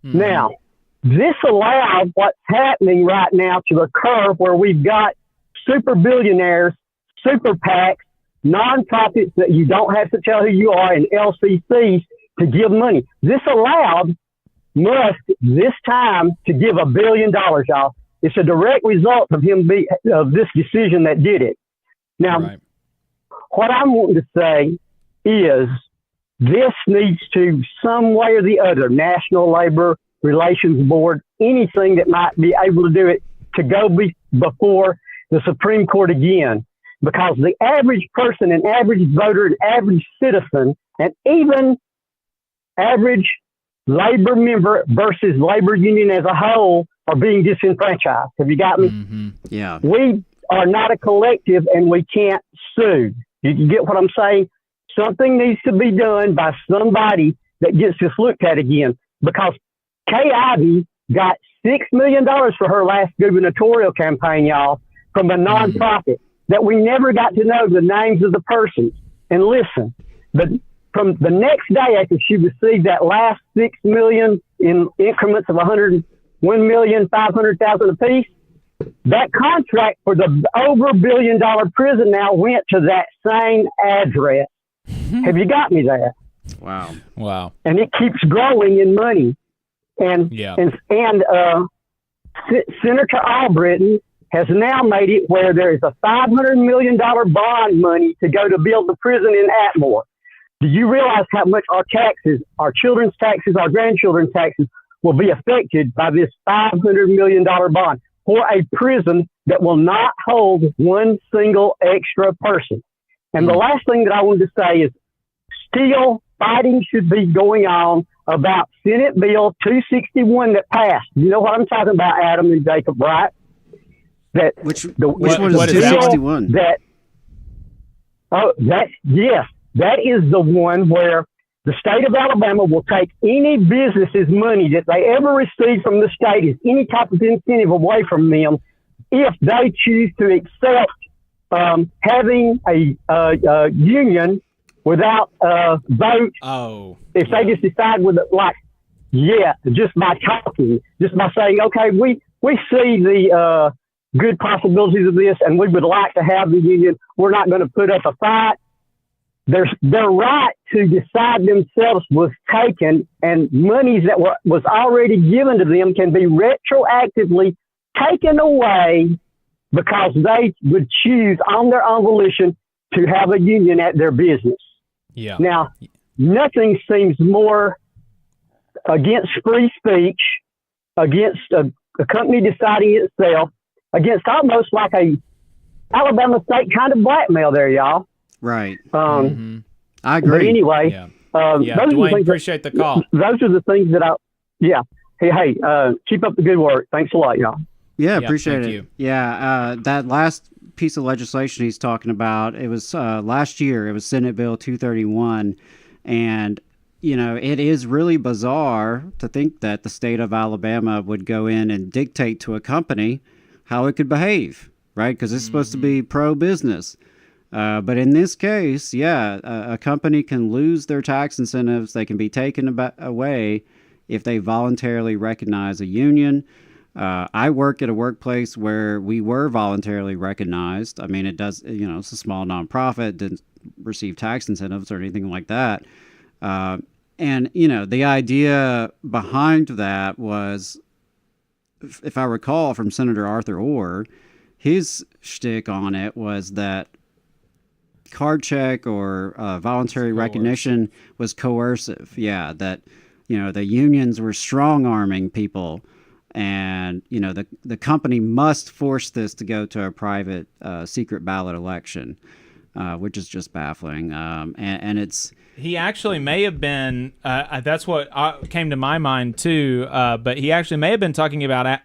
Now, this allowed what's happening right now to occur where we've got super billionaires, super PACs, nonprofits that you don't have to tell who you are, and LCCs to give money. This allowed Musk this time to give $1 billion, y'all. It's a direct result of of this decision that did it. Now, what I'm wanting to say is this needs to, some way or the other, National Labor Relations Board, anything that might be able to do it, to go before the Supreme Court again. Because the average person, an average voter, an average citizen, and even average labor member versus labor union as a whole are being disenfranchised. Have you got me? Yeah. We are not a collective and we can't sue. You get what I'm saying? Something needs to be done by somebody that gets this looked at again, because Kay Ivey got $6 million for her last gubernatorial campaign, y'all, from a nonprofit that we never got to know the names of the persons. And listen, from the next day after she received that last $6 million in increments of $1,500,000 apiece, that contract for the over $1 billion prison now went to that same address. Have you got me there? Wow. And it keeps growing in money. And Senator Albritton has now made it where there is a $500 million bond money to go to build the prison in Atmore. Do you realize how much our taxes, our children's taxes, our grandchildren's taxes will be affected by this $500 million bond for a prison that will not hold one single extra person? And the last thing that I wanted to say is still fighting should be going on about Senate Bill 261 that passed. You know what I'm talking about, Adam and Jacob, right? Which one is 261? That is the one where the state of Alabama will take any business's money that they ever receive from the state as any type of incentive away from them if they choose to accept having a union without a vote. If they just decide with it, just by talking, just by saying, okay, we see the good possibilities of this and we would like to have the union. We're not going to put up a fight. Their right to decide themselves was taken, and monies that was already given to them can be retroactively taken away because they would choose on their own volition to have a union at their business. Yeah. Now, nothing seems more against free speech, against a company deciding itself, against almost like a Alabama state kind of blackmail there, y'all. Right. I agree. But anyway, those Dwayne, appreciate the call. Those are the things that Hey, keep up the good work. Thanks a lot, y'all. Yeah, appreciate it. Yeah, that last piece of legislation he's talking about, it was last year. It was Senate Bill 231, and it is really bizarre to think that the state of Alabama would go in and dictate to a company how it could behave, right? Because it's supposed to be pro-business. But in this case, a company can lose their tax incentives. They can be taken away if they voluntarily recognize a union. I work at a workplace where we were voluntarily recognized. I mean, it's a small nonprofit, didn't receive tax incentives or anything like that. And the idea behind that was, if I recall from Senator Arthur Orr, his shtick on it was that card check or voluntary recognition was coercive. Yeah, that the unions were strong arming people, and the company must force this to go to a private secret ballot election, which is just baffling. And it's. He actually may have been, that's what came to my mind too, but he actually may have been talking about,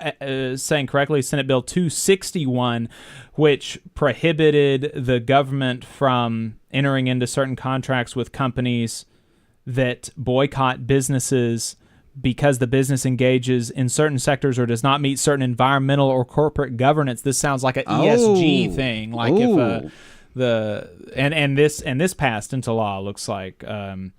saying correctly, Senate Bill 261, which prohibited the government from entering into certain contracts with companies that boycott businesses because the business engages in certain sectors or does not meet certain environmental or corporate governance. This sounds like an ESG thing, like if this passed into law, looks like, so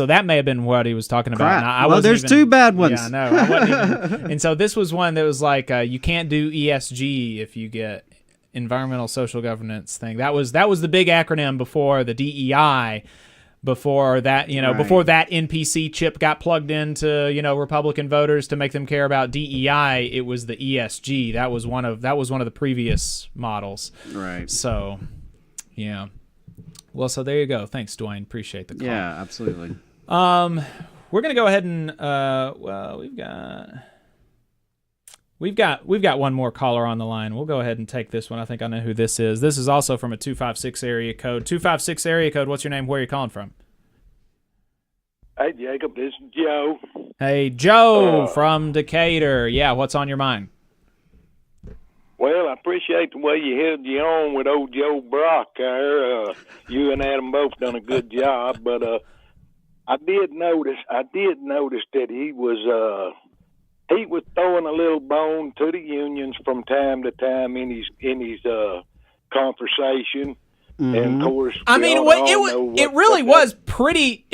that may have been what he was talking about. Well, there's two bad ones. Yeah, no, I wasn't even. And so this was one that was like, you can't do ESG if you get environmental social governance thing. That was the big acronym before the DEI. Before that, before that NPC chip got plugged into, Republican voters to make them care about DEI, it was the ESG. That was one of the previous models. Right. So, yeah. Well, so there you go. Thanks, Dwayne. Appreciate the call. Yeah, absolutely. We're gonna go ahead and we've got one more caller on the line. We'll go ahead and take this one. I think I know who this is. This is also from a 256 area code. 256 area code. What's your name? Where are you calling from? Hey, Jacob. This is Joe. Hey, Joe from Decatur. Yeah, what's on your mind? Well, I appreciate the way you held you on with old Joe Brock there. You and Adam both done a good job, but I did notice that he was throwing a little bone to the unions from time to time in his conversation. Mm-hmm. And of course, I mean, it really was pretty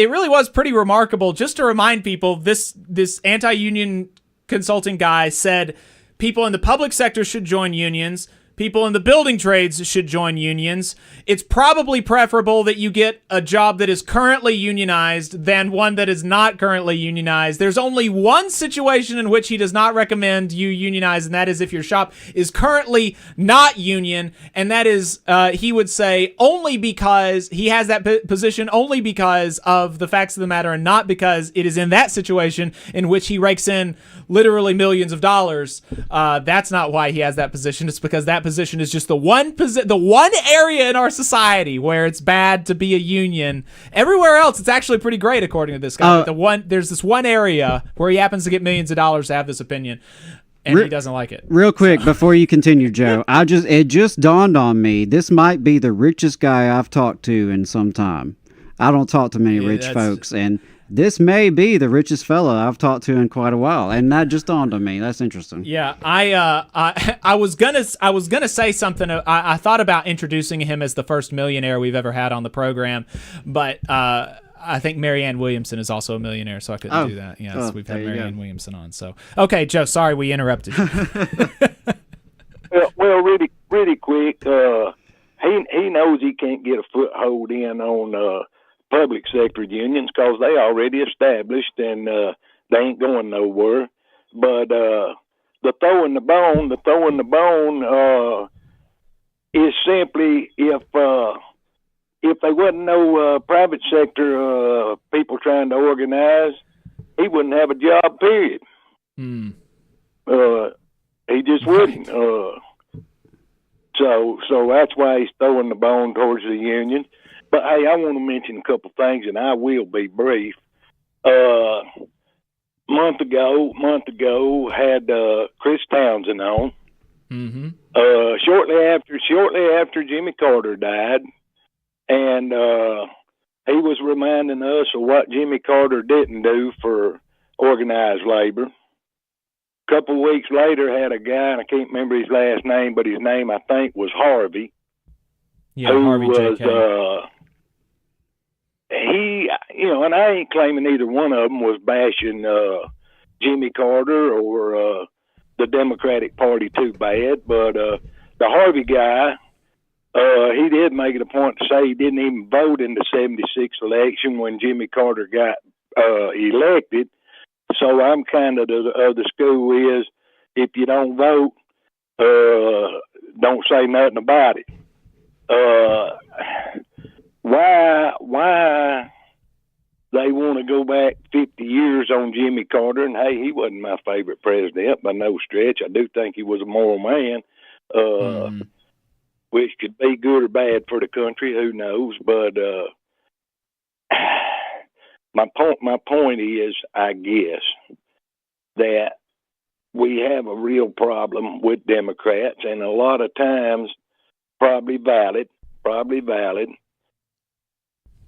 remarkable. Just to remind people, this anti-union consulting guy said people in the public sector should join unions. People in the building trades should join unions. It's probably preferable that you get a job that is currently unionized than one that is not currently unionized. There's only one situation in which he does not recommend you unionize, and that is if your shop is currently not union, and that is, he would say, only because he has that position only because of the facts of the matter and not because it is in that situation in which he rakes in literally millions of dollars. That's not why he has that position. It's because that position is just the one area in our society where it's bad to be a union. Everywhere else, it's actually pretty great, according to this guy. There's this one area where he happens to get millions of dollars to have this opinion, and he doesn't like it. Real quick, before you continue, Joe, it just dawned on me, this might be the richest guy I've talked to in some time. I don't talk to many rich folks, and this may be the richest fella I've talked to in quite a while, and that just dawned on me. That's interesting. Yeah, I was gonna say something. I thought about introducing him as the first millionaire we've ever had on the program, but I think Marianne Williamson is also a millionaire, so I couldn't do that. Yes, we've had Marianne Williamson on. So okay, Joe, sorry we interrupted you. well, really quick. He knows he can't get a foothold in on public sector unions because they already established and they ain't going nowhere. But the throwing the bone is simply if there wasn't no private sector people trying to organize, he wouldn't have a job. Period. He just wouldn't. So that's why he's throwing the bone towards the union. But hey, I want to mention a couple things, and I will be brief. Month ago had Chris Townsend on. Mm-hmm. shortly after Jimmy Carter died, and he was reminding us of what Jimmy Carter didn't do for organized labor. A couple of weeks later, had a guy, and I can't remember his last name, but his name I think was Harvey. Yeah, who Harvey was J.K. he, and I ain't claiming either one of them was bashing Jimmy Carter or the Democratic Party too bad, but the Harvey guy, he did make it a point to say he didn't even vote in the '76 election when Jimmy Carter got elected. So I'm kind of the school is, if you don't vote, don't say nothing about it. Why they want to go back 50 years on Jimmy Carter? And hey, he wasn't my favorite president by no stretch. I do think he was a moral man, which could be good or bad for the country. Who knows? But my point is, I guess, that we have a real problem with Democrats, and a lot of times, probably valid,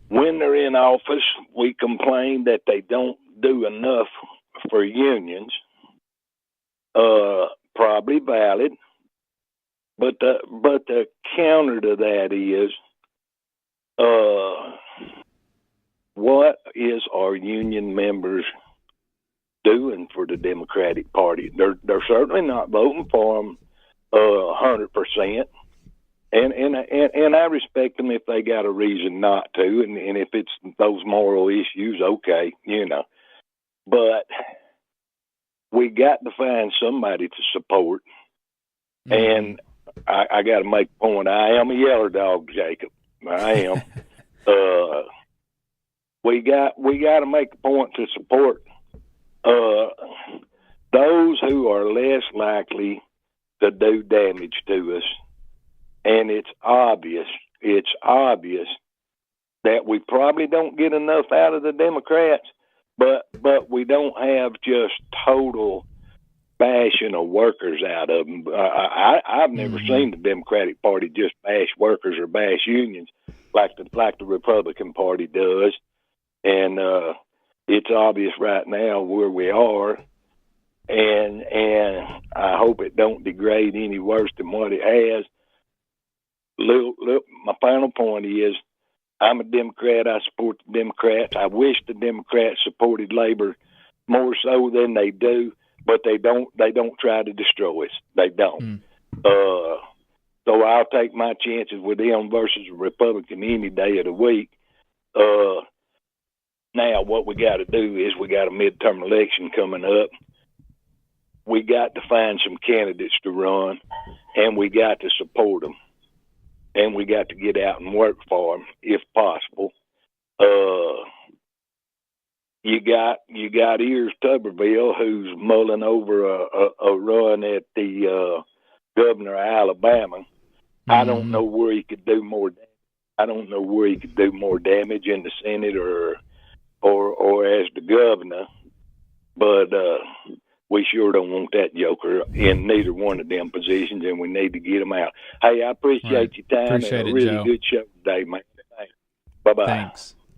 when they're in office, we complain that they don't do enough for unions. Probably valid, but the counter to that is, what is our union members doing for the Democratic Party? They're certainly not voting for them 100%. And I respect them if they got a reason not to, and if it's those moral issues, okay, But we got to find somebody to support, and I got to make a point. I am a yeller dog, Jacob. I am. We got to make a point to support those who are less likely to do damage to us. And it's obvious that we probably don't get enough out of the Democrats, but we don't have just total bashing of workers out of them. I've never seen the Democratic Party just bash workers or bash unions like the Republican Party does. And it's obvious right now where we are, and I hope it don't degrade any worse than what it has. Look, my final point is, I'm a Democrat. I support the Democrats. I wish the Democrats supported labor more so than they do, but they don't try to destroy us. They don't. So I'll take my chances with them versus a Republican any day of the week. Now, what we got to do is we got a midterm election coming up. We got to find some candidates to run, and we got to support them. And we got to get out and work for them if possible. You got Ears Tuberville, who's mulling over a run at the governor of Alabama. I don't know where he could do more. I don't know where he could do more damage in the Senate or as the governor, but we sure don't want that joker in neither one of them positions, and we need to get him out. Hey, I appreciate your time. Appreciate it, really Joe. Good show today, man. Bye-bye.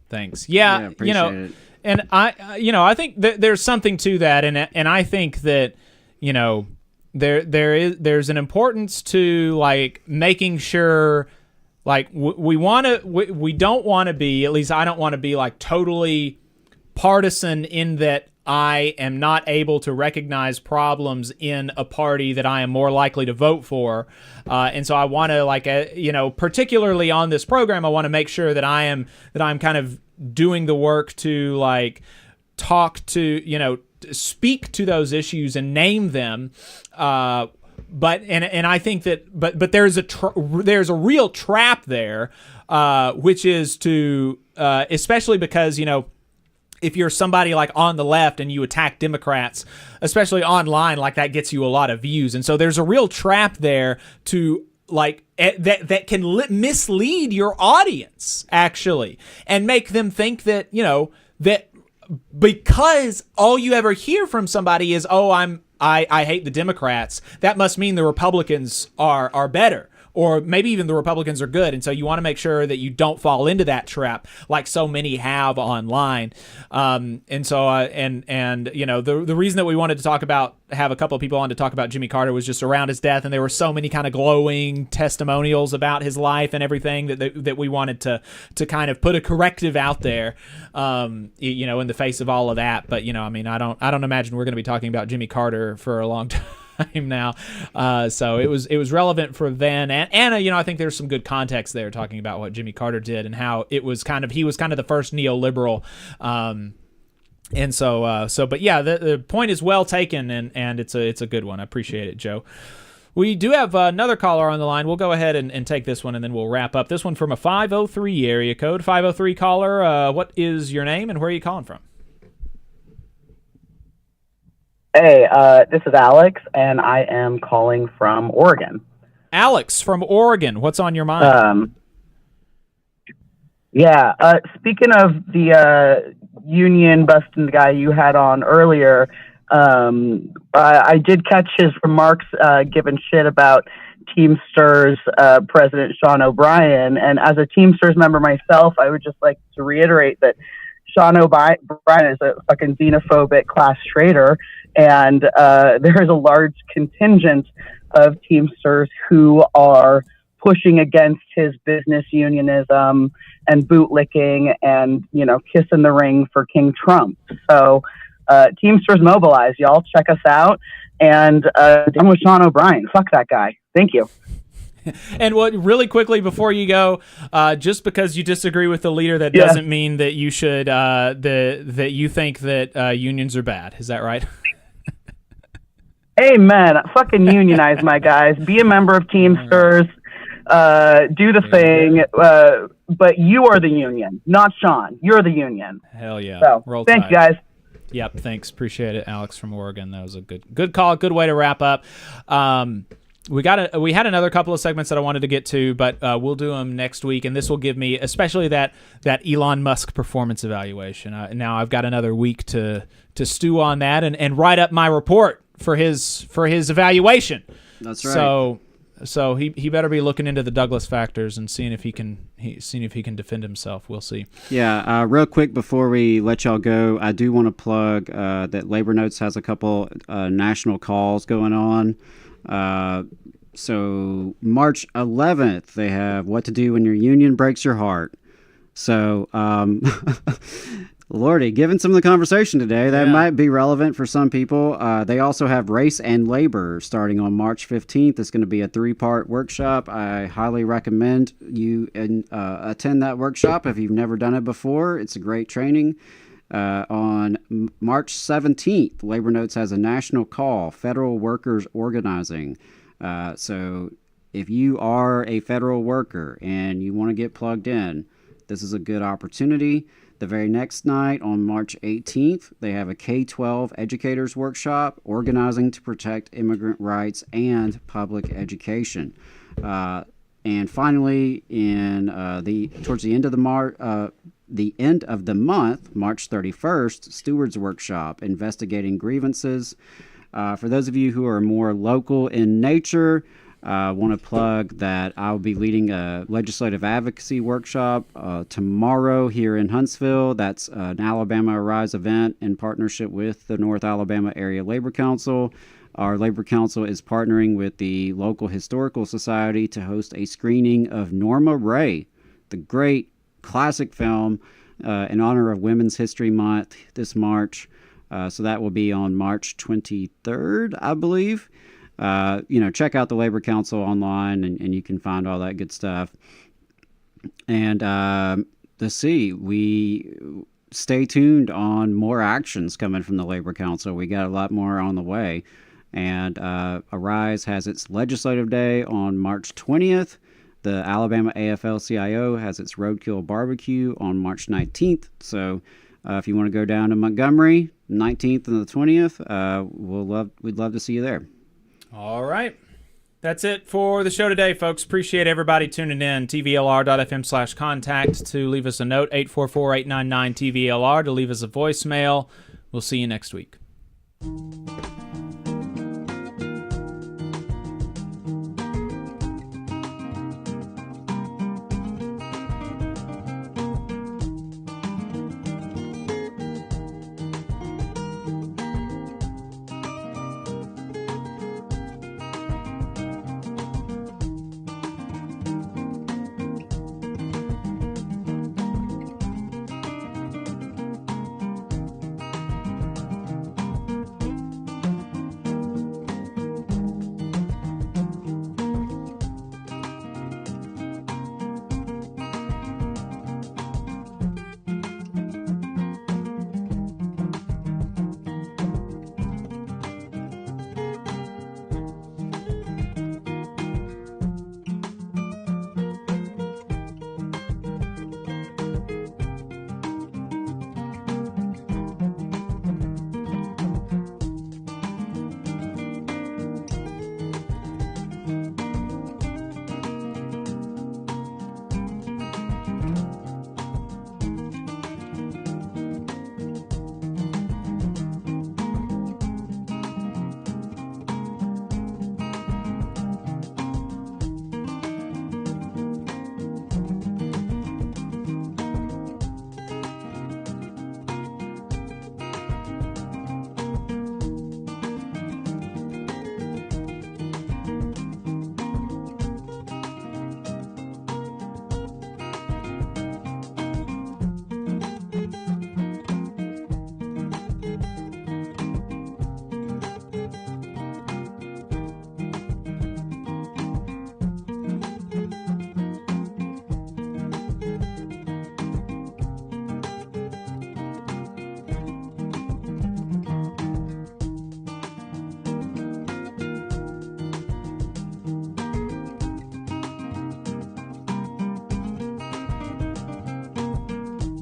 Thanks. Yeah, appreciate it. And I think that there's something to that, and I think that, there's an importance to like making sure, like we don't want to be, at least I don't want to be like totally partisan in that I am not able to recognize problems in a party that I am more likely to vote for. And so I want to particularly on this program, I want to make sure that I'm kind of doing the work to like talk to, speak to those issues and name them. But I think that, but there's a real trap there, which is to, especially because, if you're somebody like on the left and you attack Democrats, especially online, like that gets you a lot of views. And so there's a real trap there to like that can mislead your audience actually and make them think that, that because all you ever hear from somebody is, oh, I hate the Democrats, that must mean the Republicans are better. Or maybe even the Republicans are good, and so you want to make sure that you don't fall into that trap like so many have online. And so, you know, the reason that we wanted to have a couple of people on to talk about Jimmy Carter was just around his death, and there were so many kind of glowing testimonials about his life and everything that we wanted to kind of put a corrective out there, you know, in the face of all of that. But you know, I mean, I don't imagine we're going to be talking about Jimmy Carter for a long time now, so it was relevant for then, and you know, I think there's some good context there talking about what Jimmy Carter did and how he was kind of the first neoliberal, and so but yeah, the point is well taken, and it's a good one. I appreciate it, Joe. We do have another caller on the line. We'll go ahead and take this one, and then we'll wrap up. This one from a 503 area code. 503 caller, what is your name and where are you calling from? Hey, this is Alex, and I am calling from Oregon. Alex from Oregon, what's on your mind? Speaking of the union busting guy you had on earlier, I did catch his remarks giving shit about Teamsters President Sean O'Brien, and as a Teamsters member myself, I would just like to reiterate that Sean O'Brien is a fucking xenophobic class traitor, and there is a large contingent of Teamsters who are pushing against his business unionism and bootlicking and, you know, kissing the ring for King Trump. So Teamsters mobilize, y'all. Check us out. And done with Sean O'Brien. Fuck that guy. Thank you. And what really quickly before you go, just because you disagree with the leader, that doesn't mean that you should that you think that unions are bad. Is that right? Amen. Fucking unionize, my guys. Be a member of Teamsters. Do the thing. But you are the union, not Sean. You're the union. Hell yeah. So, Roll thanks, Tide. guys. Yep. Thanks. Appreciate it, Alex from Oregon. That was a good call. Good way to wrap up. We had another couple of segments that I wanted to get to, but we'll do them next week, and this will give me especially that Elon Musk performance evaluation. Now I've got another week to stew on that and write up my report for his evaluation. That's right. So he better be looking into the Douglas factors and seeing if he can defend himself. We'll see. Yeah, real quick before we let y'all go, I do want to plug that Labor Notes has a couple national calls going on. So March 11th, they have What to Do When Your Union Breaks Your Heart. So, Lordy, given some of the conversation today, that might be relevant for some people. They also have Race and Labor starting on March 15th. It's going to be a 3-part workshop. I highly recommend you attend that workshop if you've never done it before. It's a great training. On March 17th, Labor Notes has a national call, Federal Workers Organizing. So if you are a federal worker and you want to get plugged in, this is a good opportunity. The very next night, on March 18th, they have a K-12 educators workshop, Organizing to Protect Immigrant Rights and Public Education. And finally, towards the end of the month, March 31st, Stewards Workshop, Investigating Grievances. For those of you who are more local in nature, I want to plug that I'll be leading a legislative advocacy workshop tomorrow here in Huntsville. That's an Alabama Arise event in partnership with the North Alabama Area Labor Council. Our Labor Council is partnering with the local Historical Society to host a screening of Norma Rae, the great classic film, in honor of Women's History Month this March. So that will be on March 23rd, I believe. Check out the Labor Council online, and you can find all that good stuff. And let's see, we stay tuned on more actions coming from the Labor Council. We got a lot more on the way. And Arise has its legislative day on March 20th. The Alabama AFL-CIO has its Roadkill Barbecue on March 19th. So if you want to go down to Montgomery, 19th and the 20th, we'd love to see you there. All right. That's it for the show today, folks. Appreciate everybody tuning in. TVLR.fm/contact to leave us a note, 844-899-TVLR to leave us a voicemail. We'll see you next week.